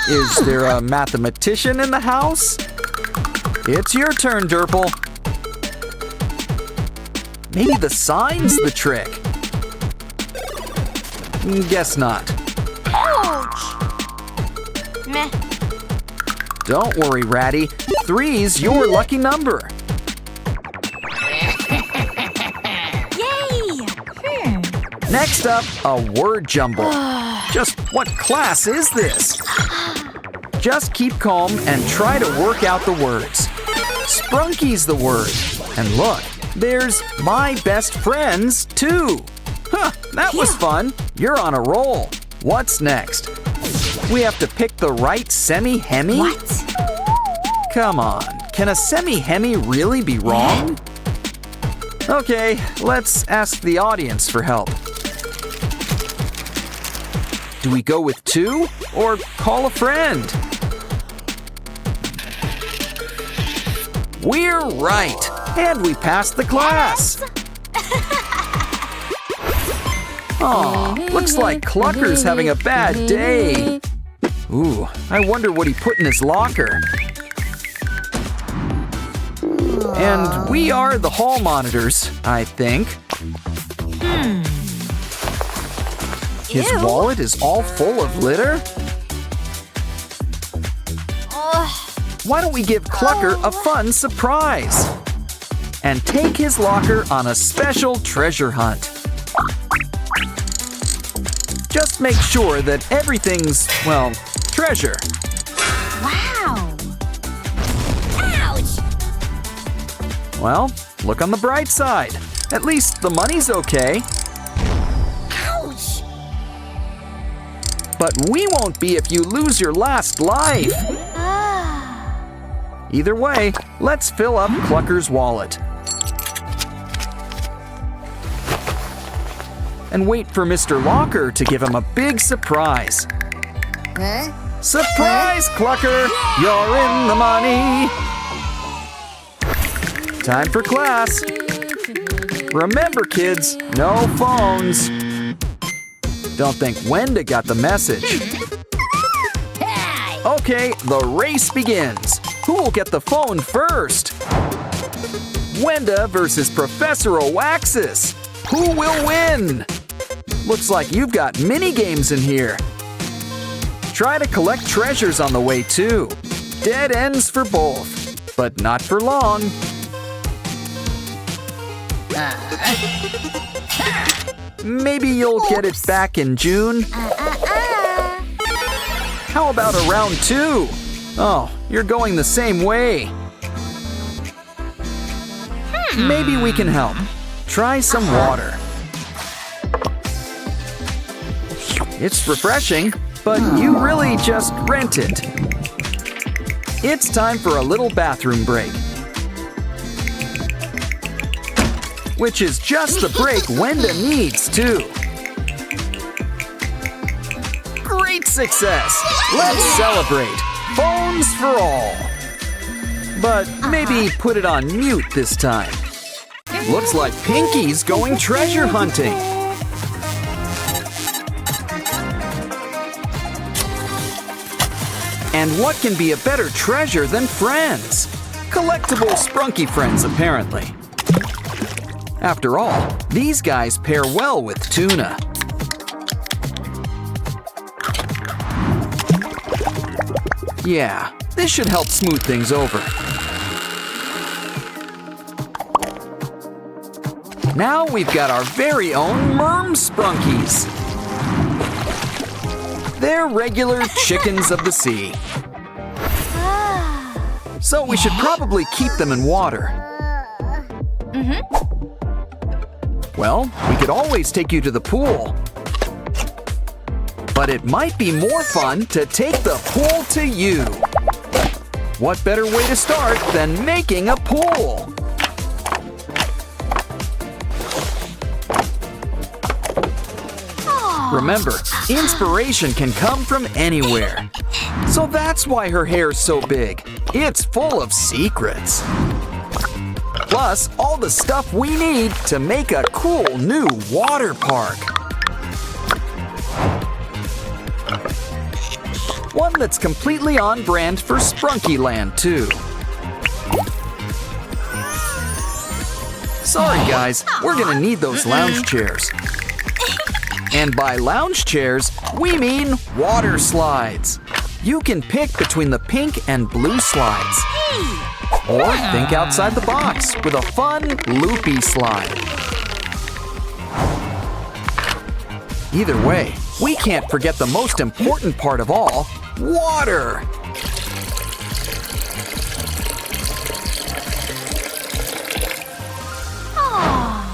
Is there a mathematician in the house? It's your turn, Derple. Maybe the sign's the trick. Guess not. Meh. Don't worry, Ratty. 3's your lucky number. Yay! Next up, a word jumble. Just what class is this? Just keep calm and try to work out the words. Sprunki's the word. And look, there's my best friends, too. Huh, that was fun. You're on a roll. What's next? We have to pick the right semi-hemi? What? Come on, can a semi-hemi really be wrong? Okay, let's ask the audience for help. Do we go with 2 or call a friend? We're right, and we passed the class. Aw, looks like Clucker's having a bad day. Ooh, I wonder what he put in his locker. And we are the hall monitors, I think. His wallet is all full of litter? Why don't we give Clucker a fun surprise? And take his locker on a special treasure hunt. Just make sure that everything's, well, treasure. Wow! Ouch! Well, look on the bright side. At least the money's okay. Ouch! But we won't be if you lose your last life. Either way, let's fill up Clucker's wallet. And wait for Mr. Locker to give him a big surprise. Surprise, Clucker! You're in the money! Time for class. Remember, kids, no phones. Don't think Wenda got the message. Okay, the race begins. Who will get the phone first? Wenda versus Professor Oaxis. Who will win? Looks like you've got mini games in here. Try to collect treasures on the way too. Dead ends for both, but not for long. Maybe you'll get it back in June. How about a round 2? Oh, you're going the same way. Maybe we can help. Try some water. It's refreshing, but you really just rent it. It's time for a little bathroom break. Which is just the break Wenda needs, too. Great success! Let's celebrate! Phones for all! But maybe put it on mute this time. Looks like Pinky's going treasure hunting. And what can be a better treasure than friends? Collectible Sprunki friends, apparently. After all, these guys pair well with tuna. Yeah, this should help smooth things over. Now we've got our very own Merm Sprunkies. They're regular chickens of the sea. So we should probably keep them in water. Well, we could always take you to the pool. But it might be more fun to take the pool to you. What better way to start than making a pool? Remember, inspiration can come from anywhere. So that's why her hair's so big. It's full of secrets. Plus, all the stuff we need to make a cool new water park. One that's completely on brand for Sprunki Land, too. Sorry, guys, we're gonna need those lounge chairs. And by lounge chairs, we mean water slides. You can pick between the pink and blue slides. Or think outside the box with a fun, loopy slide. Either way, we can't forget the most important part of all, water.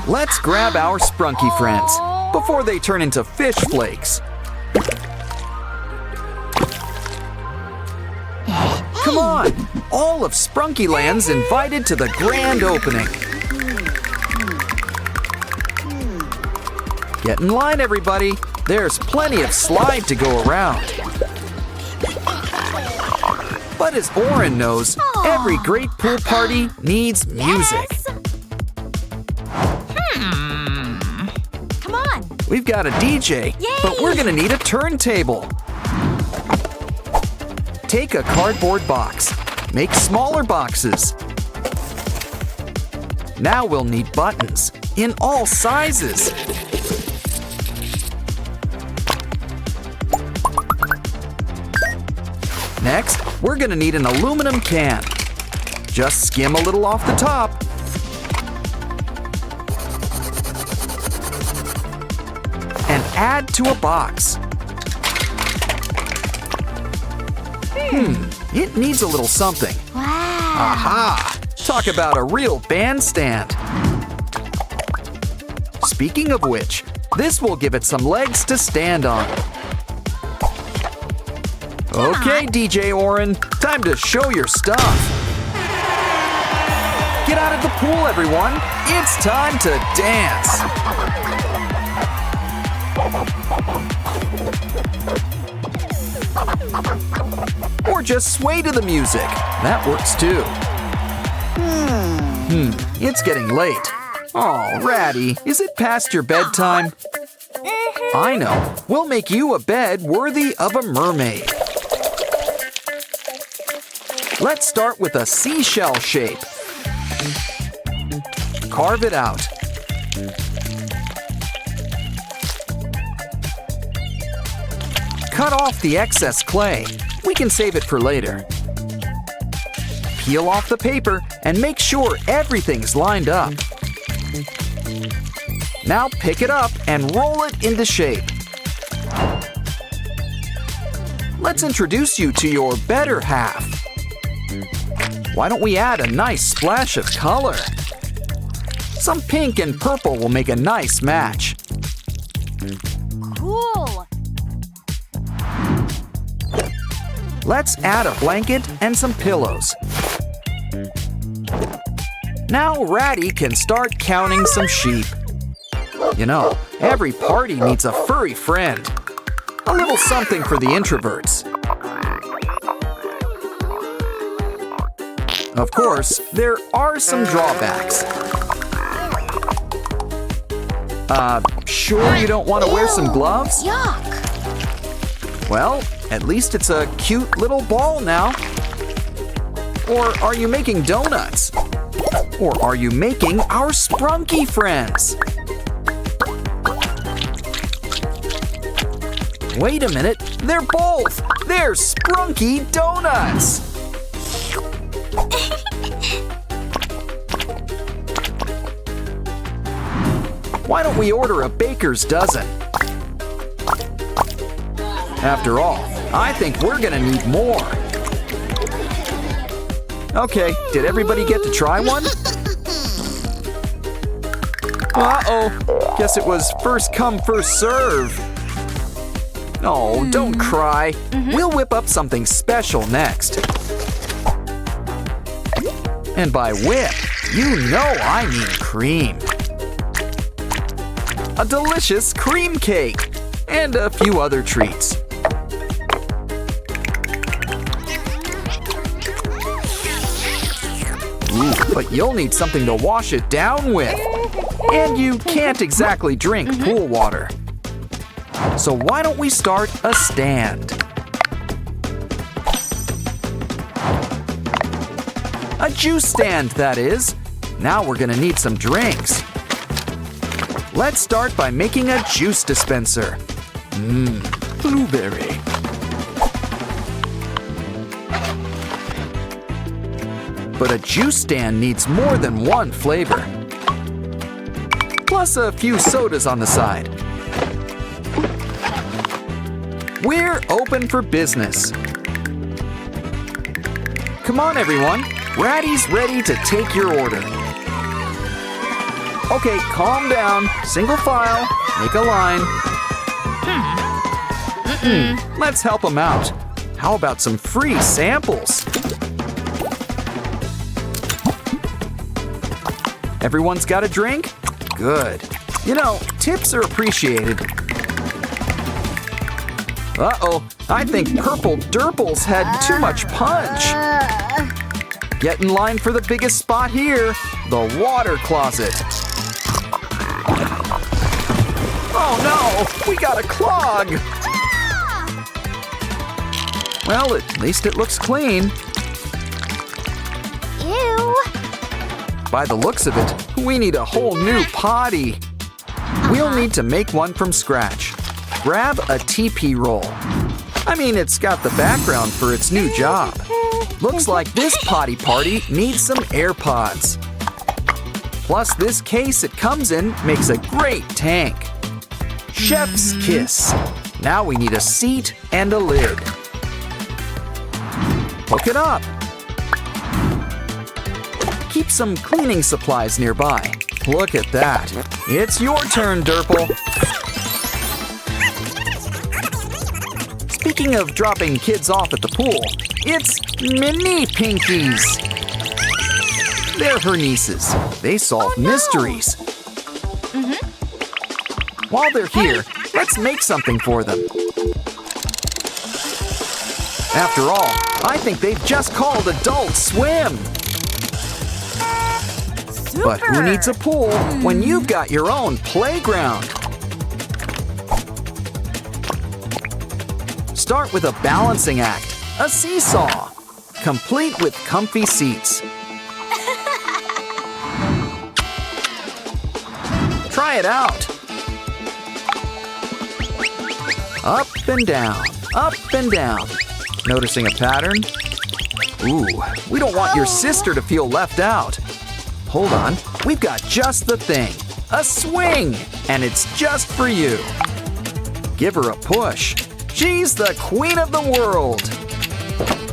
Let's grab our Sprunki friends before they turn into fish flakes. Come on! All of Sprunki Land's invited to the grand opening. Get in line, everybody. There's plenty of slide to go around. But as Oren knows, every great pool party needs music. Come on. We've got a DJ, but we're gonna need a turntable. Take a cardboard box. Make smaller boxes. Now we'll need buttons in all sizes. Next, we're gonna need an aluminum can. Just skim a little off the top. And add to a box. It needs a little something. Wow. Aha! Talk about a real bandstand. Speaking of which, this will give it some legs to stand on. Okay, DJ Oren, time to show your stuff. Get out of the pool, everyone. It's time to dance. Or just sway to the music. That works too. It's getting late. Oh, Ratty, is it past your bedtime? I know. We'll make you a bed worthy of a mermaid. Let's start with a seashell shape. Carve it out. Cut off the excess clay. We can save it for later. Peel off the paper and make sure everything's lined up. Now pick it up and roll it into shape. Let's introduce you to your better half. Why don't we add a nice splash of color? Some pink and purple will make a nice match. Cool. Let's add a blanket and some pillows. Now Ratty can start counting some sheep. You know, every party needs a furry friend. A little something for the introverts. Of course, there are some drawbacks. Sure you don't want to wear some gloves? Yuck. Well, at least it's a cute little ball now. Or are you making donuts? Or are you making our Sprunki friends? Wait a minute, they're both! They're Sprunki donuts! Why don't we order a baker's dozen? After all, I think we're gonna need more. Okay, did everybody get to try one? Uh-oh, guess it was first come, first serve. Oh, don't cry. We'll whip up something special next. And by whip, you know I mean cream. A delicious cream cake. and a few other treats. Ooh, but you'll need something to wash it down with. And you can't exactly drink pool water. So why don't we start a stand? A juice stand, that is. Now we're gonna need some drinks. Let's start by making a juice dispenser. Blueberry. But a juice stand needs more than one flavor. Plus a few sodas on the side. We're open for business. Come on, everyone. Ratty's ready to take your order. Okay, calm down. Single file. Make a line. Let's help them out. How about some free samples? Everyone's got a drink? Good. You know, tips are appreciated. Uh-oh, I think Purple Durples had too much punch. Get in line for the biggest spot here, the water closet. Oh no, we got a clog. Well, at least it looks clean. Ew. By the looks of it, we need a whole new potty. We'll need to make one from scratch. Grab a TP roll. I mean, it's got the background for its new job. Looks like this potty party needs some AirPods. Plus, this case it comes in makes a great tank. Chef's kiss. Now we need a seat and a lid. Hook it up. Keep some cleaning supplies nearby. Look at that. It's your turn, Durple. Speaking of dropping kids off at the pool, it's Mini Pinkies. They're her nieces. They solve mysteries. While they're here, let's make something for them. After all, I think they've just called Adult Swim. But who needs a pool when you've got your own playground? Start with a balancing act, a seesaw, complete with comfy seats. Try it out. Up and down, up and down. Noticing a pattern? Ooh, we don't want your sister to feel left out. Hold on, we've got just the thing. A swing, and it's just for you. Give her a push. She's the queen of the world.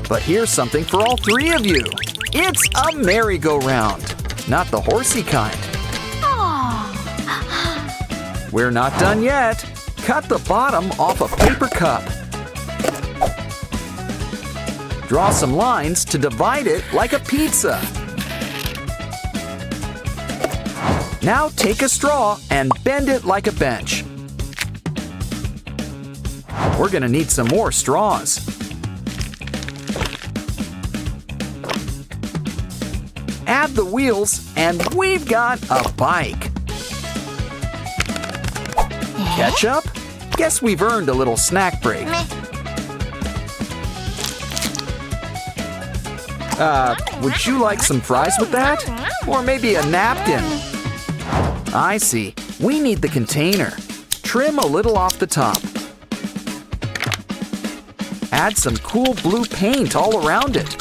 But here's something for all three of you. It's a merry-go-round, not the horsey kind. We're not done yet. Cut the bottom off a paper cup. Draw some lines to divide it like a pizza. Now take a straw and bend it like a bench. We're gonna need some more straws. Add the wheels and we've got a bike. Ketchup? Guess we've earned a little snack break. Would you like some fries with that? Or maybe a napkin? I see. We need the container. Trim a little off the top. Add some cool blue paint all around it.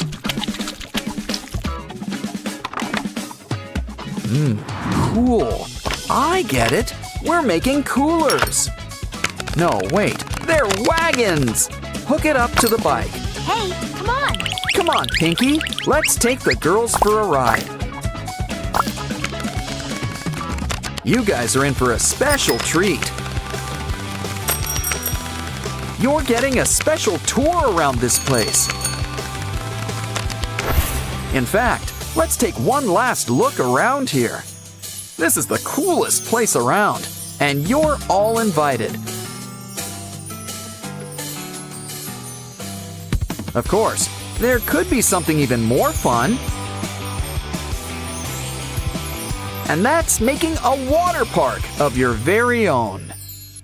Cool. I get it. We're making coolers. No, wait. They're wagons. Hook it up to the bike. Hey, come on. Come on, Pinky. Let's take the girls for a ride. You guys are in for a special treat. You're getting a special tour around this place. In fact, let's take one last look around here. This is the coolest place around, and you're all invited. Of course, there could be something even more fun. And that's making a water park of your very own.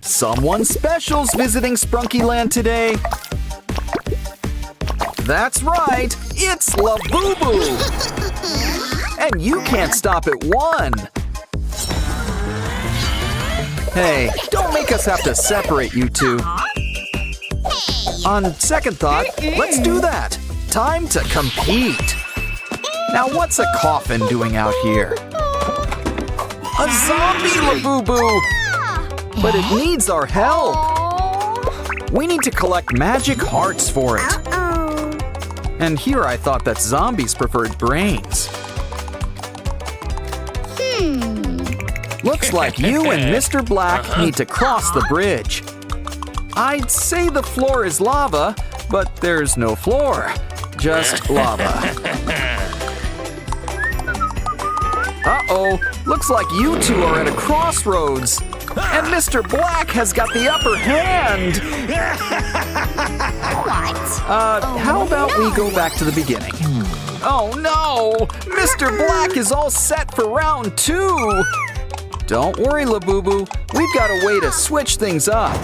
Someone special's visiting Sprunky Land today. That's right, it's Labubu! And you can't stop at one. Hey, don't make us have to separate you two. On second thought, let's do that. Time to compete. Now what's a coffin doing out here? A zombie Labubu! But it needs our help. We need to collect magic hearts for it. And here I thought that zombies preferred brains. Looks like you and Mr. Black need to cross the bridge. I'd say the floor is lava, but there's no floor. Just lava. Uh-oh, looks like you two are at a crossroads. And Mr. Black has got the upper hand. How about we go back to the beginning? Oh no! Mr. Black is all set for round 2. Don't worry, Labubu. We've got a way to switch things up.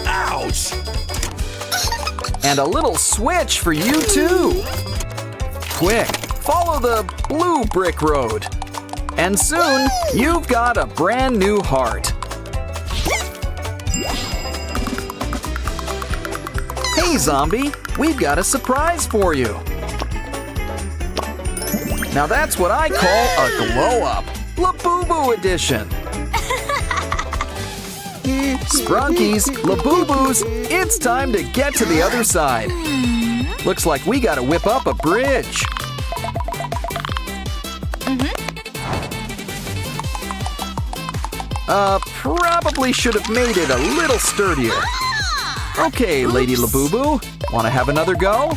Ouch! And a little switch for you too. Quick, follow the blue brick road. And soon, you've got a brand new heart. Hey, zombie, we've got a surprise for you. Now that's what I call a glow-up, Labubu edition. Sprunkies, Labubus, it's time to get to the other side. Looks like we gotta whip up a bridge. Probably should have made it a little sturdier. Okay, Lady Labubu, wanna have another go?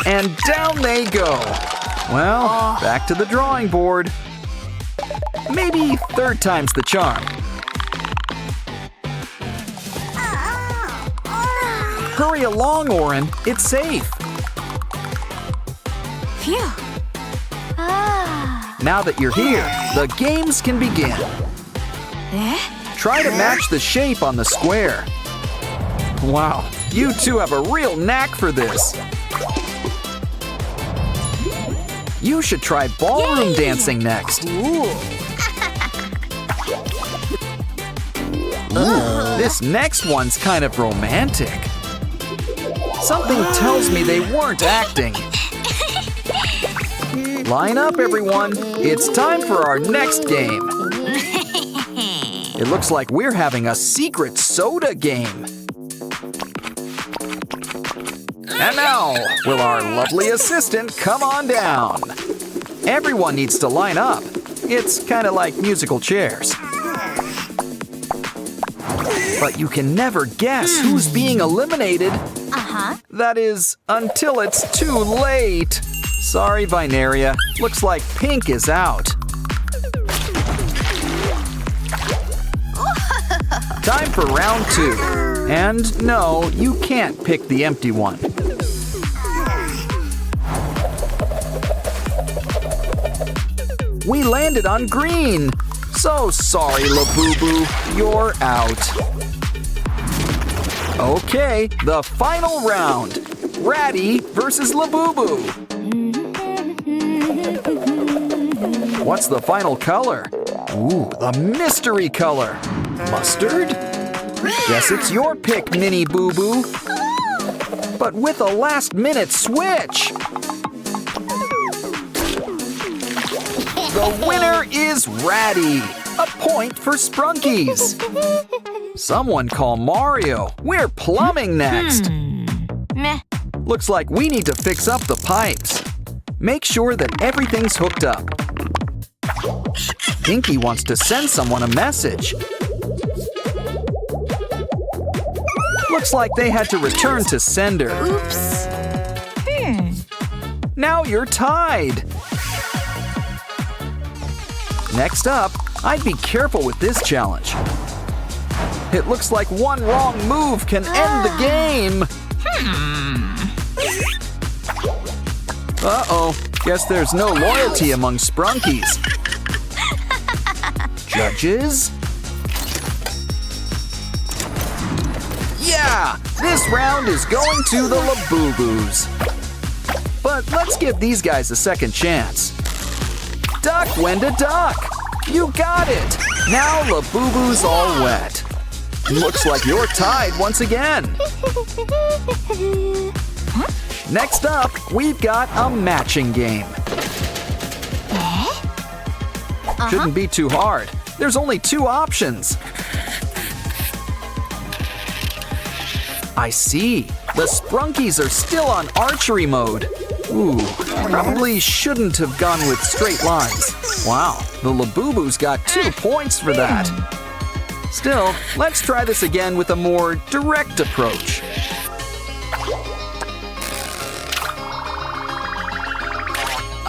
And down they go. Well, back to the drawing board. Maybe third time's the charm. Hurry along, Orin. It's safe. Phew. Now that you're here, the games can begin. Try to match the shape on the square. Wow, you two have a real knack for this. You should try ballroom dancing next. Ooh, this next one's kind of romantic. Something tells me they weren't acting. Line up, everyone. It's time for our next game. It looks like we're having a secret soda game. And now, will our lovely assistant come on down? Everyone needs to line up. It's kind of like musical chairs. But you can never guess who's being eliminated. That is, until it's too late. Sorry, Vinaria. Looks like Pink is out. Time for round 2. And no, you can't pick the empty one. We landed on green. So sorry, Labubu, you're out. Okay, the final round. Ratty versus Labubu. What's the final color? Ooh, the mystery color. Mustard? Guess it's your pick, Minnie Boo Boo. But with a last-minute switch. The winner is Ratty. A point for Sprunkies. Someone call Mario. We're plumbing next. Meh. Looks like we need to fix up the pipes. Make sure that everything's hooked up. Pinky wants to send someone a message. Looks like they had to return to sender. Oops. Now you're tied. Next up, I'd be careful with this challenge. It looks like one wrong move can end the game. Uh-oh, guess there's no loyalty among Sprunkies. Judges? Yeah, this round is going to the Labubu's. But let's give these guys a second chance. Duck, Wenda, duck! You got it! Now Labubu's all wet. Looks like you're tied once again. Next up, we've got a matching game. Shouldn't be too hard. There's only 2 options. I see. The Sprunkies are still on archery mode. Ooh, probably shouldn't have gone with straight lines. Wow, the Labubu's got 2 points for that. Still, let's try this again with a more direct approach.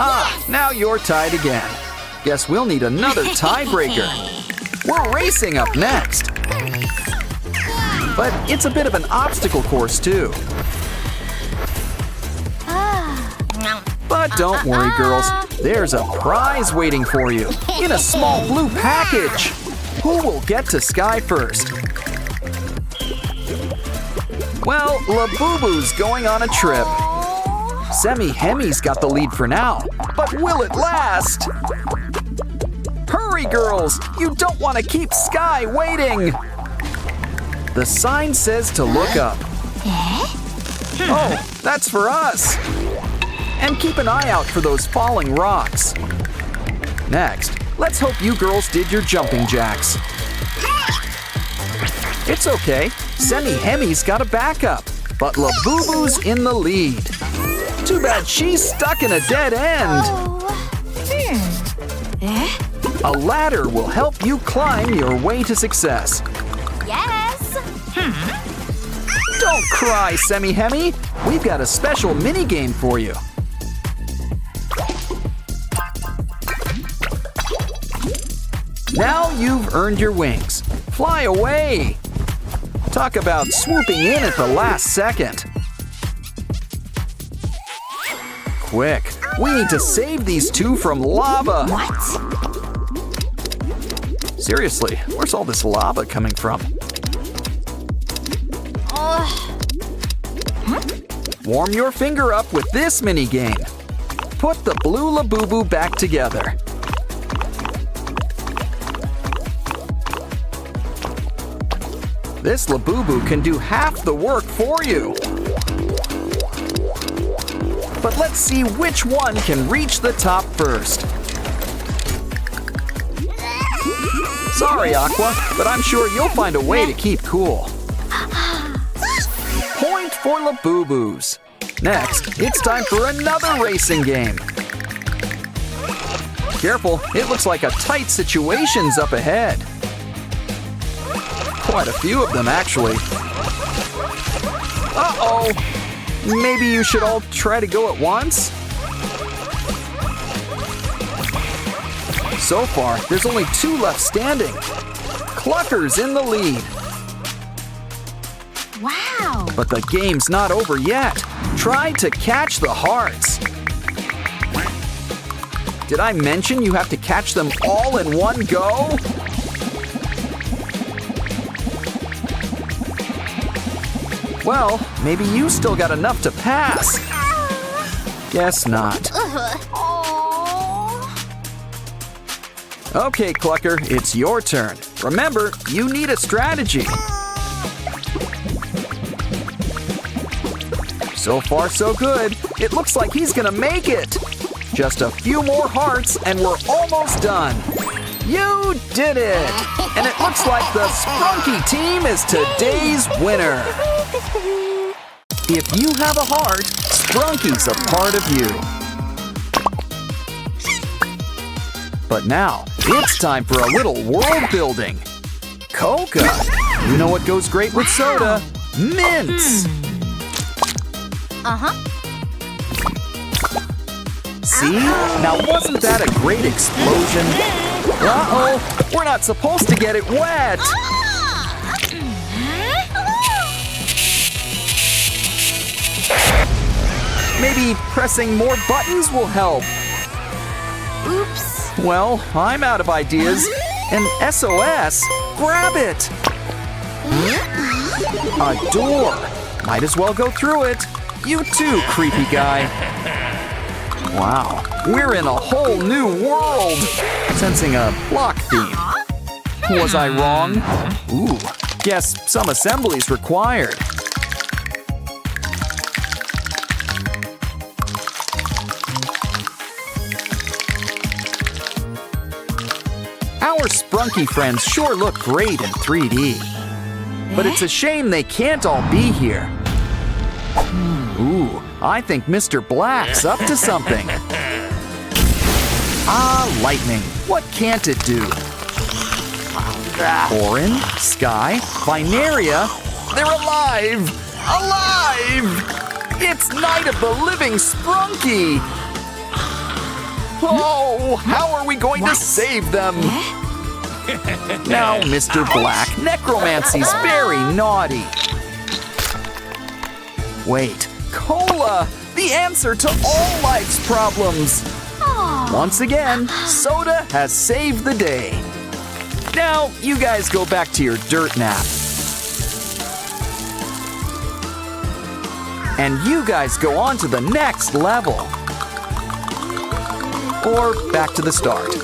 Ah, now you're tied again. Guess we'll need another tiebreaker. We're racing up next. But it's a bit of an obstacle course, too. But don't worry, girls. There's a prize waiting for you in a small blue package. Who will get to Sky first? Well, Labubu's going on a trip. Semi-Hemi's got the lead for now, but will it last? Hurry, girls! You don't want to keep Sky waiting! The sign says to look up. Oh, that's for us! And keep an eye out for those falling rocks. Next, let's hope you girls did your jumping jacks. It's okay, Semi-Hemi's got a backup, but Labubu's in the lead. Too bad she's stuck in a dead end. A ladder will help you climb your way to success. Yes. Don't cry, Semi-Hemi. We've got a special mini-game for you. Now you've earned your wings. Fly away. Talk about swooping in at the last second. Quick, we need to save these 2 from lava. What? Seriously, where's all this lava coming from? Warm your finger up with this mini game. Put the blue Labubu back together. This Labubu can do half the work for you. But let's see which one can reach the top first. Sorry, Aqua, but I'm sure you'll find a way to keep cool. Point for Labubus. Next, it's time for another racing game. Careful, it looks like a tight situation's up ahead. Quite a few of them, actually. Uh-oh! Maybe you should all try to go at once? So far, there's only 2 left standing. Clucker's in the lead. Wow. But the game's not over yet. Try to catch the hearts. Did I mention you have to catch them all in one go? Well, maybe you still got enough to pass. Guess not. Okay, Clucker, it's your turn. Remember, you need a strategy. So far, so good. It looks like he's gonna make it. Just a few more hearts and we're almost done. You did it! And it looks like the Sprunki team is today's winner. If you have a heart, Sprunki's a part of you. But now, it's time for a little world building. Coca! You know what goes great with soda? Mints! See? Now wasn't that a great explosion? Uh-oh, we're not supposed to get it wet. Maybe pressing more buttons will help. Oops. Well, I'm out of ideas. An SOS? Grab it! A door. Might as well go through it. You too, creepy guy. Wow, we're in a whole new world. Sensing a block theme. Was I wrong? Ooh, guess some assembly's required. Our Sprunki friends sure look great in 3D. But it's a shame they can't all be here. Ooh, I think Mr. Black's up to something. Ah, lightning. What can't it do? Orin, Sky, Binaria, they're alive! Alive! It's Night of the Living Sprunki! Oh, how are we going to save them? Now, Mr. Black, necromancy's very naughty. Wait, cola! The answer to all life's problems! Once again, soda has saved the day. Now, you guys go back to your dirt nap. And you guys go on to the next level. Or back to the start.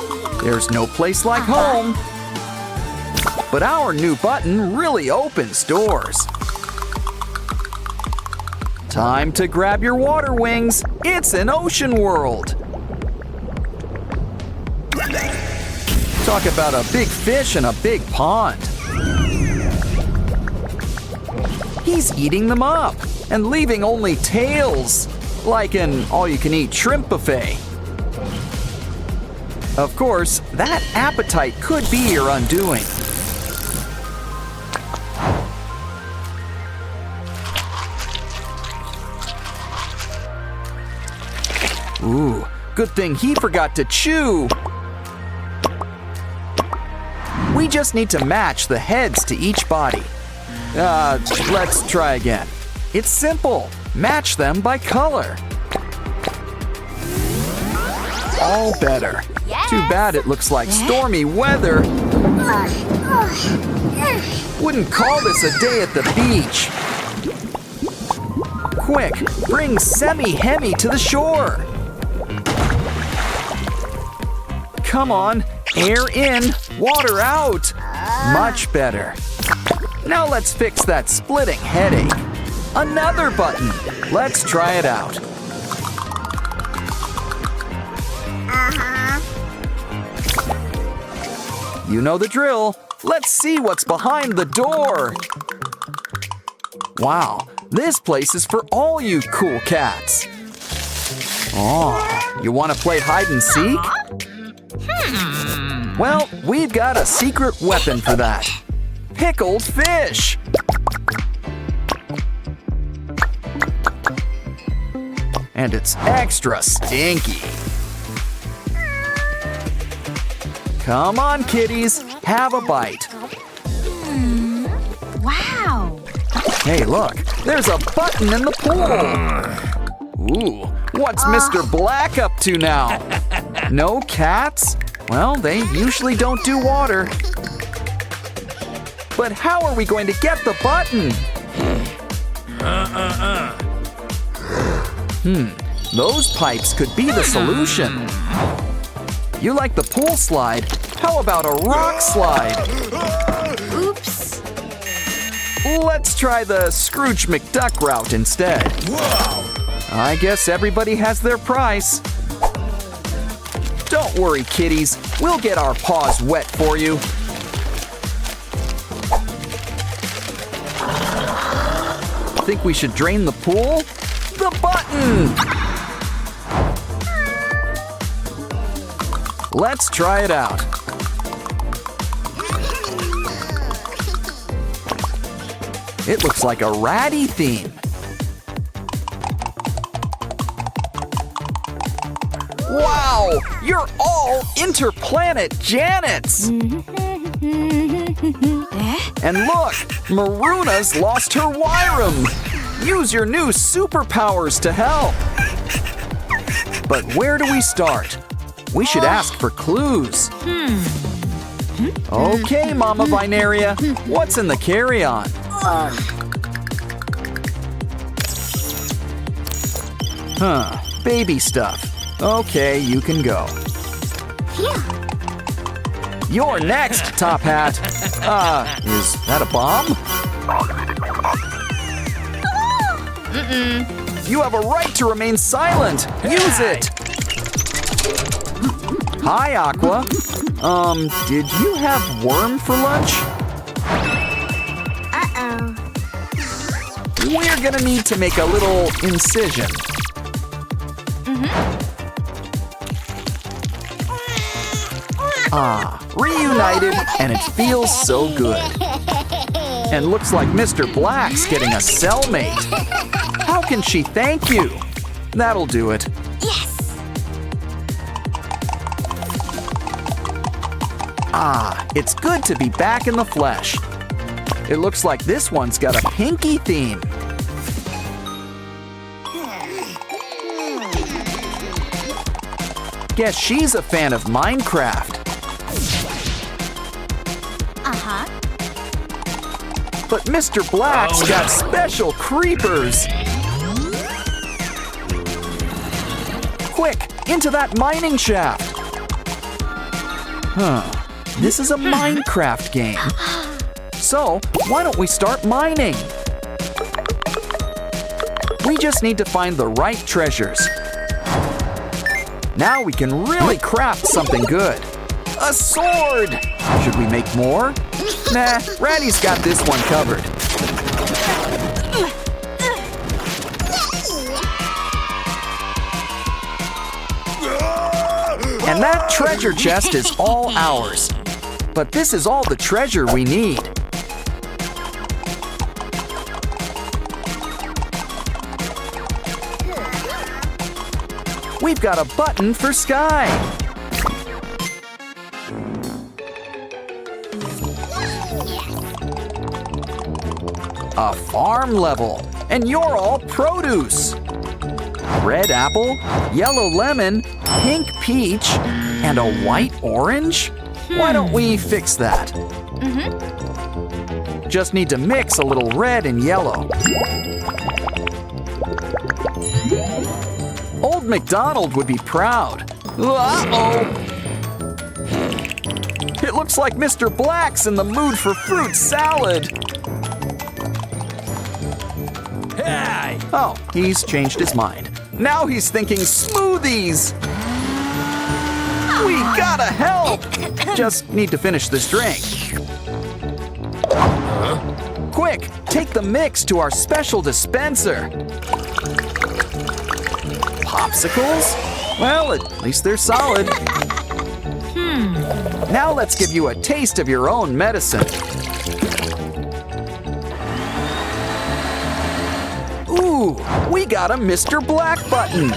There's no place like home. But our new button really opens doors. Time to grab your water wings. It's an ocean world. Talk about a big fish in a big pond. He's eating them up and leaving only tails, like an all-you-can-eat shrimp buffet. Of course, that appetite could be your undoing. Ooh, good thing he forgot to chew. We just need to match the heads to each body. Let's try again. It's simple. Match them by color. All better. Yes. Too bad it looks like stormy weather. Wouldn't call this a day at the beach. Quick, bring Semi-Hemi to the shore. Come on, air in, water out. Much better. Now let's fix that splitting headache. Another button. Let's try it out. You know the drill. Let's see what's behind the door. Wow, this place is for all you cool cats. Oh, you want to play hide and seek? Well, we've got a secret weapon for that. Pickled fish. And it's extra stinky. Come on, kitties, have a bite. Wow. Hey, look, there's a button in the pool. Ooh, what's Mr. Black up to now? No cats? Well, they usually don't do water. But how are we going to get the button? Those pipes could be the solution. You like the pool slide? How about a rock slide? Oops. Let's try the Scrooge McDuck route instead. I guess everybody has their price. Don't worry, kitties. We'll get our paws wet for you. Think we should drain the pool? The button! Let's try it out. It looks like a ratty theme. Wow! You're all interplanet Janets! And look, Maruna's lost her Wyram! Use your new superpowers to help! But where do we start? We should ask for clues. Okay, Mama Binaria, what's in the carry-on? Baby stuff. Okay, you can go. You're next, Top Hat. Is that a bomb? You have a right to remain silent. Use it. Hi, Aqua. Did you have worm for lunch? Uh-oh. We're gonna need to make a little incision. Reunited, and it feels so good. And looks like Mr. Black's getting a cellmate. How can she thank you? That'll do it. Yes. It's good to be back in the flesh. It looks like this one's got a pinky theme. Guess she's a fan of Minecraft. Uh-huh. But Mr. Black's got special creepers. Quick, into that mining shaft. This is a Minecraft game. So, why don't we start mining? We just need to find the right treasures. Now we can really craft something good. A sword! Should we make more? Nah, Ratty's got this one covered. And that treasure chest is all ours. But this is all the treasure we need. We've got a button for Sky. A farm level, and you're all produce. Red apple, yellow lemon, pink peach, and a white orange? Why don't we fix that? Just need to mix a little red and yellow. Old MacDonald would be proud. Uh-oh! It looks like Mr. Black's in the mood for fruit salad. Hey! Oh, he's changed his mind. Now he's thinking smoothies. We gotta help! Just need to finish this drink. Quick, take the mix to our special dispenser. Popsicles? Well, at least they're solid. Now let's give you a taste of your own medicine. Ooh, we got a Mr. Black button.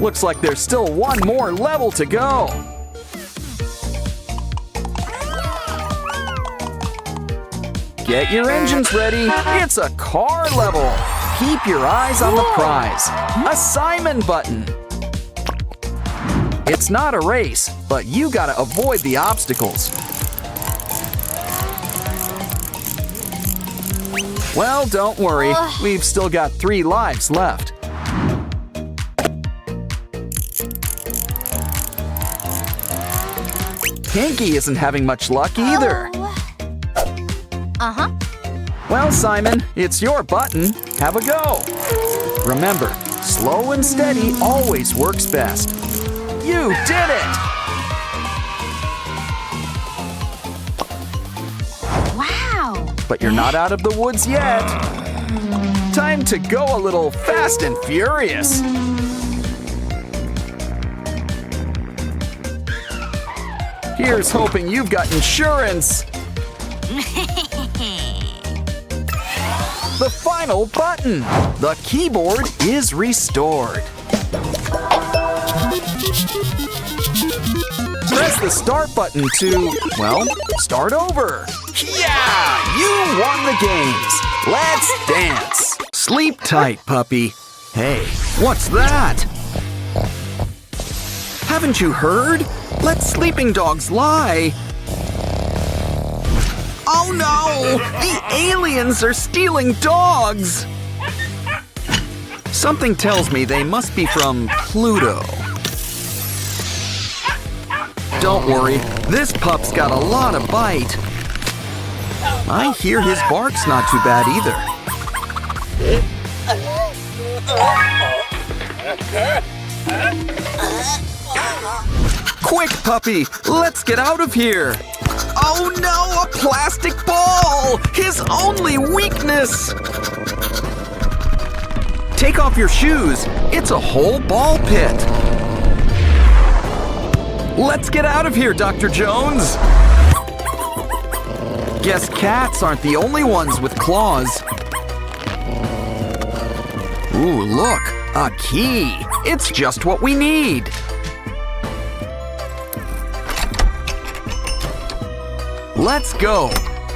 Looks like there's still one more level to go. Get your engines ready. It's a car level. Keep your eyes on the prize. A Simon button. It's not a race, but you gotta avoid the obstacles. Well, don't worry. We've still got 3 lives left. Pinky isn't having much luck either. Uh-huh. Well, Simon, it's your button. Have a go. Remember, slow and steady always works best. You did it! Wow. But you're not out of the woods yet. Time to go a little fast and furious. Here's hoping you've got insurance. The the final button. The keyboard is restored. Press the start button to, well, start over. Yeah! You won the games. Let's dance. Sleep tight, puppy. Hey, what's that? Haven't you heard? Let sleeping dogs lie. Oh no! The aliens are stealing dogs! Something tells me they must be from Pluto. Don't worry, this pup's got a lot of bite. I hear his bark's not too bad either. Quick, puppy! Let's get out of here! Oh no, a plastic ball! His only weakness! Take off your shoes. It's a whole ball pit. Let's get out of here, Dr. Jones! Guess cats aren't the only ones with claws. Ooh, look, a key. It's just what we need. Let's go.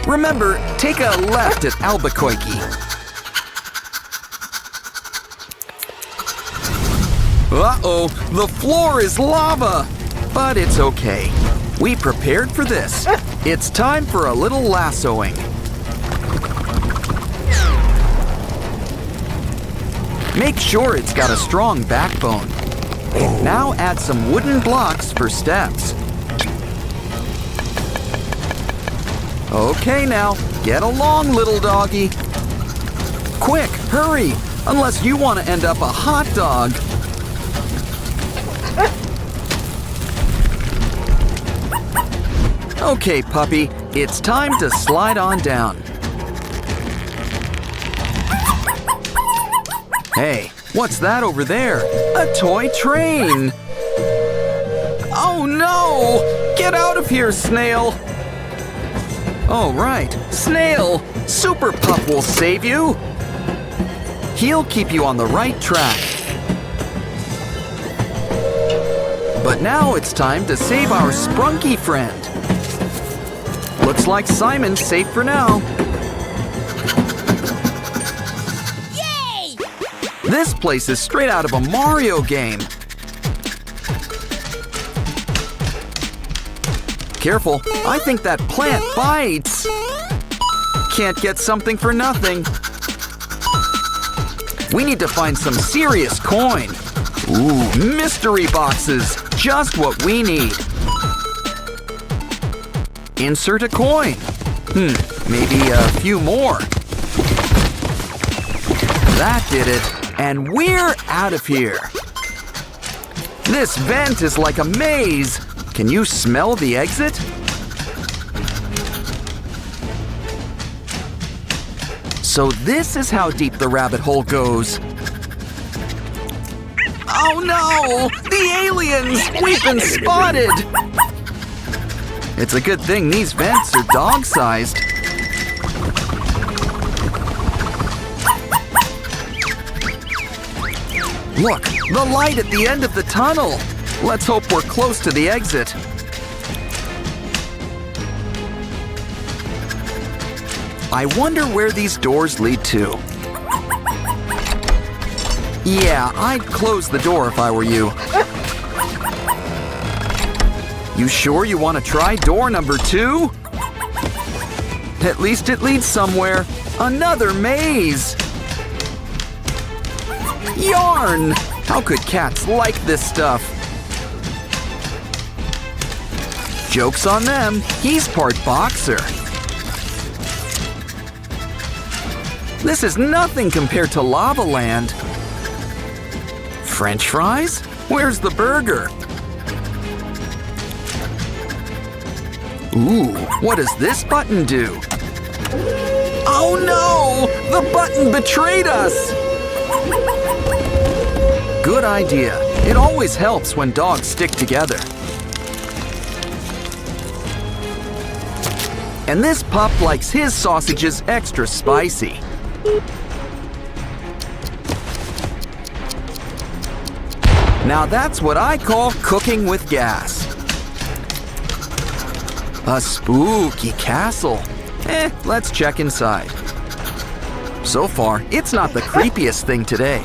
Remember, take a left at Albuquerque. Uh-oh, the floor is lava. But it's okay. We prepared for this. It's time for a little lassoing. Make sure it's got a strong backbone. Now add some wooden blocks for steps. Okay now, get along, little doggy. Quick, hurry, unless you want to end up a hot dog. Okay, puppy, it's time to slide on down. Hey, what's that over there? A toy train! Oh no! Get out of here, Snail! Oh, right, Snail! Super Pup will save you! He'll keep you on the right track. But now it's time to save our Sprunki friend. Looks like Simon's safe for now. Yay! This place is straight out of a Mario game. Careful, I think that plant bites. Can't get something for nothing. We need to find some serious coin. Ooh, mystery boxes, just what we need. Insert a coin. Maybe a few more. That did it, and we're out of here. This vent is like a maze. Can you smell the exit? So this is how deep the rabbit hole goes. Oh no! The aliens! We've been spotted! It's a good thing these vents are dog-sized. Look, the light at the end of the tunnel. Let's hope we're close to the exit. I wonder where these doors lead to. Yeah, I'd close the door if I were you. You sure you want to try door number 2? At least it leads somewhere. Another maze! Yarn! How could cats like this stuff? Joke's on them, he's part boxer. This is nothing compared to Lava Land. French fries? Where's the burger? Ooh, what does this button do? Oh no! The button betrayed us! Good idea. It always helps when dogs stick together. And this pup likes his sausages extra spicy. Now that's what I call cooking with gas. A spooky castle. Let's check inside. So far, it's not the creepiest thing today.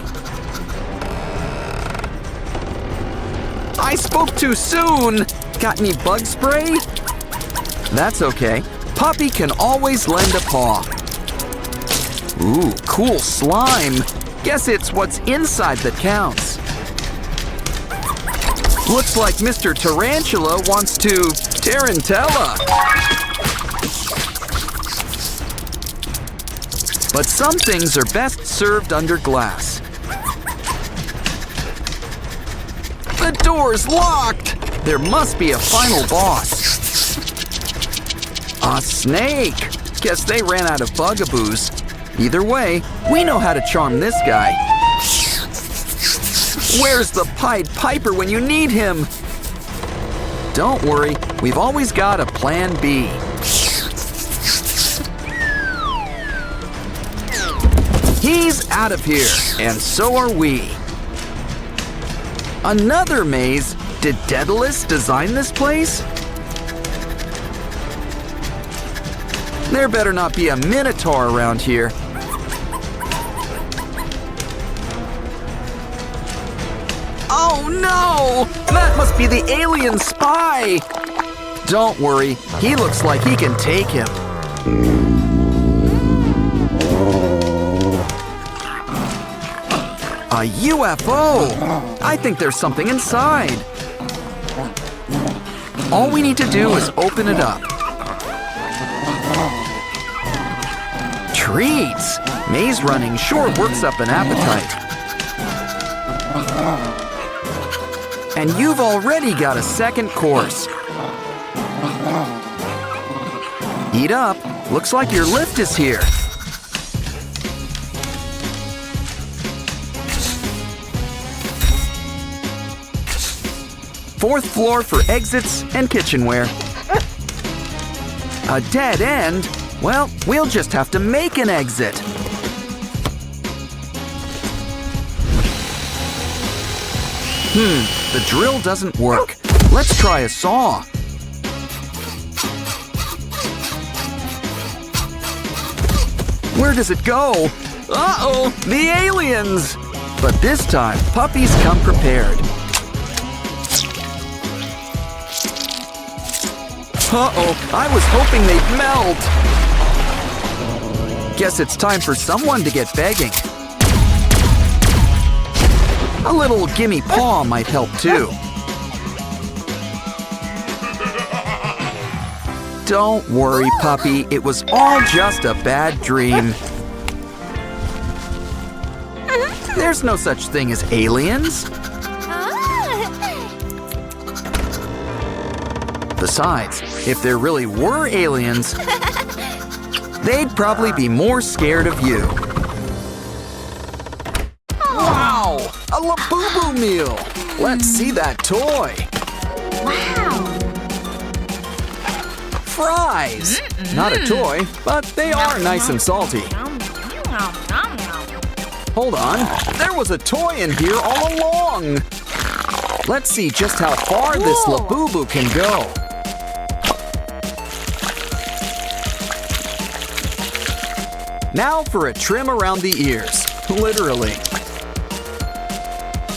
I spoke too soon! Got any bug spray? That's okay. Puppy can always lend a paw. Ooh, cool slime. Guess it's what's inside that counts. Looks like Mr. Tarantula wants to tarantella. But some things are best served under glass. The door's locked! There must be a final boss. A snake! Guess they ran out of bugaboos. Either way, we know how to charm this guy. Where's the Pied Piper when you need him? Don't worry, we've always got a plan B. He's out of here, and so are we. Another maze? Did Daedalus design this place? There better not be a minotaur around here. Oh no! That must be the alien spy! Don't worry, he looks like he can take him. A UFO! I think there's something inside. All we need to do is open it up. Treats! Maze running sure works up an appetite. And you've already got a second course. Eat up. Looks like your lift is here. Fourth floor for exits and kitchenware. A dead end? Well, we'll just have to make an exit. The drill doesn't work. Let's try a saw. Where does it go? Uh-oh, the aliens! But this time, puppies come prepared. Uh-oh, I was hoping they'd melt. Guess it's time for someone to get begging. A little gimme paw might help too. Don't worry, puppy. It was all just a bad dream. There's no such thing as aliens. Besides, if there really were aliens, they'd probably be more scared of you. Wow! A Labubu meal! Let's see that toy! Wow! Fries! Not a toy, but they are nice and salty. Hold on, there was a toy in here all along! Let's see just how far this Labubu can go. Now for a trim around the ears, literally.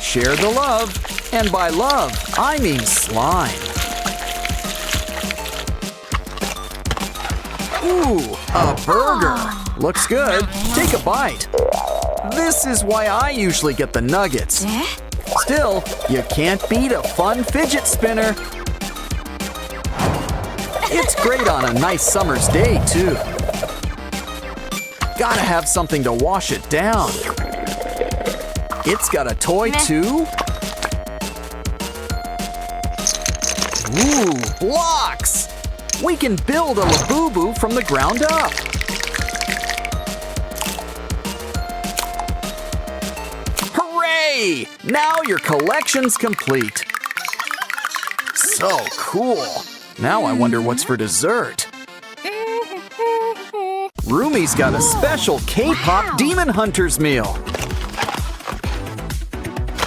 Share the love, and by love, I mean slime. Ooh, a burger. Looks good. Take a bite. This is why I usually get the nuggets. Still, you can't beat a fun fidget spinner. It's great on a nice summer's day, too. Gotta have something to wash it down. It's got a toy, too? Ooh, blocks! We can build a Labubu from the ground up. Hooray! Now your collection's complete. So cool. Now I wonder what's for dessert. Rumi's got a special K-pop Demon Hunters meal.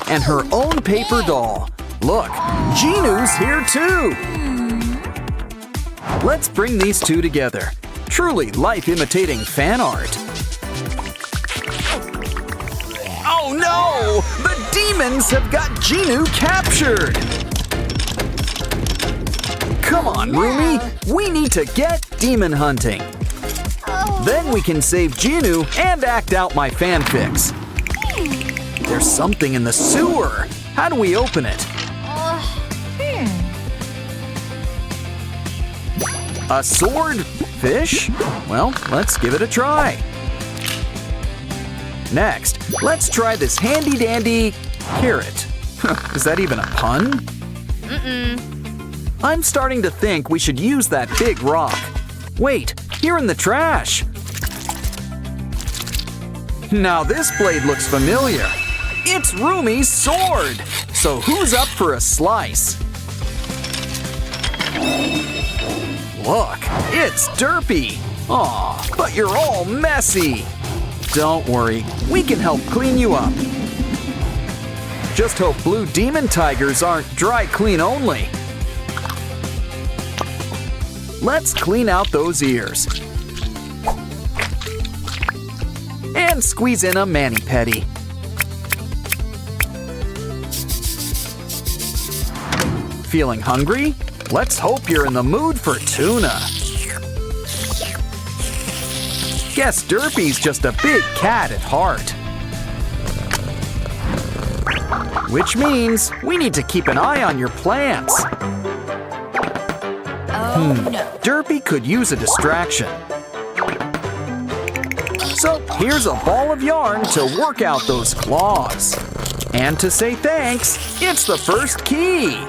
And her own paper doll. Look, Jinu's here too! Let's bring these two together. Truly life-imitating fan art. Oh no! The demons have got Jinu captured! Come on, Rumi! We need to get demon hunting. Then we can save Jinu and act out my fanfics. There's something in the sewer. How do we open it? A sword? Fish? Well, let's give it a try. Next, let's try this handy-dandy carrot. Is that even a pun? I'm starting to think we should use that big rock. Wait, here in the trash. Now this blade looks familiar. It's Rumi's sword! So who's up for a slice? Look, it's Derpy! Aw, but you're all messy! Don't worry, we can help clean you up. Just hope blue demon tigers aren't dry clean only. Let's clean out those ears. And squeeze in a mani-pedi. Feeling hungry? Let's hope you're in the mood for tuna. Guess Derpy's just a big cat at heart. Which means we need to keep an eye on your plants. Derpy could use a distraction. So here's a ball of yarn to work out those claws. And to say thanks, it's the first key.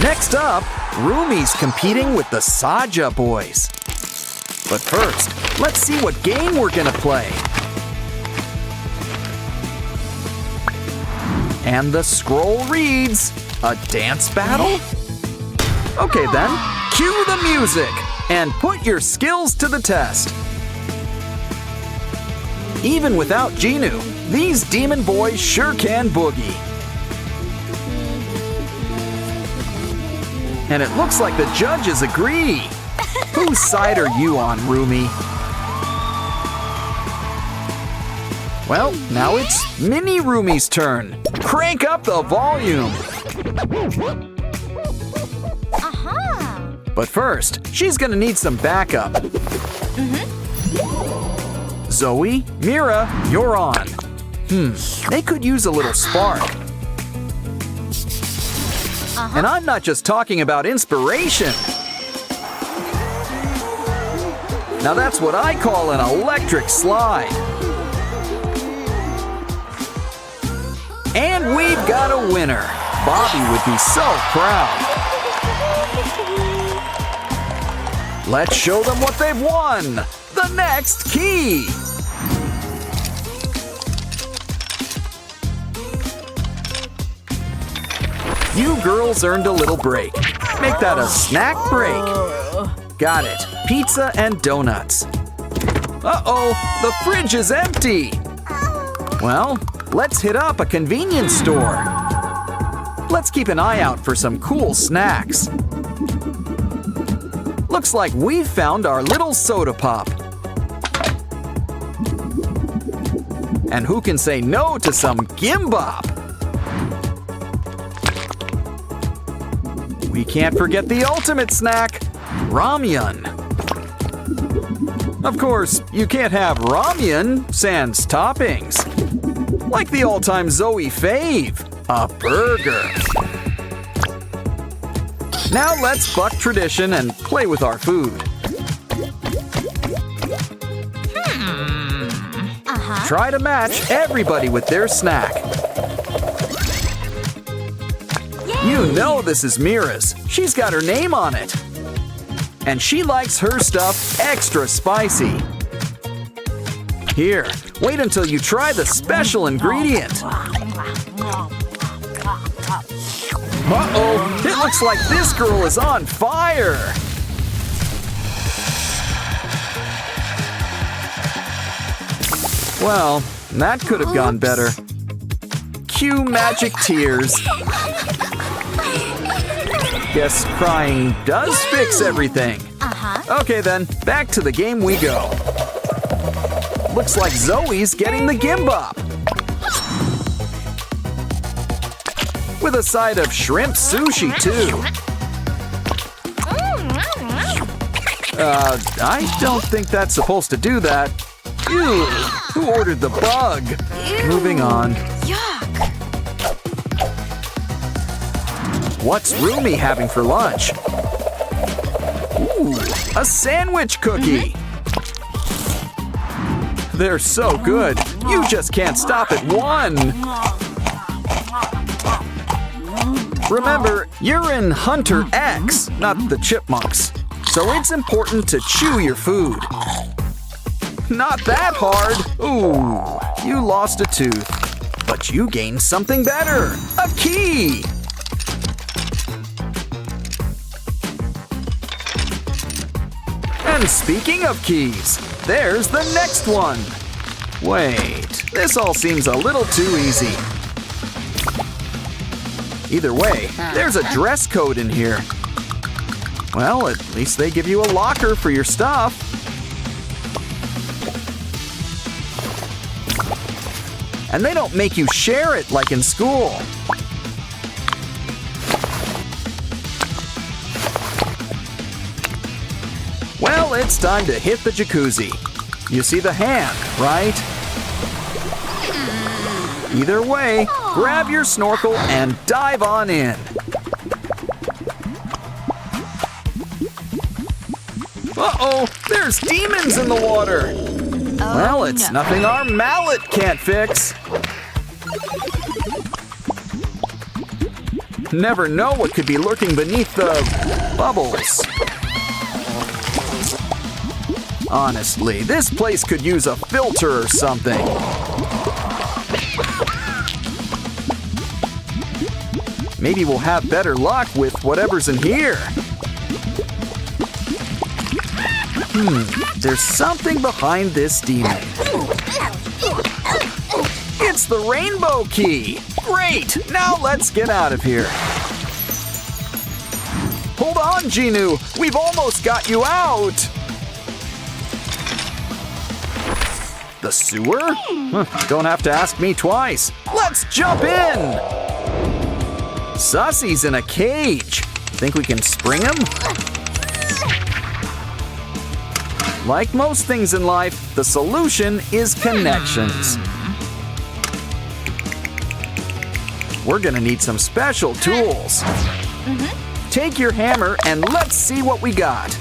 Next up, Rumi's competing with the Saja boys. But first, let's see what game we're gonna play. And the scroll reads, a dance battle? Okay then, cue the music and put your skills to the test. Even without Jinu, these demon boys sure can boogie. And it looks like the judges agree. Whose side are you on, Rumi? Well, now it's Mini Rumi's turn. Crank up the volume. But first, she's gonna need some backup. Zoe, Mira, you're on. They could use a little spark. And I'm not just talking about inspiration. Now that's what I call an electric slide. And we've got a winner. Bobby would be so proud. Let's show them what they've won. The next key. You girls earned a little break. Make that a snack break. Got it. Pizza and donuts. Uh-oh, the fridge is empty. Well, let's hit up a convenience store. Let's keep an eye out for some cool snacks. Looks like we've found our little soda pop. And who can say no to some gimbap? We can't forget the ultimate snack, ramyun. Of course, you can't have ramyun sans toppings. Like the all-time Zoe fave, a burger. Now let's buck tradition and play with our food. Try to match everybody with their snack. You know this is Mira's. She's got her name on it. And she likes her stuff extra spicy. Here, wait until you try the special ingredient. Uh-oh, it looks like this girl is on fire. Well, that could have gone better. Cue magic tears. Guess crying does fix everything. Okay then, back to the game we go. Looks like Zoe's getting the gimbap. With a side of shrimp sushi too. I don't think that's supposed to do that. Ew, who ordered the bug? Moving on. Yuck. What's Rumi having for lunch? Ooh, a sandwich cookie. They're so good. You just can't stop at one. Remember, you're in Hunter X, not the chipmunks. So it's important to chew your food. Not that hard. Ooh, you lost a tooth. But you gained something better. A key. And speaking of keys, there's the next one. Wait, this all seems a little too easy. Either way, there's a dress code in here. Well, at least they give you a locker for your stuff. And they don't make you share it like in school. Well, it's time to hit the jacuzzi. You see the hand, right? Either way, grab your snorkel and dive on in. Uh-oh, there's demons in the water. Well, it's nothing our mallet can't fix. Never know what could be lurking beneath the bubbles. Honestly, this place could use a filter or something. Maybe we'll have better luck with whatever's in here. There's something behind this demon. It's the rainbow key. Great, now let's get out of here. Hold on, Genu, we've almost got you out. The sewer? Don't have to ask me twice. Let's jump in. Sussy's in a cage. Think we can spring him? Like most things in life, the solution is connections. We're gonna need some special tools. Take your hammer and let's see what we got.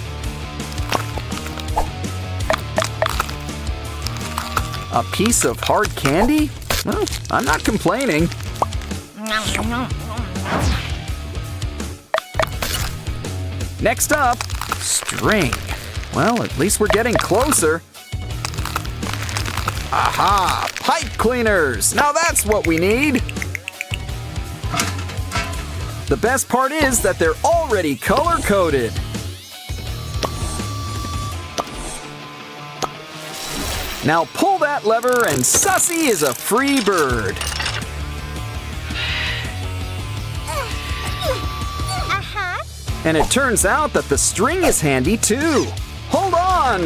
A piece of hard candy? Well, I'm not complaining. Next up, string. Well, at least we're getting closer. Aha! Pipe cleaners! Now that's what we need! The best part is that they're already color-coded. Now pull that lever and Sussy is a free bird. And it turns out that the string is handy too. Hold on!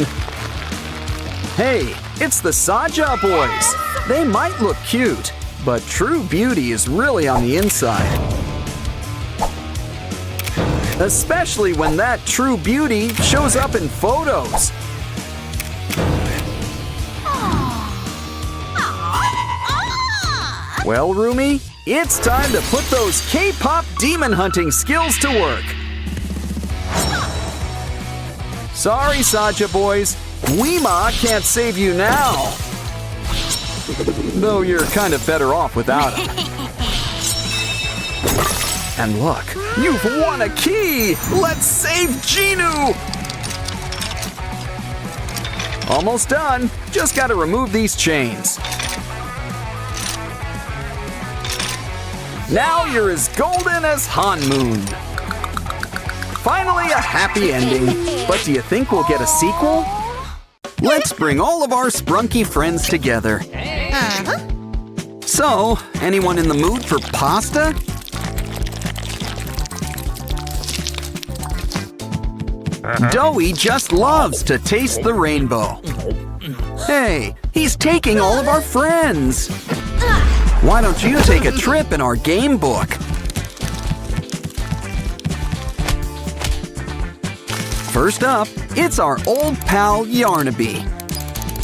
Hey, it's the Saja boys. They might look cute, but true beauty is really on the inside. Especially when that true beauty shows up in photos. Well, Rumi, it's time to put those K-pop demon hunting skills to work. Sorry, Saja boys, Weema can't save you now. Though you're kind of better off without him. And look, you've won a key! Let's save Genu! Almost done. Just gotta remove these chains. Now you're as golden as Han Moon. Finally, a happy ending. But do you think we'll get a sequel? Let's bring all of our Sprunki friends together. So, anyone in the mood for pasta? Doughy just loves to taste the rainbow. Hey, he's taking all of our friends. Why don't you take a trip in our game book? First up, it's our old pal Yarnaby.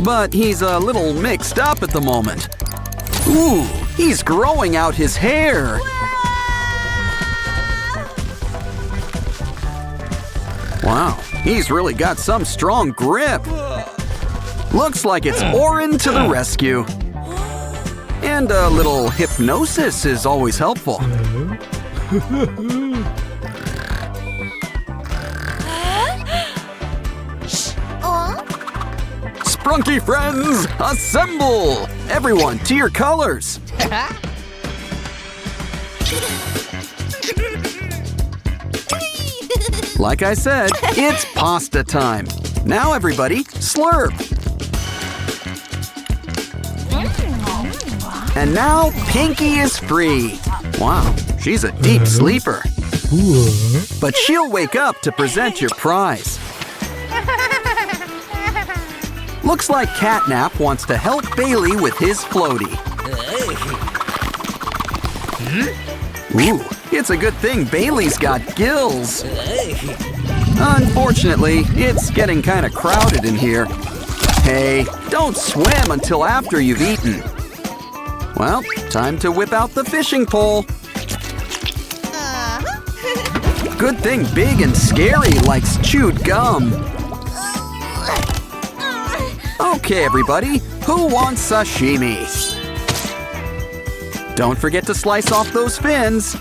But he's a little mixed up at the moment. Ooh, he's growing out his hair. Wow, he's really got some strong grip. Looks like it's Orin to the rescue. And a little hypnosis is always helpful. Sprunki friends, assemble! Everyone to your colors. Like I said, it's pasta time. Now everybody, slurp. And now Pinky is free. Wow, she's a deep sleeper. But she'll wake up to present your prize. Looks like Catnap wants to help Bailey with his floaty. Ooh, it's a good thing Bailey's got gills. Unfortunately, it's getting kind of crowded in here. Hey, don't swim until after you've eaten. Well, time to whip out the fishing pole. Good thing Big and Scary likes chewed gum. Okay, everybody, who wants sashimi? Don't forget to slice off those fins.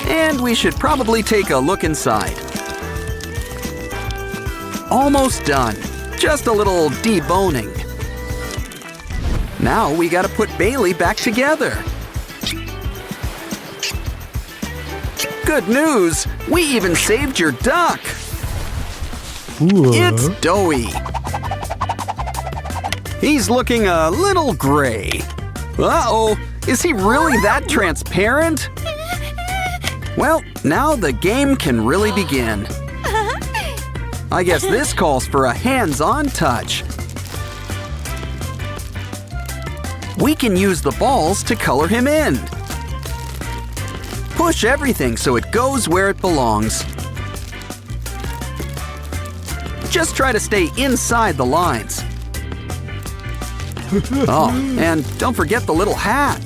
And we should probably take a look inside. Almost done. Just a little deboning. Now we gotta put Bailey back together. Good news! We even saved your duck! It's Doughy. He's looking a little gray. Uh-oh, is he really that transparent? Well, now the game can really begin. I guess this calls for a hands-on touch. We can use the balls to color him in. Push everything so it goes where it belongs. Just try to stay inside the lines. Oh, and don't forget the little hat.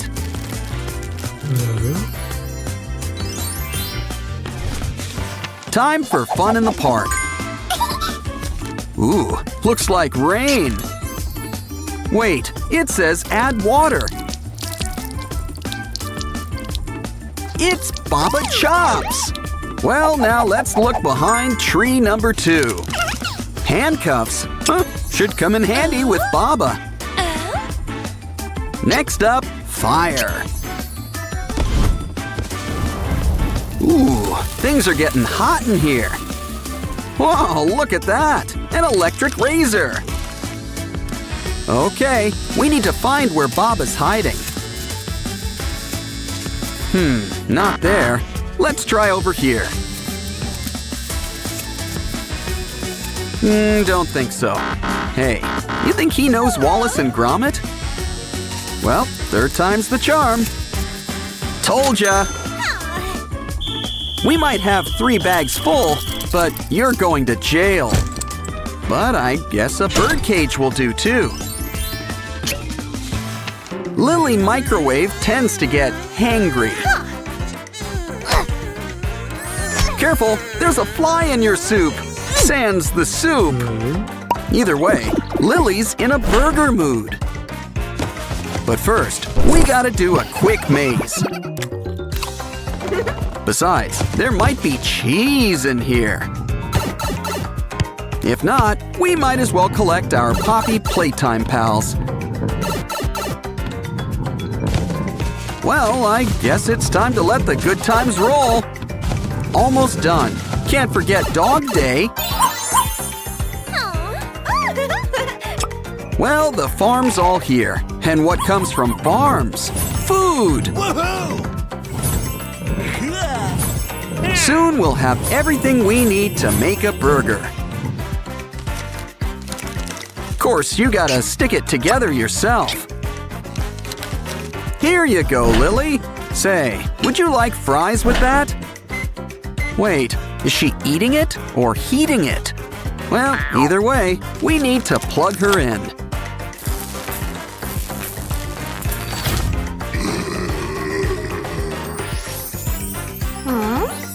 Time for fun in the park. Ooh, looks like rain. Wait, it says add water. It's Baba Chops. Well, now let's look behind tree number 2. Handcuffs, should come in handy with Baba. Next up, fire. Ooh, things are getting hot in here. Whoa, look at that, an electric razor. Okay, we need to find where Baba's hiding. Not there. Let's try over here. Don't think so. Hey, you think he knows Wallace and Gromit? Well, third time's the charm. Told ya! We might have 3 bags full, but you're going to jail. But I guess a birdcage will do too. Lily Microwave tends to get hangry. Careful, there's a fly in your soup. Sans the soup. Either way, Lily's in a burger mood. But first, we gotta do a quick maze. Besides, there might be cheese in here. If not, we might as well collect our Poppy Playtime pals. Well, I guess it's time to let the good times roll. Almost done. Can't forget Dog Day. Well, the farm's all here. And what comes from farms? Food! Soon we'll have everything we need to make a burger. Of course, you gotta stick it together yourself. Here you go, Lily. Say, would you like fries with that? Wait, is she eating it or heating it? Well, either way, we need to plug her in.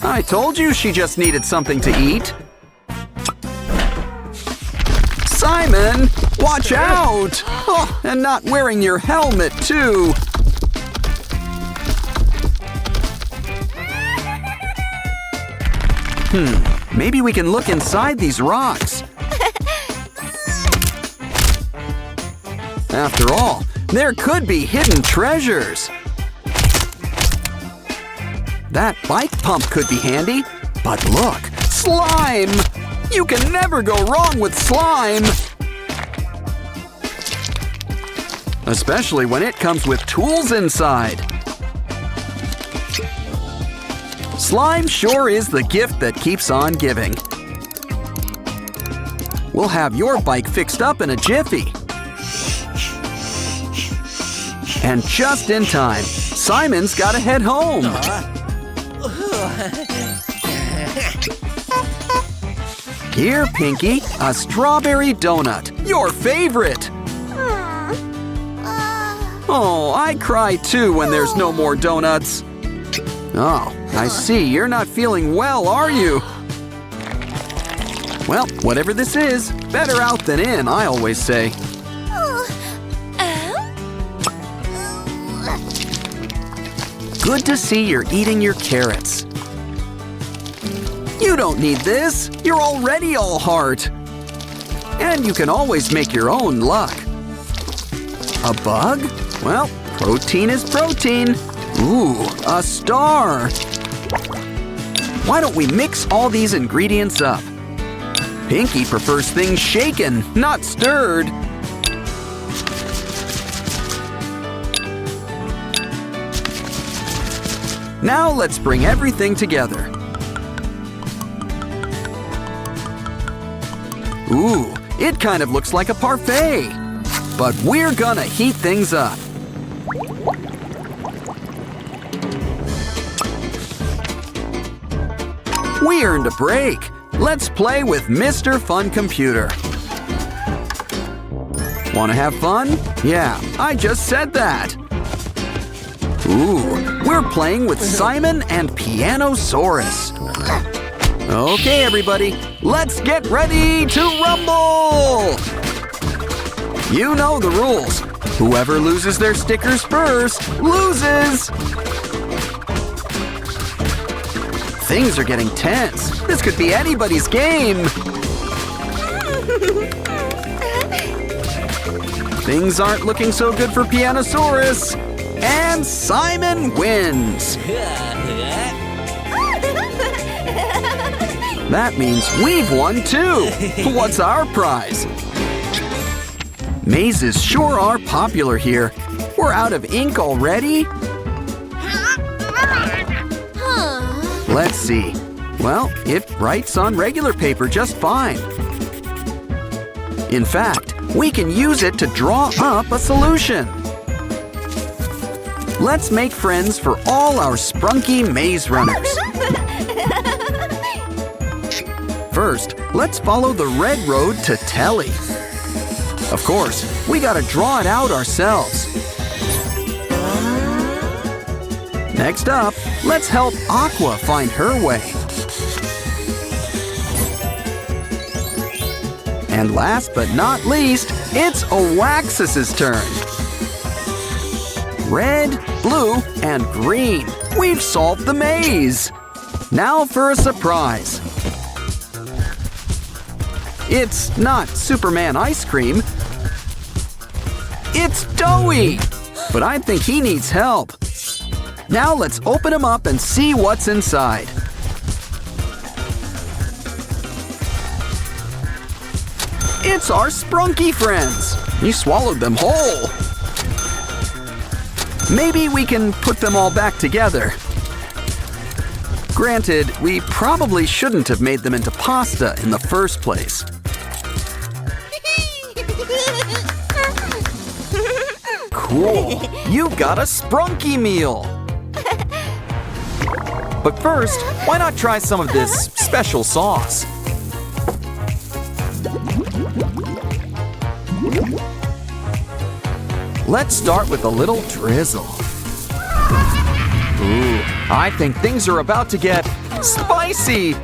I told you she just needed something to eat. Simon, watch out! Oh, and not wearing your helmet, too. Maybe we can look inside these rocks. After all, there could be hidden treasures. That bike pump could be handy. But look, slime! You can never go wrong with slime! Especially when it comes with tools inside. Slime sure is the gift that keeps on giving. We'll have your bike fixed up in a jiffy. And just in time, Simon's gotta head home. Here, Pinky, a strawberry donut, your favorite. Oh, I cry too when there's no more donuts. Oh, I see, you're not feeling well, are you? Well, whatever this is, better out than in, I always say. Good to see you're eating your carrots. You don't need this. You're already all heart. And you can always make your own luck. A bug? Well, protein is protein. Ooh, a star. Why don't we mix all these ingredients up? Pinky prefers things shaken, not stirred. Now let's bring everything together. Ooh, it kind of looks like a parfait. But we're gonna heat things up. We earned a break. Let's play with Mr. Fun Computer. Wanna have fun? Yeah, I just said that. Ooh, we're playing with Simon and Pianosaurus. Okay, everybody, let's get ready to rumble! You know the rules. Whoever loses their stickers first loses! Things are getting tense. This could be anybody's game. Things aren't looking so good for Pianosaurus. And Simon wins. That means we've won too. What's our prize? Mazes sure are popular here. We're out of ink already? Let's see. Well, it writes on regular paper just fine. In fact, we can use it to draw up a solution. Let's make friends for all our Sprunki maze runners. First, let's follow the red road to Telly. Of course, we gotta draw it out ourselves. Next up, let's help Aqua find her way. And last but not least, it's Oaxis's turn. Red, blue, and green. We've solved the maze. Now for a surprise. It's not Superman ice cream. It's Doughy. But I think he needs help. Now let's open them up and see what's inside. It's our Sprunki friends. You swallowed them whole. Maybe we can put them all back together. Granted, we probably shouldn't have made them into pasta in the first place. Cool, you got a Sprunki meal. But first, why not try some of this special sauce? Let's start with a little drizzle. Ooh, I think things are about to get spicy.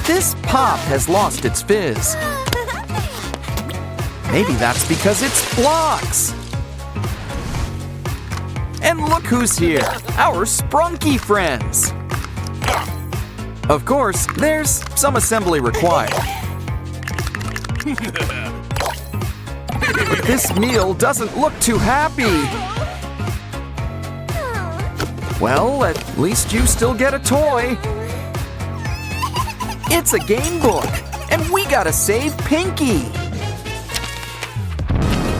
This pop has lost its fizz. Maybe that's because it's blocks. And look who's here, our Sprunki friends. Of course, there's some assembly required. But this meal doesn't look too happy. Well, at least you still get a toy. It's a game book, and we gotta save Pinky.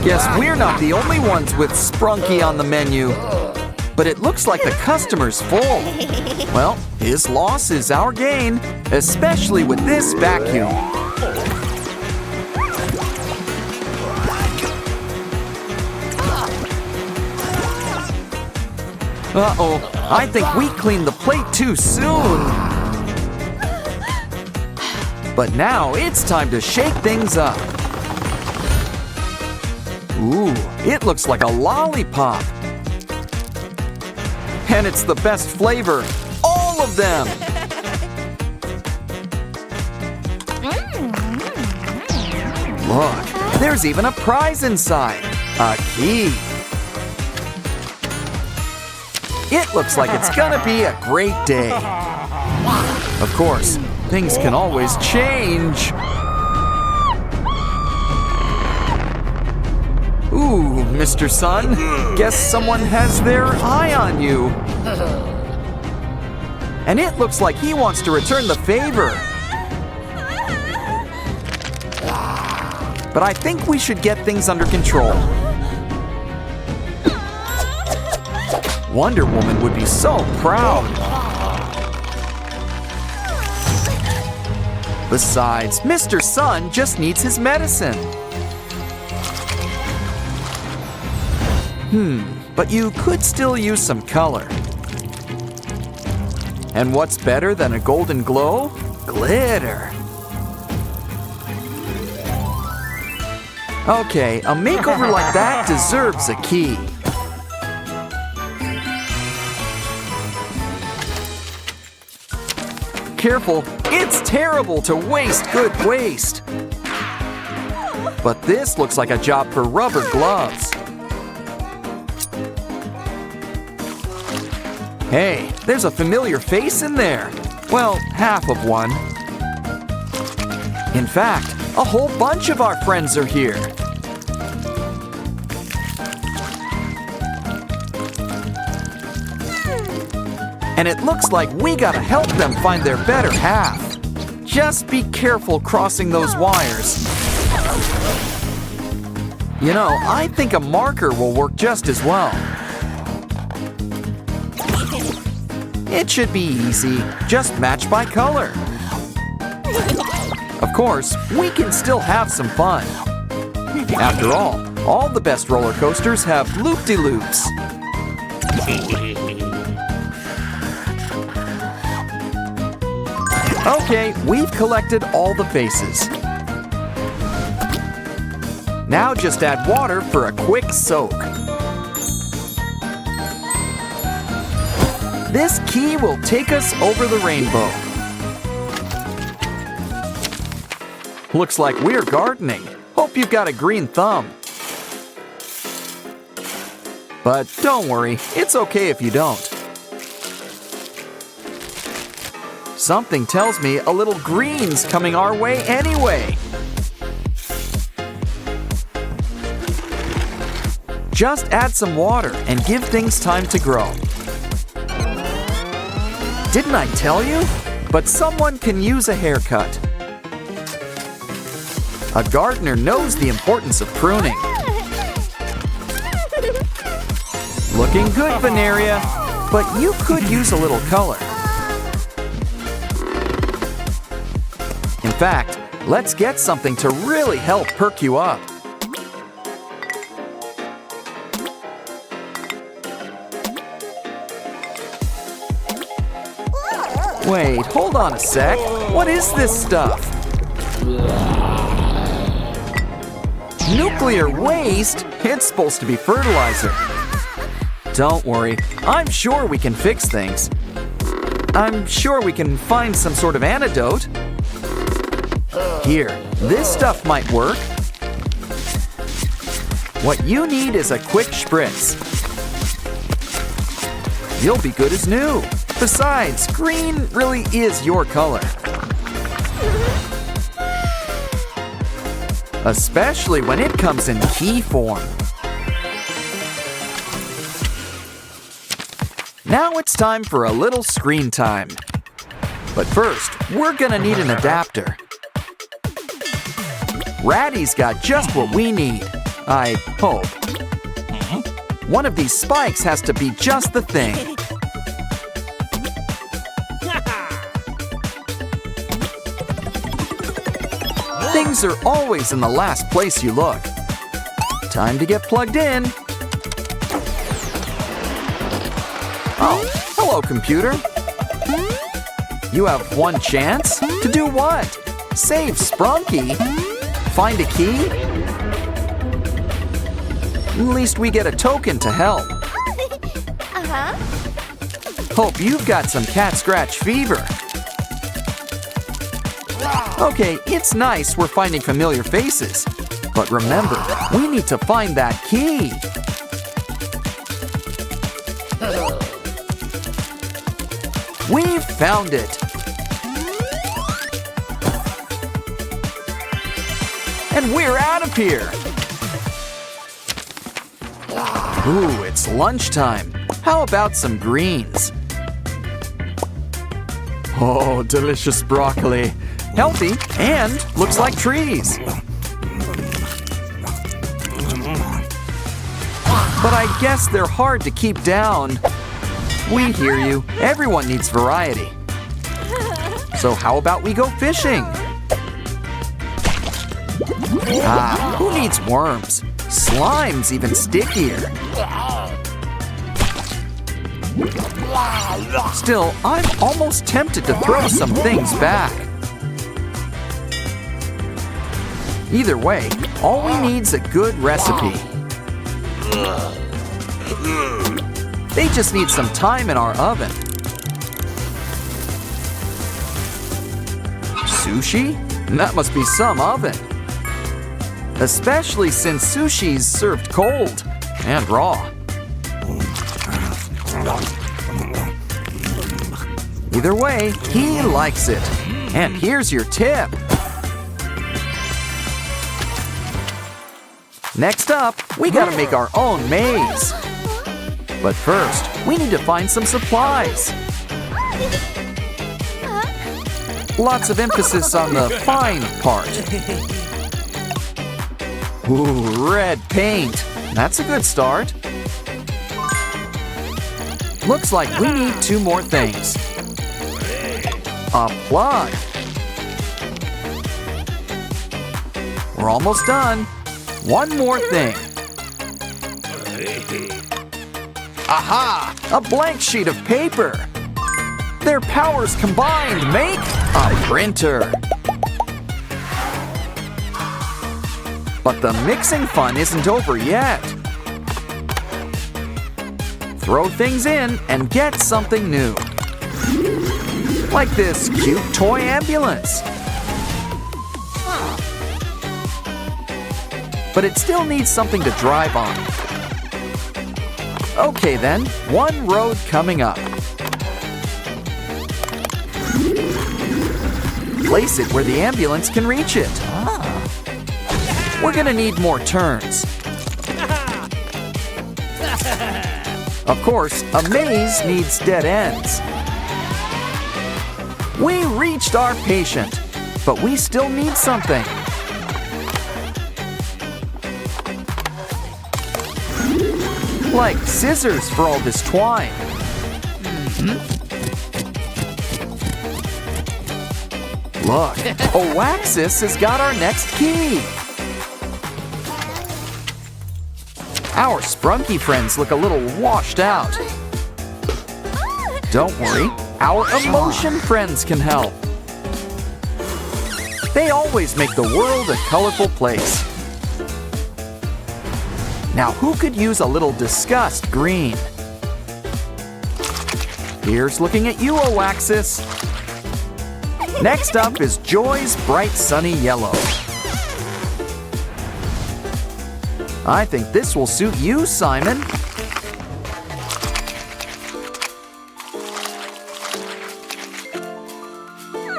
Guess we're not the only ones with Sprunki on the menu. But it looks like the customer's full. Well, his loss is our gain, especially with this vacuum. Uh-oh, I think we cleaned the plate too soon. But now it's time to shake things up. Ooh, it looks like a lollipop. And it's the best flavor, all of them. Look, there's even a prize inside, a key. It looks like it's gonna be a great day. Of course, things can always change. Ooh, Mr. Sun, guess someone has their eye on you. And it looks like he wants to return the favor. But I think we should get things under control. Wonder Woman would be so proud. Besides, Mr. Sun just needs his medicine. But you could still use some color. And what's better than a golden glow? Glitter. Okay, a makeover like that deserves a key. Careful, it's terrible to waste good waste. But this looks like a job for rubber gloves. Hey, there's a familiar face in there. Well, half of one. In fact, a whole bunch of our friends are here. And it looks like we gotta help them find their better half. Just be careful crossing those wires. You know, I think a marker will work just as well. It should be easy, just match by color. Of course, we can still have some fun. After all the best roller coasters have loop-de-loops. Okay, we've collected all the faces. Now just add water for a quick soak. This key will take us over the rainbow. Looks like we're gardening. Hope you've got a green thumb. But don't worry, it's okay if you don't. Something tells me a little green's coming our way anyway. Just add some water and give things time to grow. Didn't I tell you? But someone can use a haircut. A gardener knows the importance of pruning. Looking good, Veneria, but you could use a little color. In fact, let's get something to really help perk you up. Wait, hold on a sec. What is this stuff? Nuclear waste? It's supposed to be fertilizer. Don't worry, I'm sure we can fix things. I'm sure we can find some sort of antidote. Here, this stuff might work. What you need is a quick spritz. You'll be good as new. Besides, green really is your color. Especially when it comes in key form. Now it's time for a little screen time. But first, we're gonna need an adapter. Ratty's got just what we need, I hope. One of these spikes has to be just the thing. Things are always in the last place you look. Time to get plugged in. Oh, hello, computer. You have one chance? To do what? Save Sprunki? Find a key? At least we get a token to help. Hope you've got some cat scratch fever. Okay, it's nice we're finding familiar faces. But remember, we need to find that key. We've found it. And we're out of here. Ooh, it's lunchtime. How about some greens? Oh, delicious broccoli. Healthy and looks like trees. But I guess they're hard to keep down. We hear you. Everyone needs variety. So how about we go fishing? Ah, who needs worms? Slime's even stickier. Still, I'm almost tempted to throw some things back. Either way, all we need's a good recipe. They just need some time in our oven. Sushi? That must be some oven. Especially since sushi's served cold and raw. Either way, he likes it. And here's your tip. Next up, we gotta make our own maze. But first, we need to find some supplies. Lots of emphasis on the fine part. Ooh, red paint. That's a good start. Looks like we need 2 more things. A plug. We're almost done. One more thing. Aha! A blank sheet of paper. Their powers combined make a printer. But the mixing fun isn't over yet. Throw things in and get something new. Like this cute toy ambulance. But it still needs something to drive on. Okay then, one road coming up. Place it where the ambulance can reach it. We're gonna need more turns. Of course, a maze needs dead ends. We reached our patient, but we still need something. Like scissors for all this twine. Look, Oaxis has got our next key. Our Sprunki friends look a little washed out. Don't worry, our emotion friends can help. They always make the world a colorful place. Now who could use a little disgust green? Here's looking at you, Oaxis. Next up is Joy's bright sunny yellow. I think this will suit you, Simon.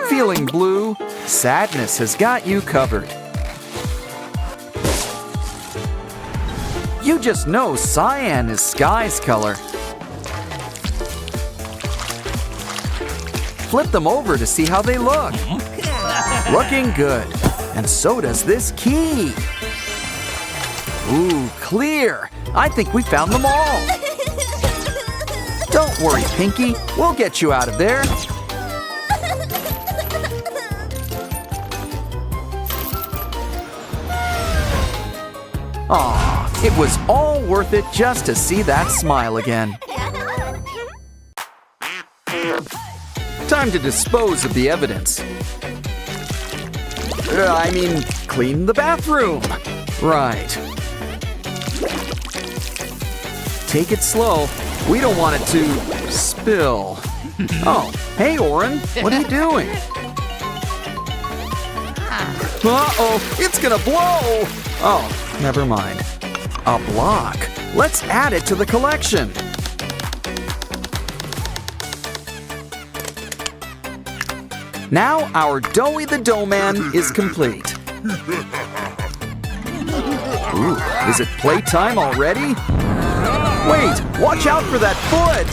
Feeling blue? Sadness has got you covered. You just know cyan is sky's color. Flip them over to see how they look. Looking good. And so does this key. Ooh, clear. I think we found them all. Don't worry, Pinky. We'll get you out of there. Aw, it was all worth it just to see that smile again. Time to dispose of the evidence. I mean, clean the bathroom. Right. Take it slow. We don't want it to spill. Oh, hey, Oren. What are you doing? Uh-oh, it's gonna blow. Oh, never mind. A block. Let's add it to the collection. Now our Doughy the Doughman is complete. Ooh, is it playtime already? Wait, watch out for that foot!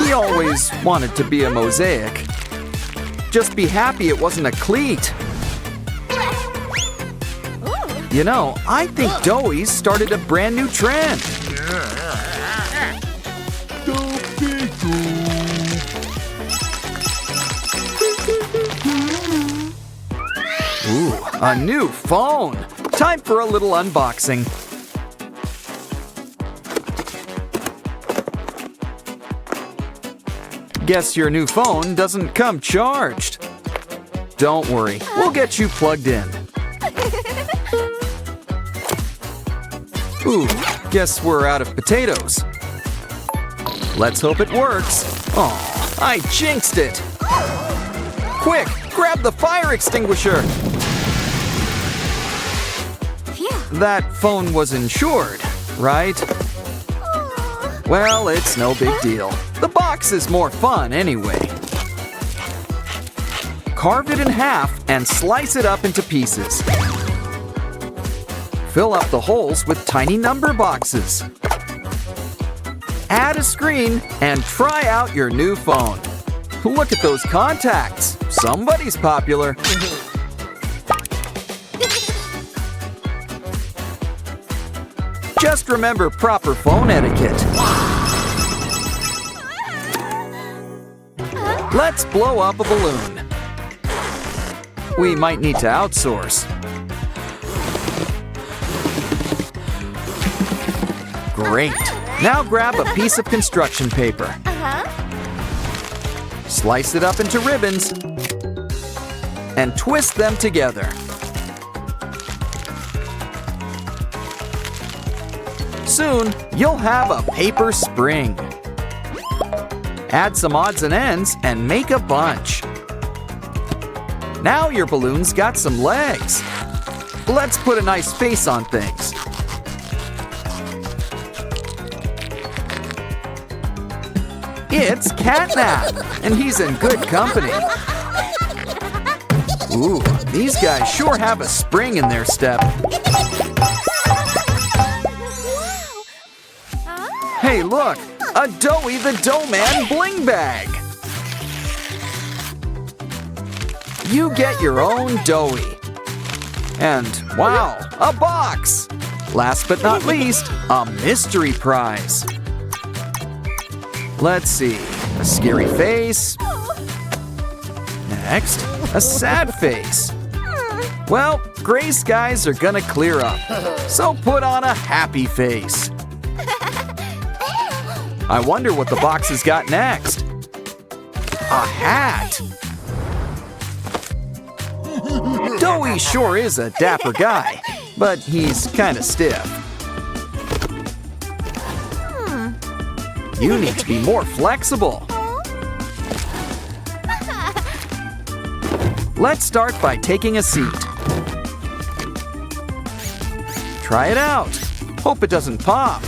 He always wanted to be a mosaic. Just be happy it wasn't a cleat. You know, I think Doughy's started a brand new trend. Ooh, a new phone! Time for a little unboxing. Guess your new phone doesn't come charged. Don't worry, we'll get you plugged in. Ooh, guess we're out of potatoes. Let's hope it works. Aw, I jinxed it. Quick, grab the fire extinguisher. That phone was insured, right? Well, it's no big deal. The box is more fun anyway. Carve it in half and slice it up into pieces. Fill up the holes with tiny number boxes. Add a screen and try out your new phone. Look at those contacts. Somebody's popular. Just remember proper phone etiquette. Let's blow up a balloon. We might need to outsource. Great. Now grab a piece of construction paper. Slice it up into ribbons and twist them together. Soon, you'll have a paper spring. Add some odds and ends and make a bunch. Now your balloon's got some legs. Let's put a nice face on things. It's Catnap, and he's in good company. Ooh, these guys sure have a spring in their step. Hey, look! A Doughy the Dough Man bling bag! You get your own Doughy. And wow, a box! Last but not least, a mystery prize. Let's see, a scary face. Next, a sad face. Well, gray skies are gonna clear up, so put on a happy face. I wonder what the box has got next. A hat. Doughy sure is a dapper guy, but he's kinda stiff. You need to be more flexible. Let's start by taking a seat. Try it out. Hope it doesn't pop.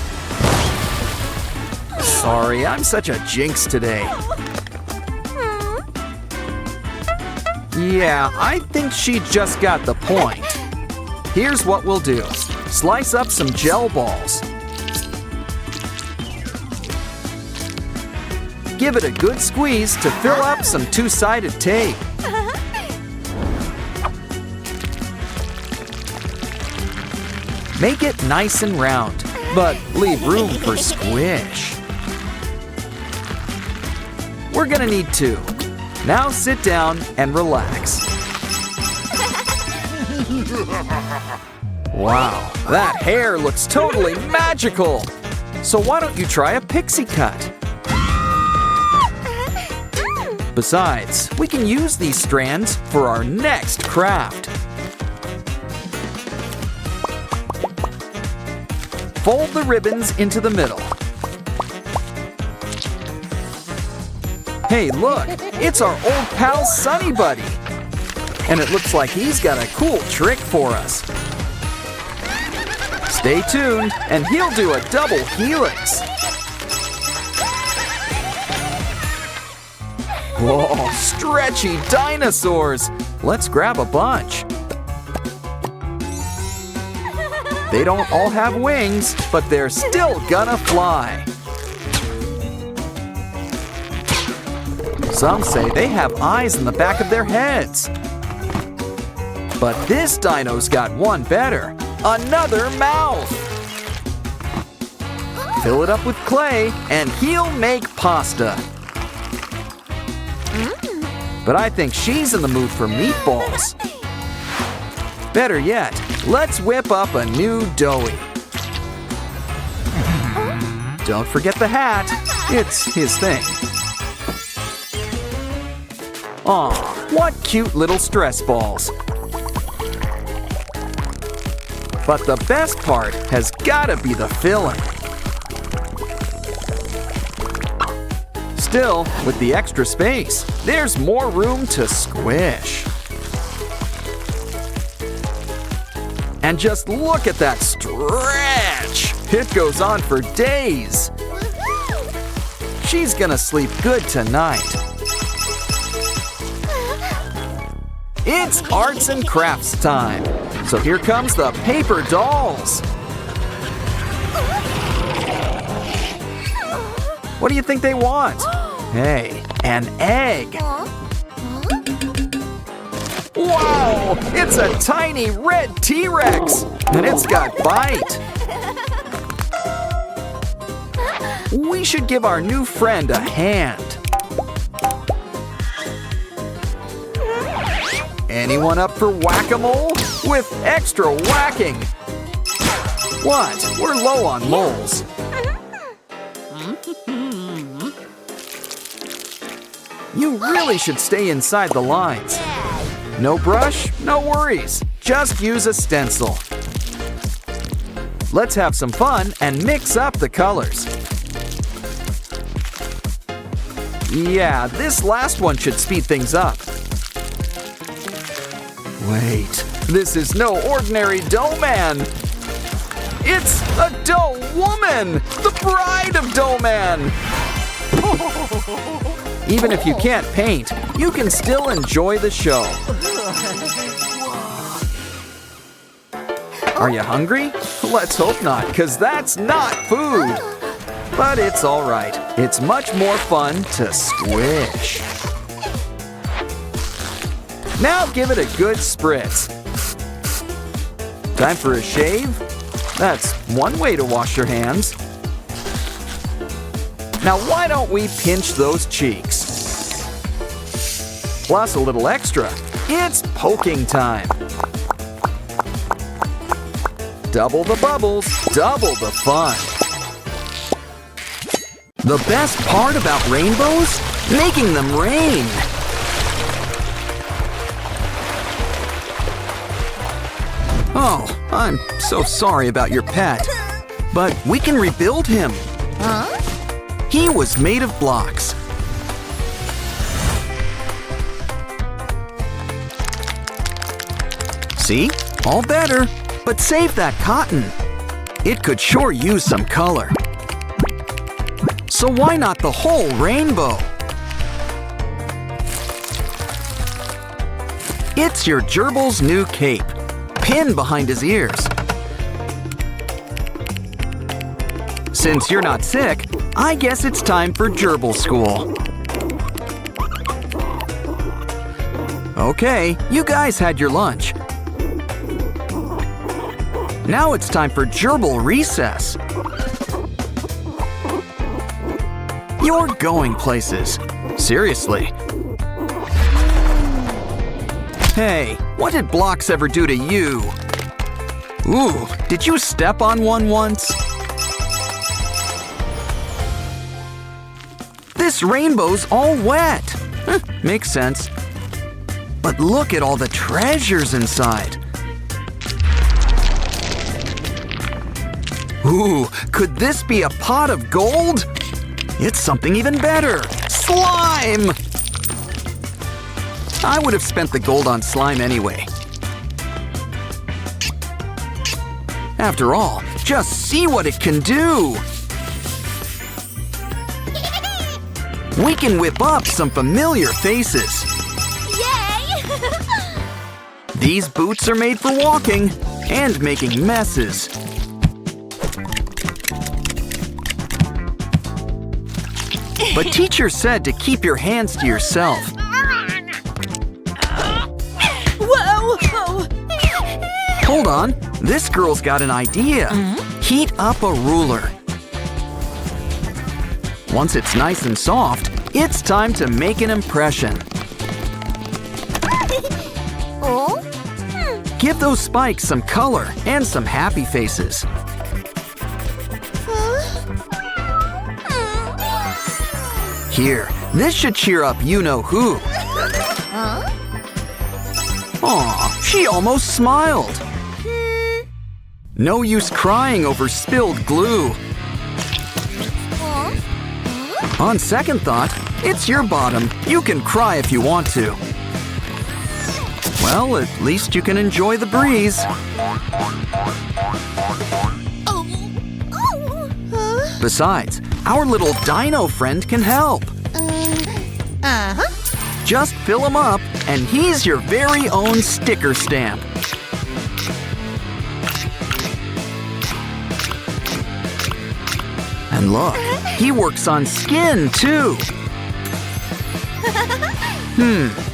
Sorry, I'm such a jinx today. Yeah, I think she just got the point. Here's what we'll do. Slice up some gel balls. Give it a good squeeze to fill up some two-sided tape. Make it nice and round, but leave room for squish. We're gonna need two. Now sit down and relax. Wow, that hair looks totally magical. So why don't you try a pixie cut? Besides, we can use these strands for our next craft. Fold the ribbons into the middle. Hey, look, it's our old pal Sunny Buddy. And it looks like he's got a cool trick for us. Stay tuned, and he'll do a double helix. Whoa, stretchy dinosaurs! Let's grab a bunch. They don't all have wings, but they're still gonna fly. Some say they have eyes in the back of their heads. But this dino's got one better, another mouth. Fill it up with clay and he'll make pasta. But I think she's in the mood for meatballs. Better yet, let's whip up a new Doughy. Don't forget the hat, it's his thing. Aw, what cute little stress balls. But the best part has gotta be the filling. Still, with the extra space, there's more room to squish. And just look at that stretch! It goes on for days. She's gonna sleep good tonight. It's arts and crafts time. So here comes the paper dolls. What do you think they want? Hey, an egg. Wow, it's a tiny red T-Rex, and it's got bite. We should give our new friend a hand. Anyone up for whack-a-mole? With extra whacking. What? We're low on moles. You really should stay inside the lines. No brush, no worries. Just use a stencil. Let's have some fun and mix up the colors. Yeah, this last one should speed things up. Wait, this is no ordinary dough man. It's a dough woman, the bride of Dough Man. Even if you can't paint, you can still enjoy the show. Are you hungry? Let's hope not, because that's not food. But it's all right. It's much more fun to squish. Now give it a good spritz. Time for a shave? That's one way to wash your hands. Now why don't we pinch those cheeks? Plus a little extra. It's poking time. Double the bubbles, double the fun. The best part about rainbows? Making them rain. Oh, I'm so sorry about your pet. But we can rebuild him. Huh? He was made of blocks. See? All better. But save that cotton. It could sure use some color. So why not the whole rainbow? It's your gerbil's new cape. Pin behind his ears. Since you're not sick, I guess it's time for gerbil school. Okay, you guys had your lunch. Now it's time for gerbil recess. You're going places. Seriously. Hey, what did blocks ever do to you? Ooh, did you step on one once? This rainbow's all wet. Makes sense. But look at all the treasures inside. Ooh, could this be a pot of gold? It's something even better. Slime! I would have spent the gold on slime anyway. After all, just see what it can do! We can whip up some familiar faces. Yay! These boots are made for walking and making messes. But teacher said to keep your hands to yourself. Whoa! Hold on, this girl's got an idea. Heat up a ruler. Once it's nice and soft, it's time to make an impression. Oh? Give those spikes some color and some happy faces. Here, this should cheer up you-know-who. Huh? Aw, she almost smiled. No use crying over spilled glue. On second thought, it's your bottom. You can cry if you want to. Well, at least you can enjoy the breeze. Besides, our little dino friend can help. Just fill him up, and he's your very own sticker stamp. And look, he works on skin, too.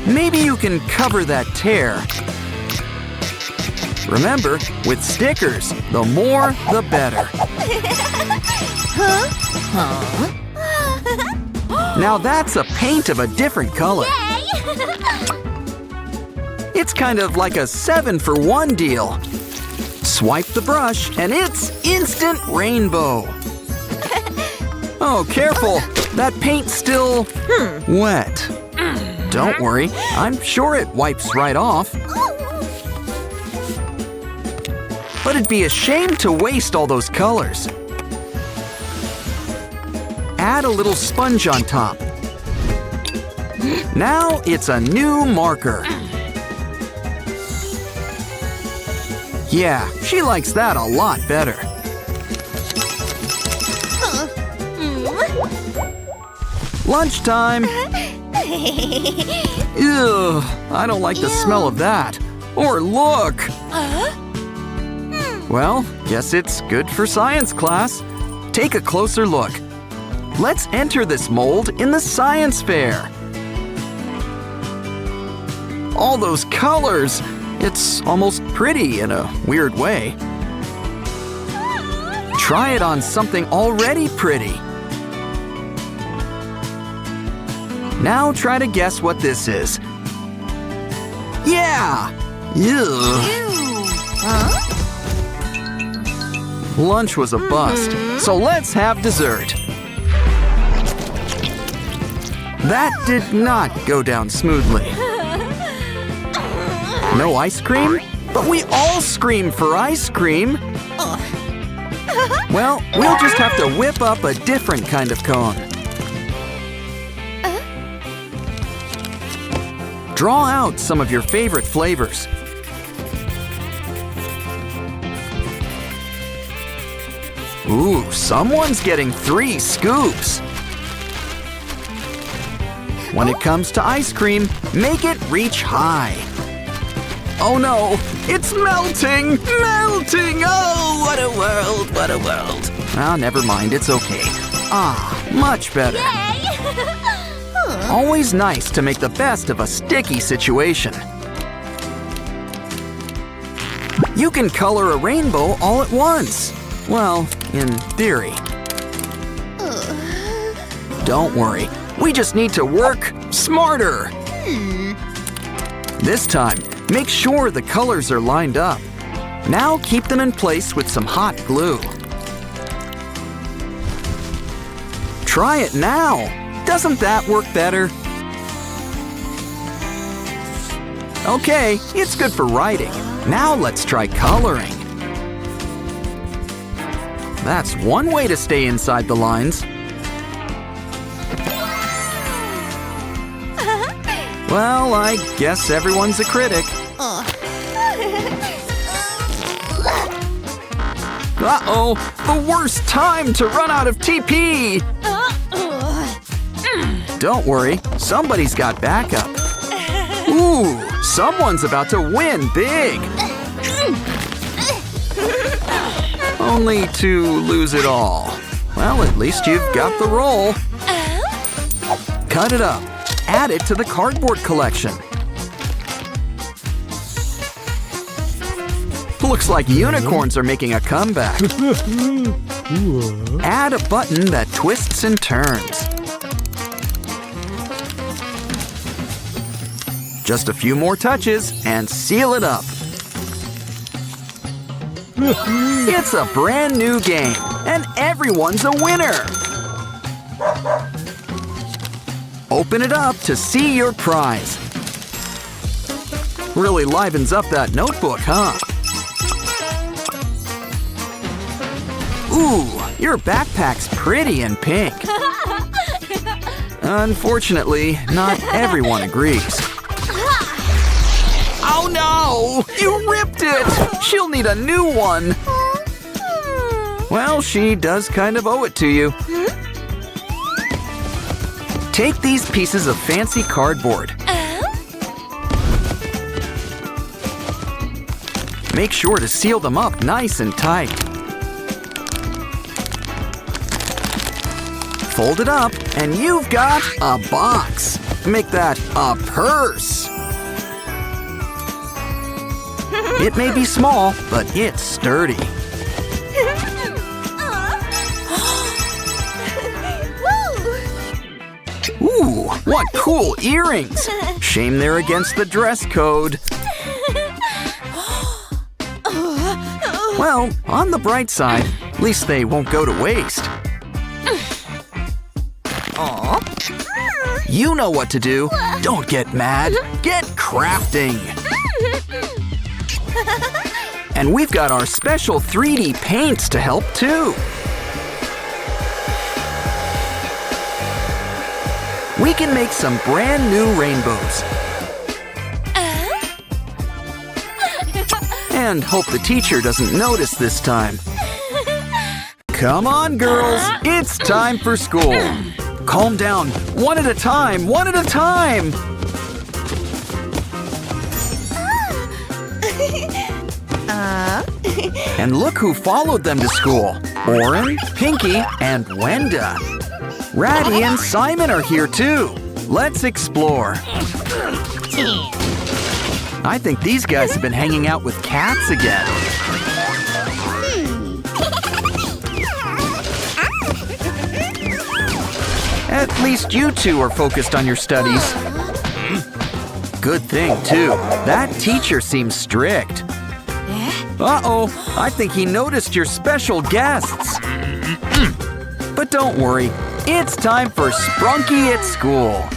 Maybe you can cover that tear. Remember, with stickers, the more, the better. Now that's a paint of a different color. It's kind of like a 7-for-1 deal. Swipe the brush, and it's instant rainbow. Oh, careful! That paint's still wet. Don't worry, I'm sure it wipes right off. But it'd be a shame to waste all those colors. Add a little sponge on top. Now it's a new marker. Yeah, she likes that a lot better. Lunchtime! Ew, I don't like the smell of that. Or look! Well, guess it's good for science class. Take a closer look. Let's enter this mold in the science fair. All those colors! It's almost pretty in a weird way. Try it on something already pretty. Now try to guess what this is. Yeah! Ew. Huh? Lunch was a bust, so let's have dessert. That did not go down smoothly. No ice cream? But we all scream for ice cream. Well, we'll just have to whip up a different kind of cone. Draw out some of your favorite flavors. Ooh, someone's getting 3 scoops. When it comes to ice cream, make it reach high. Oh no, it's melting! Melting! Oh, what a world, what a world. Ah, never mind, it's okay. Ah, much better. Yay! Always nice to make the best of a sticky situation. You can color a rainbow all at once. Well, in theory. Don't worry, we just need to work smarter. This time, make sure the colors are lined up. Now keep them in place with some hot glue. Try it now. Doesn't that work better? Okay, it's good for writing. Now let's try coloring. That's one way to stay inside the lines. Well, I guess everyone's a critic. Uh-oh, the worst time to run out of TP! Don't worry, somebody's got backup. Ooh, someone's about to win big! Only to lose it all. Well, at least you've got the roll. Cut it up. Add it to the cardboard collection. Looks like unicorns are making a comeback. Add a button that twists and turns. Just a few more touches and seal it up. It's a brand new game, and everyone's a winner! Open it up to see your prize. Really livens up that notebook, huh? Ooh, your backpack's pretty and pink. Unfortunately, not everyone agrees. Oh no! You ripped it! She'll need a new one! Well, she does kind of owe it to you. Take these pieces of fancy cardboard. Make sure to seal them up nice and tight. Fold it up, and you've got a box. Make that a purse. It may be small, but it's sturdy. Ooh, what cool earrings! Shame they're against the dress code. Well, on the bright side, at least they won't go to waste. You know what to do. Don't get mad. Get crafting. And we've got our special 3D paints to help too. We can make some brand new rainbows. And hope the teacher doesn't notice this time. Come on, girls. It's time for school. Calm down. One at a time. One at a time. And look who followed them to school. Oren, Pinky, and Wenda. Ratty and Simon are here too. Let's explore. I think these guys have been hanging out with cats again. At least you two are focused on your studies. Good thing, too. That teacher seems strict. Uh-oh, I think he noticed your special guests. But don't worry, it's time for Sprunki at school.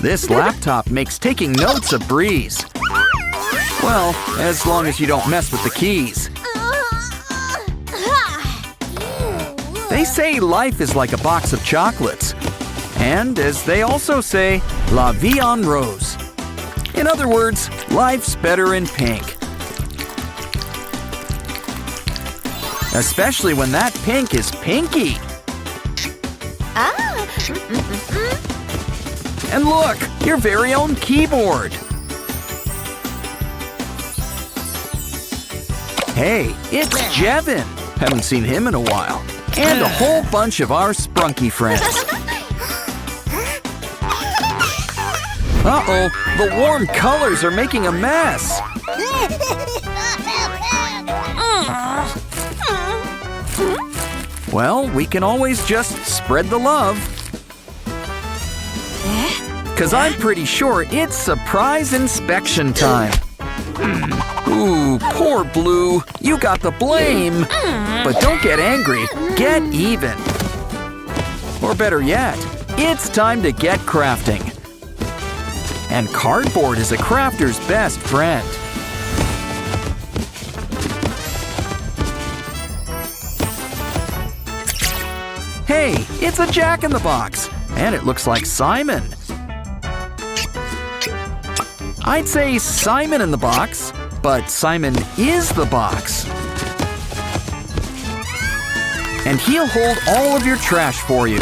This laptop makes taking notes a breeze. Well, as long as you don't mess with the keys. They say life is like a box of chocolates. And as they also say, la vie en rose. In other words, life's better in pink. Especially when that pink is pinky. And look, your very own keyboard. Hey, it's Jevin. Haven't seen him in a while. And a whole bunch of our Sprunki friends. Uh-oh, the warm colors are making a mess. Well, we can always just spread the love. 'Cause I'm pretty sure it's surprise inspection time. Ooh, poor Blue, you got the blame. But don't get angry, get even. Or better yet, it's time to get crafting. And cardboard is a crafter's best friend. Hey, it's a Jack-in-the-Box, and it looks like Simon. I'd say Simon in the box, but Simon is the box. And he'll hold all of your trash for you.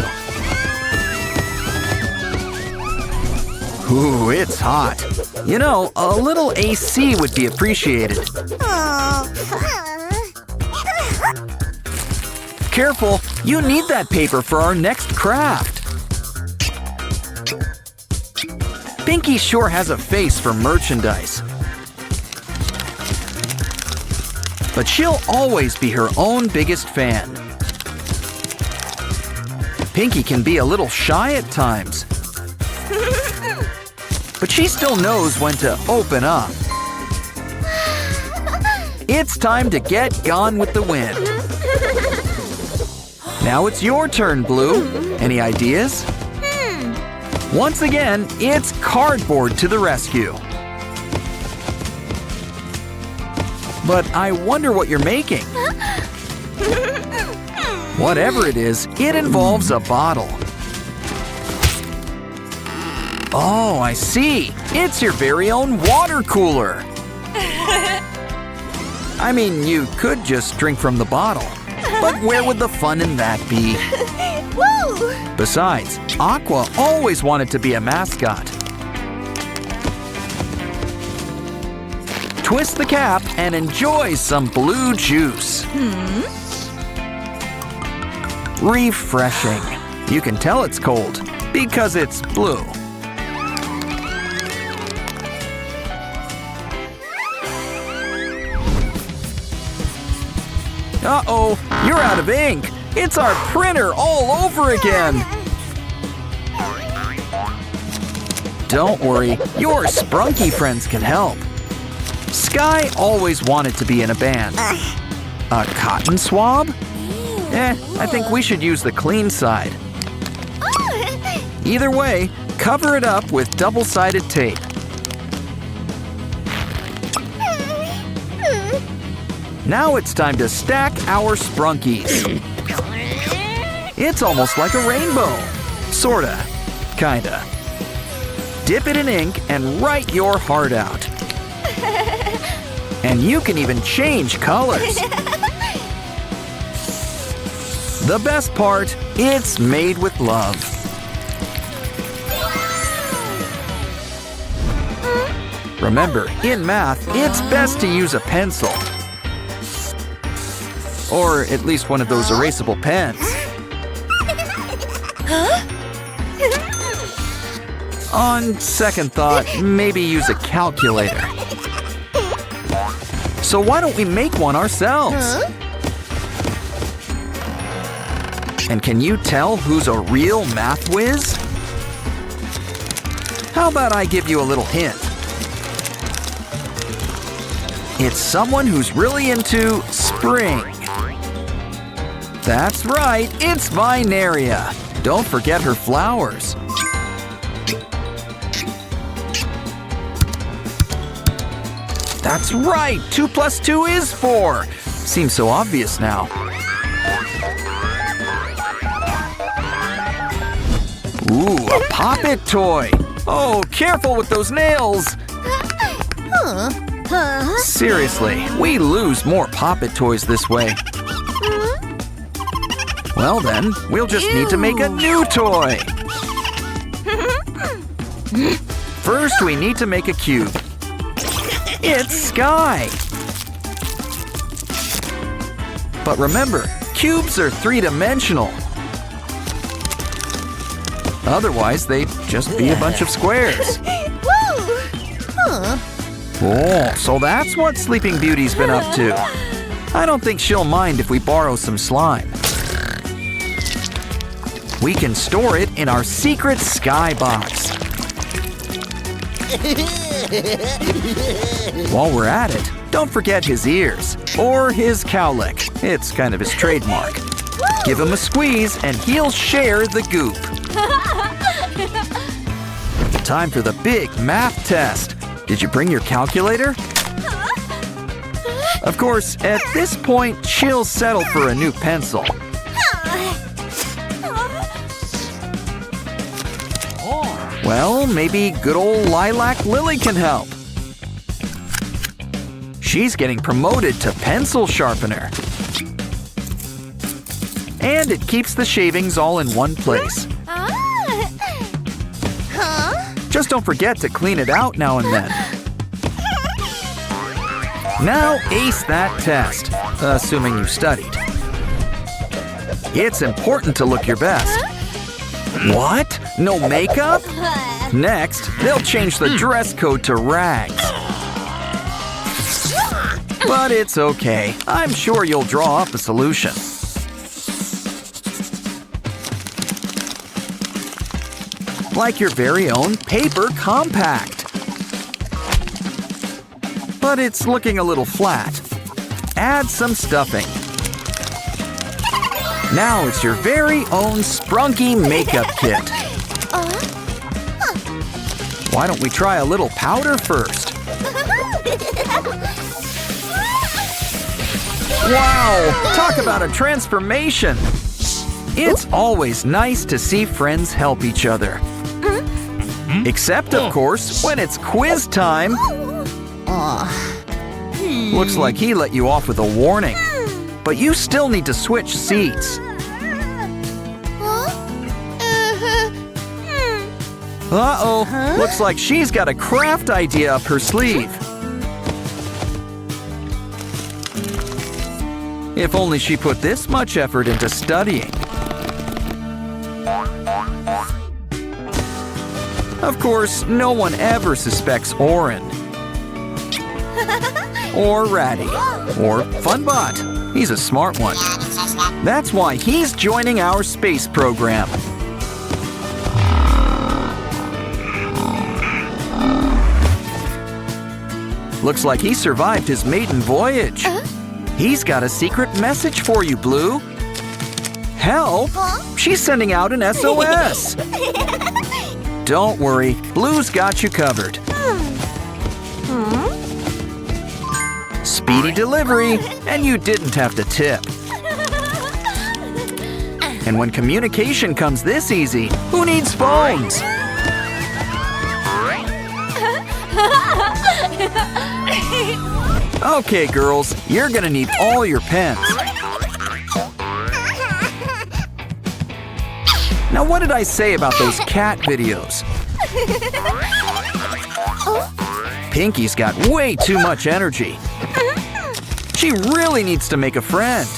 Ooh, it's hot. You know, a little AC would be appreciated. Careful, you need that paper for our next craft. Pinky sure has a face for merchandise. But she'll always be her own biggest fan. Pinky can be a little shy at times. But she still knows when to open up. It's time to get gone with the wind. Now it's your turn, Blue. Any ideas? Once again, it's cardboard to the rescue. But I wonder what you're making. Whatever it is, it involves a bottle. Oh, I see. It's your very own water cooler. I mean, you could just drink from the bottle. But where would the fun in that be? Woo! Besides, Aqua always wanted to be a mascot. Twist the cap and enjoy some blue juice. Refreshing. You can tell it's cold because it's blue. Uh-oh, you're out of ink. It's our printer all over again. Don't worry, your Sprunki friends can help. Sky always wanted to be in a band. A cotton swab? I think we should use the clean side. Either way, cover it up with double-sided tape. Now it's time to stack our Sprunkis. It's almost like a rainbow. Sorta. Kinda. Dip it in ink and write your heart out. And you can even change colors. The best part, it's made with love. Remember, in math, it's best to use a pencil. Or at least one of those erasable pens. On second thought, maybe use a calculator. So why don't we make one ourselves? And can you tell who's a real math whiz? How about I give you a little hint? It's someone who's really into spring. That's right, it's Vinaria. Don't forget her flowers. That's right, 2 plus 2 is 4. Seems so obvious now. Ooh, a Pop-It toy. Oh, careful with those nails. Seriously, we lose more Pop-It toys this way. Well then, we'll just need to make a new toy. First, we need to make a cube. It's Sky. But remember, cubes are three-dimensional. Otherwise, they'd just be a bunch of squares. Oh, so that's what Sleeping Beauty's been up to. I don't think she'll mind if we borrow some slime. We can store it in our secret Sky box. While we're at it, don't forget his ears, or his cowlick. It's kind of his trademark. Give him a squeeze and he'll share the goop. Time for the big math test. Did you bring your calculator? Of course, at this point, she'll settle for a new pencil. Well, maybe good old Lilac Lily can help. She's getting promoted to pencil sharpener. And it keeps the shavings all in one place. Just don't forget to clean it out now and then. Now ace that test, assuming you studied. It's important to look your best. What? No makeup? Next, they'll change the dress code to rags. But it's okay. I'm sure you'll draw up a solution. Like your very own paper compact. But it's looking a little flat. Add some stuffing. Now it's your very own Sprunki makeup kit. Why don't we try a little powder first? Wow! Talk about a transformation! It's always nice to see friends help each other. Except, of course, when it's quiz time. Looks like he let you off with a warning. But you still need to switch seats. Uh-oh, looks like she's got a craft idea up her sleeve. If only she put this much effort into studying. Of course, no one ever suspects Oren. Or Ratty. Or Funbot. He's a smart one. That's why he's joining our space program. Looks like he survived his maiden voyage. He's got a secret message for you, Blue. Help! She's sending out an SOS. Don't worry, Blue's got you covered. Speedy delivery, and you didn't have to tip. And when communication comes this easy, who needs phones? Okay, girls, you're gonna need all your pens. Now, what did I say about those cat videos? Pinky's got way too much energy. She really needs to make a friend.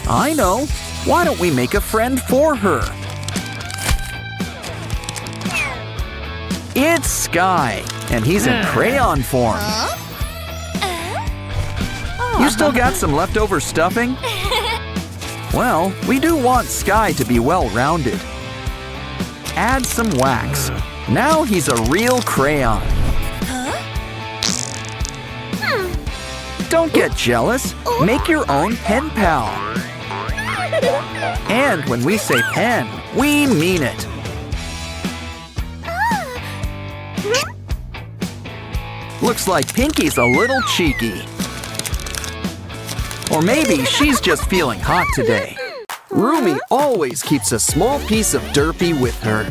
I know. Why don't we make a friend for her? Sky, and he's in crayon form. You still got some leftover stuffing? Well, we do want Sky to be well-rounded. Add some wax. Now he's a real crayon. Don't get jealous. Make your own pen pal. And when we say pen, we mean it. Looks like Pinky's a little cheeky. Or maybe she's just feeling hot today. Rumi always keeps a small piece of Derpy with her.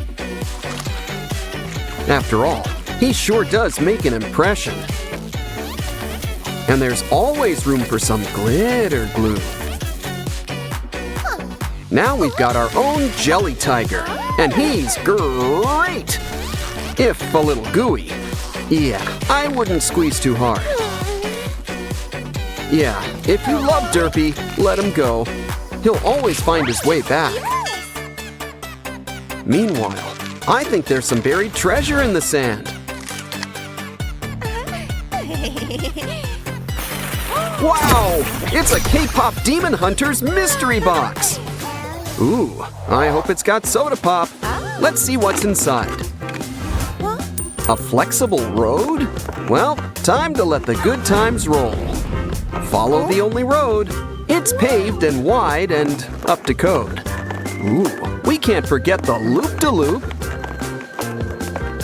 After all, he sure does make an impression. And there's always room for some glitter glue. Now we've got our own jelly tiger, and he's great! If a little gooey. Yeah, I wouldn't squeeze too hard. Yeah, if you love Derpy, let him go. He'll always find his way back. Meanwhile, I think there's some buried treasure in the sand. Wow! It's a K-pop Demon Hunter's mystery box! Ooh, I hope it's got soda pop. Let's see what's inside. A flexible road? Well, time to let the good times roll. Follow the only road. It's paved and wide and up to code. Ooh, we can't forget the loop-de-loop.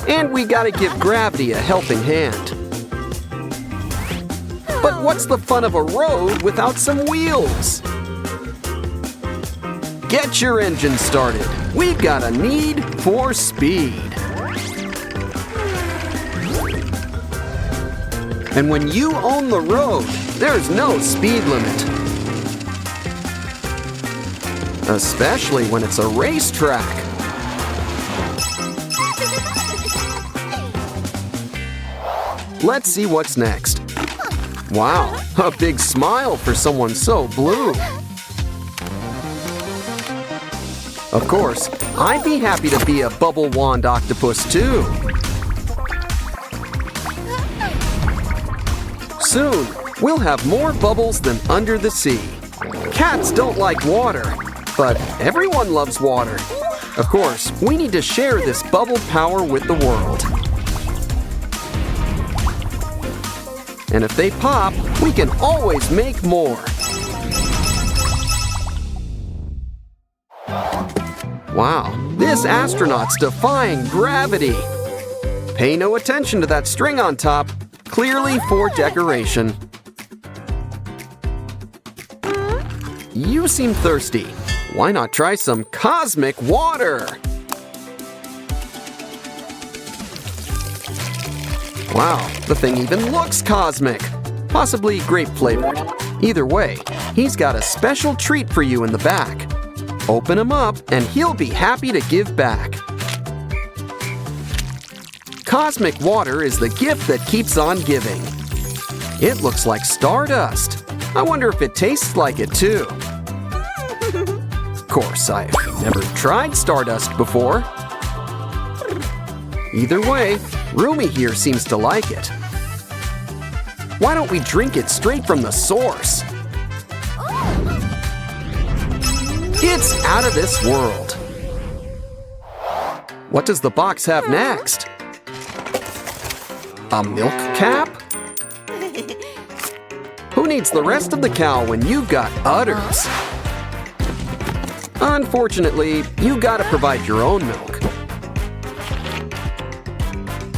And we gotta give gravity a helping hand. But what's the fun of a road without some wheels? Get your engine started. We've got a need for speed. And when you own the road, there's no speed limit. Especially when it's a racetrack. Let's see what's next. Wow, a big smile for someone so blue. Of course, I'd be happy to be a bubble wand octopus too. Soon, we'll have more bubbles than under the sea. Cats don't like water, but everyone loves water. Of course, we need to share this bubble power with the world. And if they pop, we can always make more. Wow, this astronaut's defying gravity. Pay no attention to that string on top, clearly for decoration. You seem thirsty. Why not try some cosmic water? Wow, the thing even looks cosmic. Possibly grape flavored. Either way, he's got a special treat for you in the back. Open him up and he'll be happy to give back. Cosmic water is the gift that keeps on giving. It looks like stardust. I wonder if it tastes like it too. Of course, I've never tried stardust before. Either way, Rumi here seems to like it. Why don't we drink it straight from the source? It's out of this world. What does the box have next? A milk cap? Who needs the rest of the cow when you've got udders? Unfortunately, you gotta provide your own milk.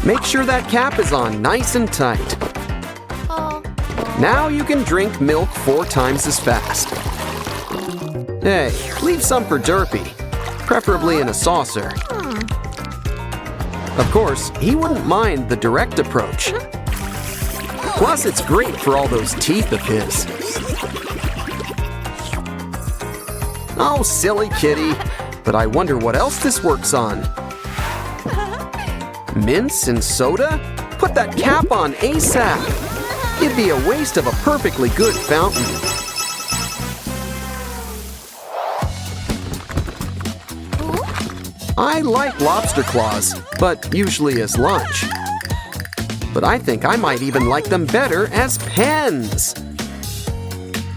Make sure that cap is on nice and tight. Now you can drink milk 4 times as fast. Hey, leave some for Derpy, preferably in a saucer. Of course, he wouldn't mind the direct approach. Plus, it's great for all those teeth of his. Oh, silly kitty. But I wonder what else this works on. Mints and soda? Put that cap on ASAP. It'd be a waste of a perfectly good fountain. I like lobster claws, but usually as lunch. but I think I might even like them better as pens.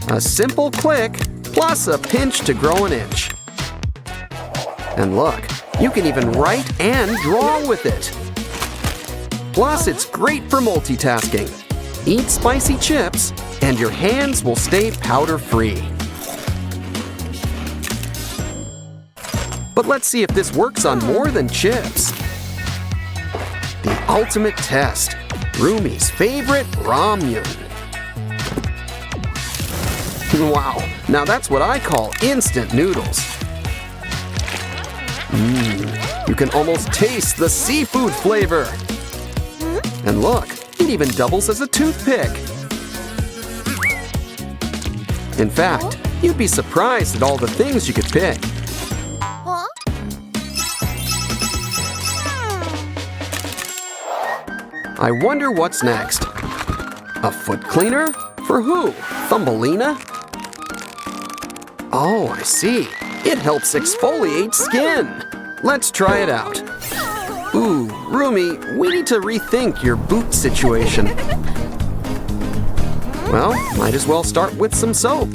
A simple click, plus a pinch to grow an inch. And look, you can even write and draw with it. Plus, it's great for multitasking. Eat spicy chips, and your hands will stay powder-free. But let's see if this works on more than chips. The ultimate test. Rumi's favorite ramyun. Wow, now that's what I call instant noodles. You can almost taste the seafood flavor. And look, it even doubles as a toothpick. In fact, you'd be surprised at all the things you could pick. I wonder what's next. A foot cleaner? For who? Thumbelina? Oh, I see. It helps exfoliate skin. Let's try it out. Ooh, Rumi, we need to rethink your boot situation. Well, might as well start with some soap.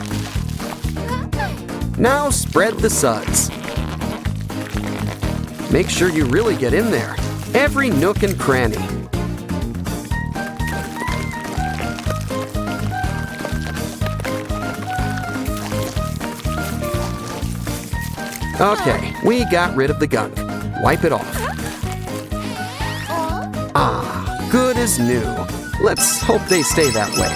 Now spread the suds. Make sure you really get in there. Every nook and cranny. Okay, we got rid of the gunk. Wipe it off. Ah, good as new. Let's hope they stay that way.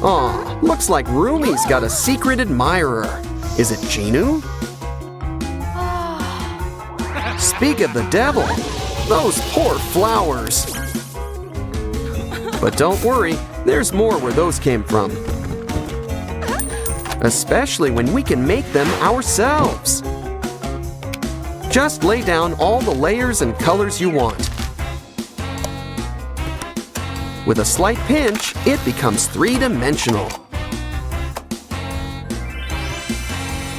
Aw, looks like Rumi's got a secret admirer. Is it Genu? Speak of the devil, those poor flowers. But don't worry, there's more where those came from. Especially when we can make them ourselves. Just lay down all the layers and colors you want. With a slight pinch, it becomes three-dimensional.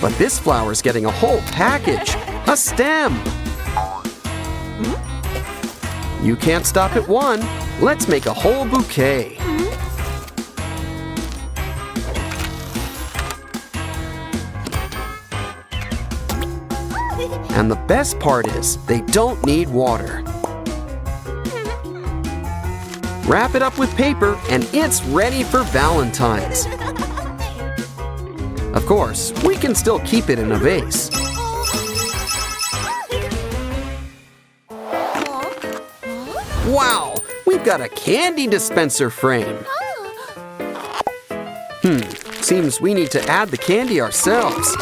But this flower's getting a whole package, a stem. You can't stop at one. Let's make a whole bouquet. And the best part is, they don't need water. Wrap it up with paper and it's ready for Valentine's. Of course, we can still keep it in a vase. Wow, we've got a candy dispenser frame. Seems we need to add the candy ourselves.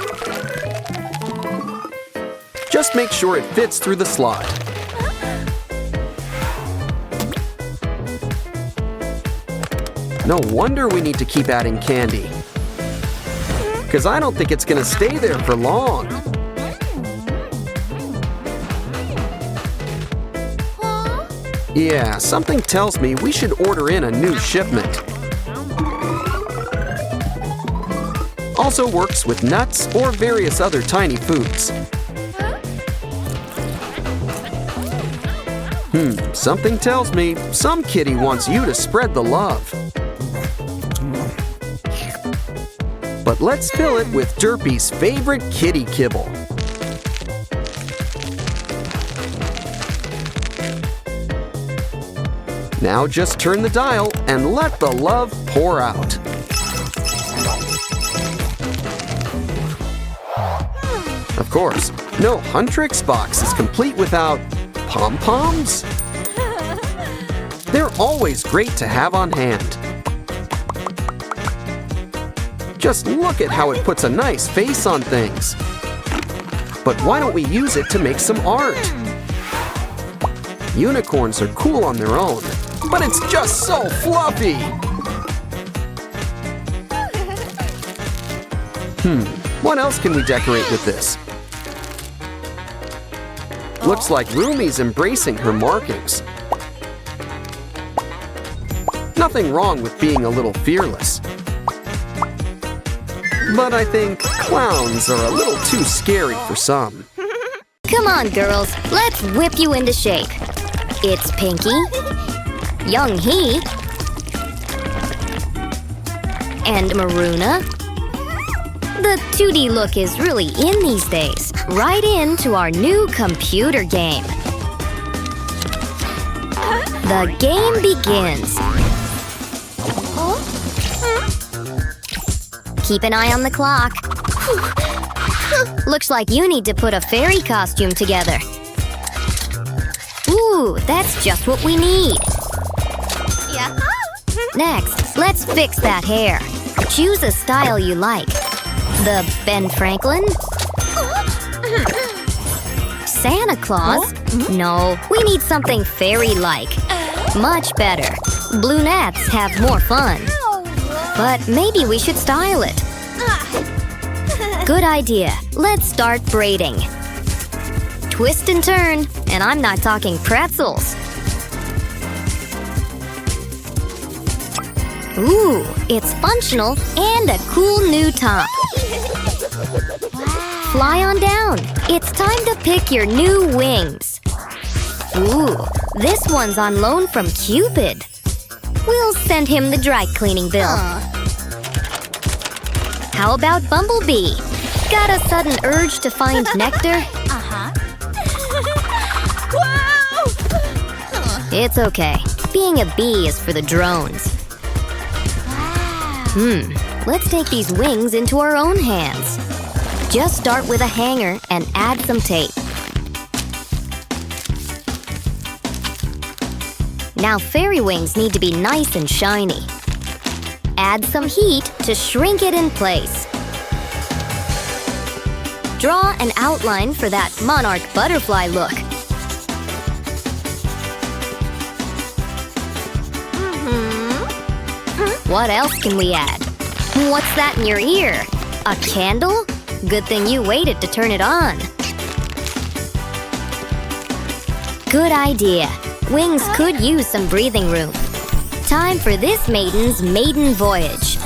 Just make sure it fits through the slot. No wonder we need to keep adding candy. Because I don't think it's going to stay there for long. Yeah, something tells me we should order in a new shipment. Also works with nuts or various other tiny foods. Something tells me some kitty wants you to spread the love. But let's fill it with Derpy's favorite kitty kibble. Now just turn the dial and let the love pour out. Of course, no Huntrix box is complete without pom-poms. They're always great to have on hand. Just look at how it puts a nice face on things. But why don't we use it to make some art? Unicorns are cool on their own, but it's just so fluffy! What else can we decorate with this? Looks like Rumi's embracing her markings. Nothing wrong with being a little fearless. But I think clowns are a little too scary for some. Come on, girls. Let's whip you into shape. It's Pinky, Young Hee, and Maruna. The 2D look is really in these days. Right into our new computer game. The game begins. Keep an eye on the clock. Looks like you need to put a fairy costume together. Ooh, that's just what we need. Next, let's fix that hair. Choose a style you like. The Ben Franklin? Santa Claus? No, we need something fairy-like. Much better. Bluettes have more fun. But maybe we should style it. Good idea. Let's start braiding. Twist and turn, and I'm not talking pretzels. Ooh, it's functional and a cool new top. Fly on down. It's time to pick your new wings. Ooh, this one's on loan from Cupid. We'll send him the dry cleaning bill. How about Bumblebee? Got a sudden urge to find nectar? It's okay. Being a bee is for the drones. Let's take these wings into our own hands. Just start with a hanger and add some tape. Now fairy wings need to be nice and shiny. Add some heat to shrink it in place. Draw an outline for that monarch butterfly look. What else can we add? What's that in your ear? A candle? Good thing you waited to turn it on. Good idea. Wings could use some breathing room. Time for this maiden's maiden voyage.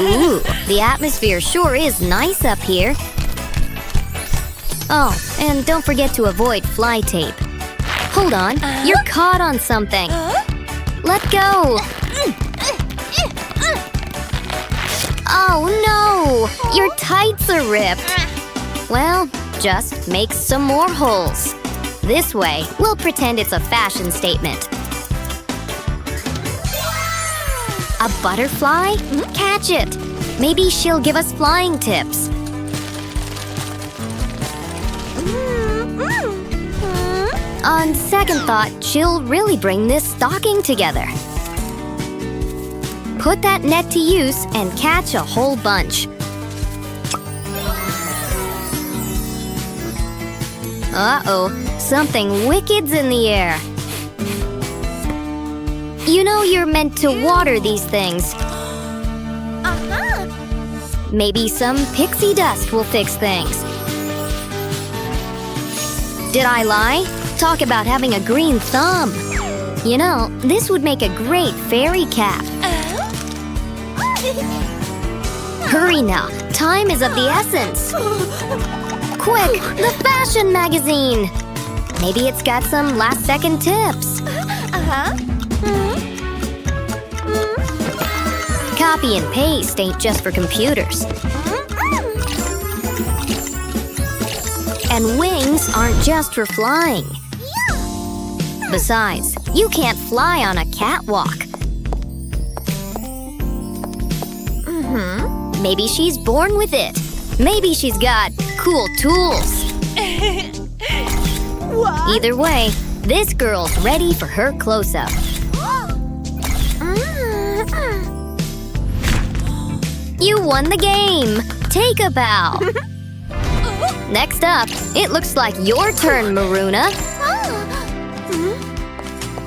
Ooh, the atmosphere sure is nice up here. Oh, and don't forget to avoid fly tape. Hold on, you're caught on something. Let go. Oh no, your tights are ripped. Well, just make some more holes. This way, we'll pretend it's a fashion statement. A butterfly? Catch it. Maybe she'll give us flying tips. On second thought, she'll really bring this stocking together. Put that net to use and catch a whole bunch. Uh-oh, something wicked's in the air. You know you're meant to water these things. Maybe some pixie dust will fix things. Did I lie? Talk about having a green thumb. You know, this would make a great fairy cap. Hurry now, time is of the essence. Quick, the fashion magazine. Maybe it's got some last-second tips. Copy and paste ain't just for computers. And wings aren't just for flying. Besides, you can't fly on a catwalk. Maybe she's born with it. Maybe she's got cool tools. Either way, this girl's ready for her close-up. You won the game! Take a bow! Next up, it looks like your turn, Maruna.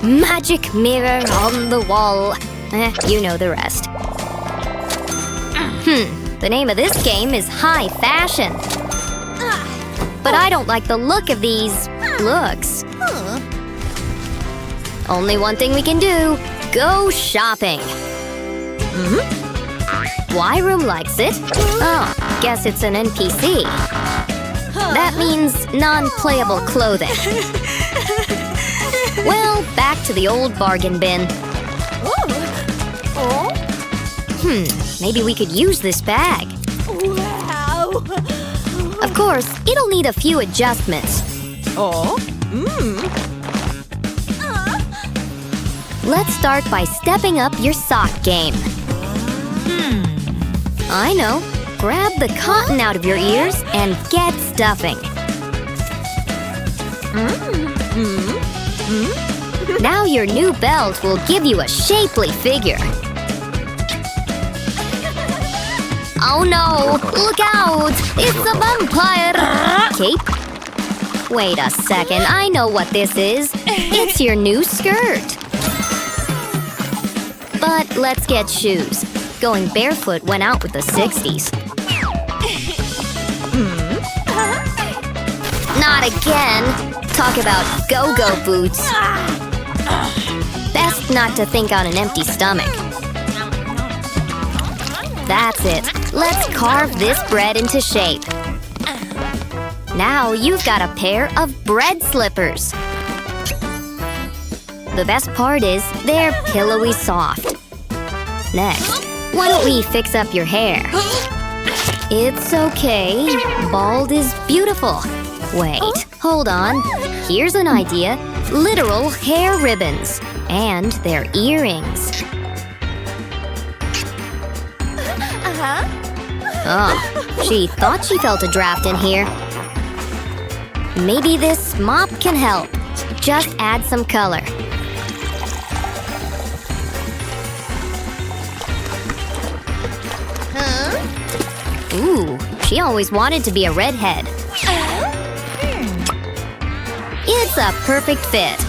Magic mirror on the wall. You know the rest. The name of this game is High Fashion. But I don't like the look of these looks. Only one thing we can do. Go shopping. Y room likes it. Oh, guess it's an NPC. That means non-playable clothing. Well, back to the old bargain bin. Maybe we could use this bag. Of course, it'll need a few adjustments. Let's start by stepping up your sock game. I know. Grab the cotton out of your ears and get stuffing. Now your new belt will give you a shapely figure. Oh no! Look out! It's a vampire! Cape? Wait a second, I know what this is. It's your new skirt. But let's get shoes. Going barefoot went out with the 60s. Not again! Talk about go-go boots. Best not to think on an empty stomach. That's it. Let's carve this bread into shape. Now you've got a pair of bread slippers. The best part is they're pillowy soft. Next, why don't we fix up your hair? It's okay. Bald is beautiful. Wait, hold on. Here's an idea. Literal hair ribbons. And their earrings. Oh, she thought she felt a draft in here. Maybe this mop can help. Just add some color. Ooh, she always wanted to be a redhead. It's a perfect fit.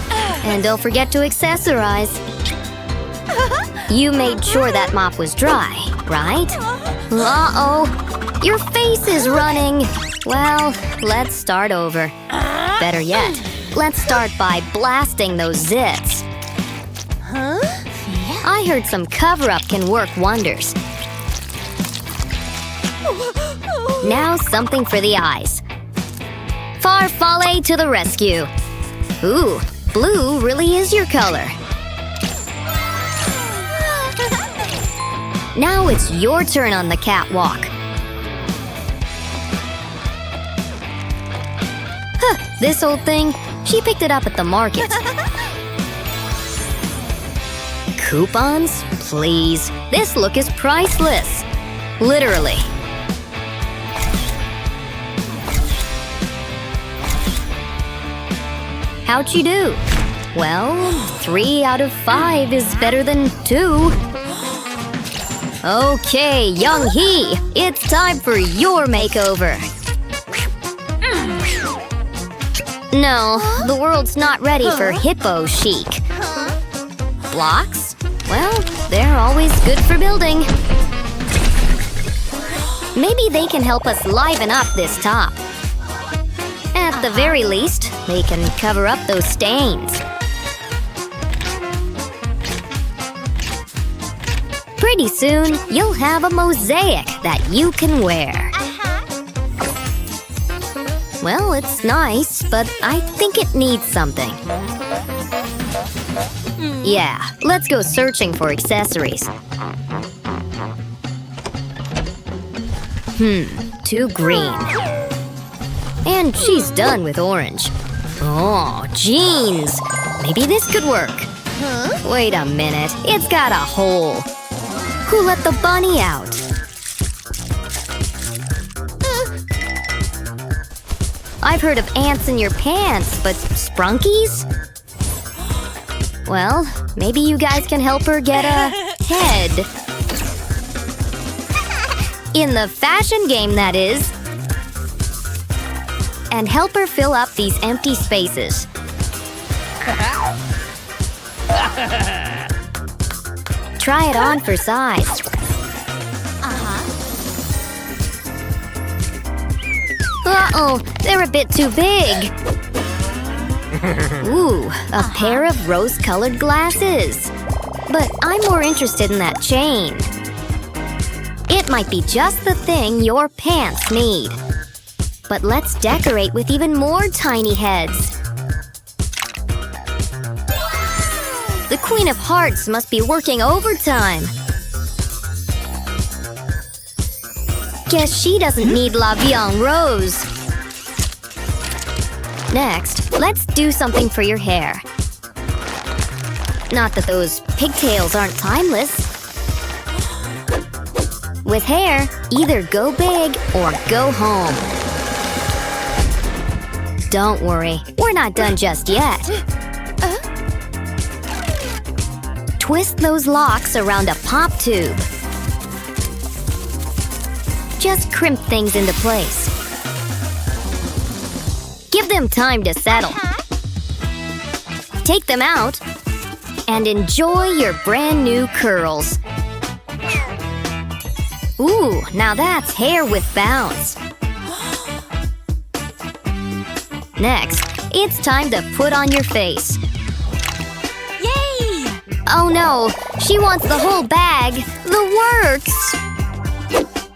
And don't forget to accessorize. You made sure that mop was dry, right? Uh-oh, your face is running. Well, let's start over. Better yet, let's start by blasting those zits. I heard some cover-up can work wonders. Now something for the eyes. Farfalle to the rescue. Ooh, blue really is your color. Now it's your turn on the catwalk. Huh, this old thing, she picked it up at the market. Coupons? Please. This look is priceless. Literally. How'd you do? Well, 3 out of 5 is better than 2. Okay, Young Hee, it's time for your makeover. No, the world's not ready for hippo chic. Blocks? Well, they're always good for building. Maybe they can help us liven up this top. At the very least, they can cover up those stains. Pretty soon, you'll have a mosaic that you can wear. Well, it's nice, but I think it needs something. Yeah, let's go searching for accessories. Too green. And she's done with orange. Oh, jeans! Maybe this could work. Wait a minute, it's got a hole. Who let the bunny out? I've heard of ants in your pants, but sprunkies? Well, maybe you guys can help her get a head. In the fashion game, that is. And help her fill up these empty spaces. Try it on for size. Uh-oh, they're a bit too big. Ooh, a pair of rose-colored glasses. But I'm more interested in that chain. It It might be just the thing your pants need. But let's decorate with even more tiny heads. The Queen of Hearts must be working overtime. Guess she doesn't need La Vie en Rose. Next, let's do something for your hair. Not that those pigtails aren't timeless. With hair, either go big or go home. Don't worry, we're not done just yet. Twist those locks around a pop tube. Just crimp things into place. Give them time to settle. Take them out and enjoy your brand new curls. Ooh, now that's hair with bounce. Next, it's time to put on your face. Yay! Oh no, she wants the whole bag. The works!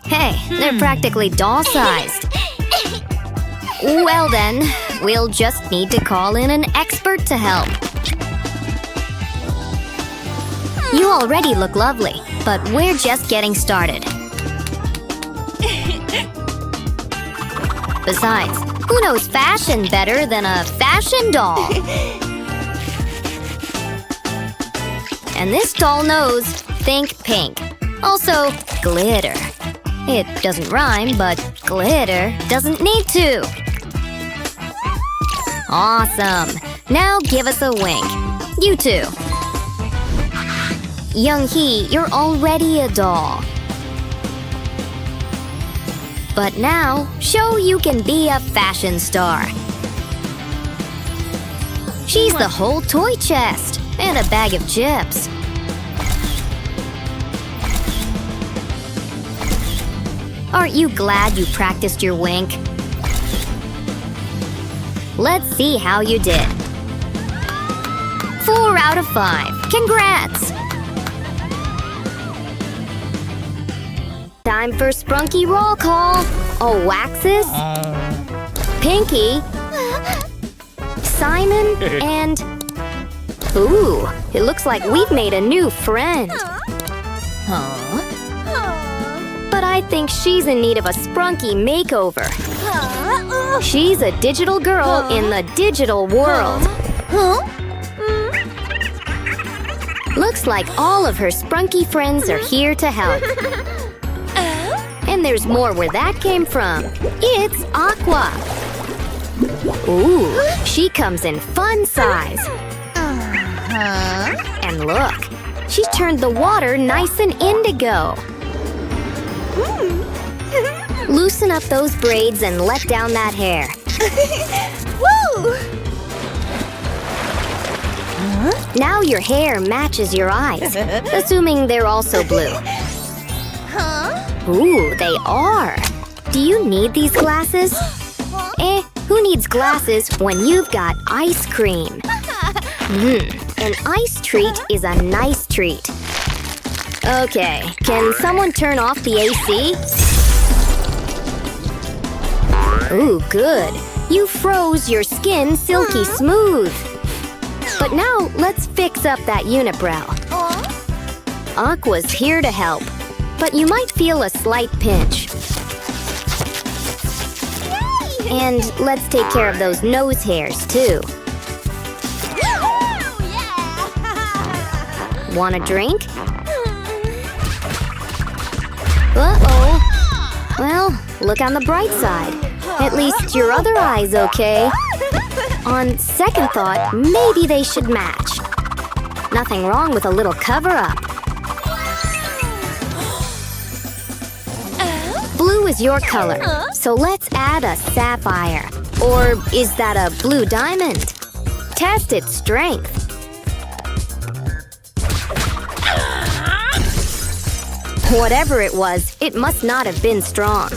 Hey, they're practically doll-sized. Well then, we'll just need to call in an expert to help. You already look lovely, but we're just getting started. Besides, who knows fashion better than a fashion doll? And this doll knows think pink. Also, glitter. It doesn't rhyme, but glitter doesn't need to. Awesome. Now give us a wink. You too. Young Hee, you're already a doll. But now, show you can be a fashion star. She's the whole toy chest and a bag of chips. Aren't you glad you practiced your wink? Let's see how you did. 4 out of 5. Congrats! Time for Sprunki roll call. Oh, Waxus, Pinky, Simon, and... Ooh, it looks like we've made a new friend. Huh? But I think she's in need of a Sprunki makeover. She's a digital girl in the digital world. Looks like all of her Sprunki friends are here to help. And there's more where that came from. It's Aqua. Ooh, she comes in fun size. And look, she's turned the water nice and indigo. Loosen up those braids and let down that hair. Woo! Now your hair matches your eyes, assuming they're also blue. Ooh, they are. Do you need these glasses? Who needs glasses when you've got ice cream? An ice treat is a nice treat. Okay, can someone turn off the AC? Ooh, good. You froze your skin silky smooth. But now, let's fix up that unibrow. Aqua's here to help, but you might feel a slight pinch. And let's take care of those nose hairs, too. Want a drink? Uh-oh. Well, look on the bright side. At least your other eye's okay. On second thought, maybe they should match. Nothing wrong with a little cover-up. Blue is your color, so let's add a sapphire. Or is that a blue diamond? Test its strength. Whatever it was, it must not have been strong.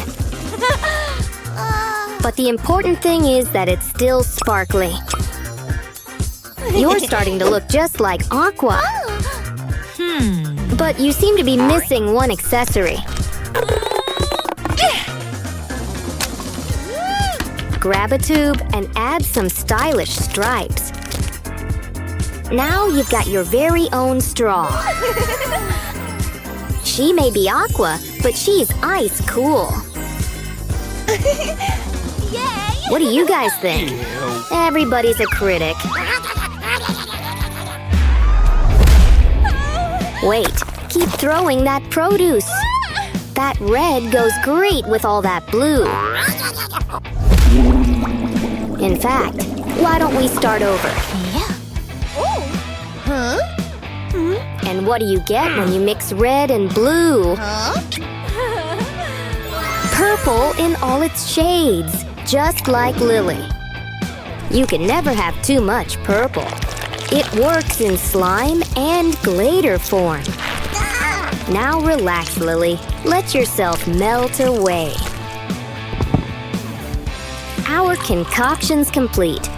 But the important thing is that it's still sparkly. You're starting to look just like Aqua. But you seem to be missing one accessory. grab a tube and add some stylish stripes. Now you've got your very own straw. She may be aqua, but she's ice cool. Yay! What do you guys think? Everybody's a critic. Wait, keep throwing that produce. That red goes great with all that blue. In fact, why don't we start over? Huh? And what do you get when you mix red and blue? Huh? Purple in all its shades, just like Lily. You can never have too much purple. It works in slime and glitter form. Now relax, Lily. Let yourself melt away. Our concoction's complete.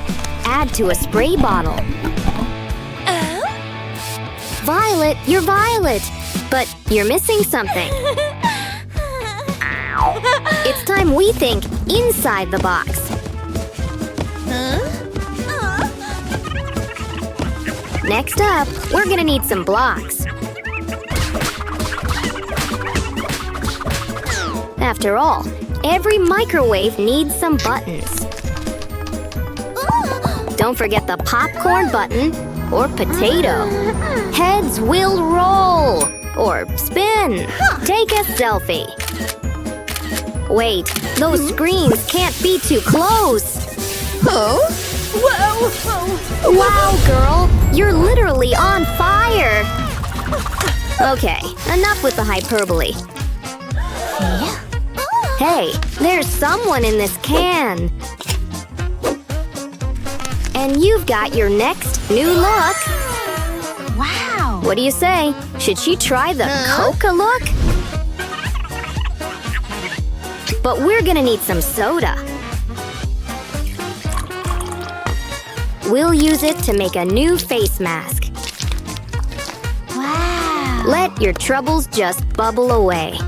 Add to a spray bottle. Violet, you're Violet, but you're missing something. It's time we think inside the box. Next up, we're gonna need some blocks. After all, every microwave needs some buttons. Don't forget the popcorn button or potato. Heads will roll or spin. Take a selfie. Wait, those screens can't be too close. Oh? Whoa! Wow, girl, you're literally on fire. Okay, enough with the hyperbole. Hey, there's someone in this can. And you've got your next new look. Wow! What do you say? Should she try the Coca look? But we're gonna need some soda. We'll use it to make a new face mask. Wow! Let your troubles just bubble away.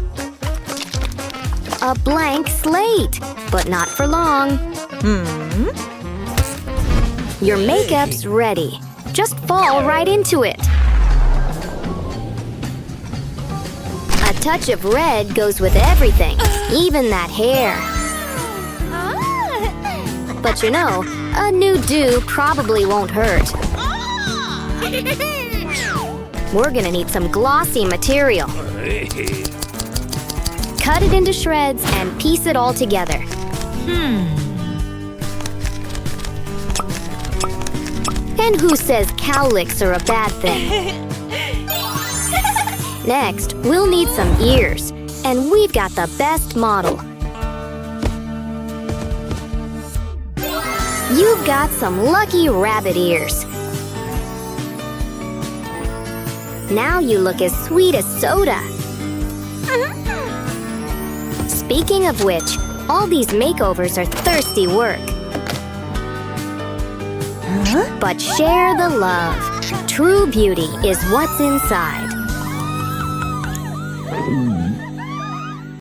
A blank slate, but not for long. Your makeup's ready. Just fall right into it. A touch of red goes with everything, even that hair. But you know, a new do probably won't hurt. We're gonna need some glossy material. Cut it into shreds and piece it all together. And who says cowlicks are a bad thing? Next, we'll need some ears. And we've got the best model. You've got some lucky rabbit ears. Now you look as sweet as soda. Speaking of which, all these makeovers are thirsty work. But share the love. True beauty is what's inside.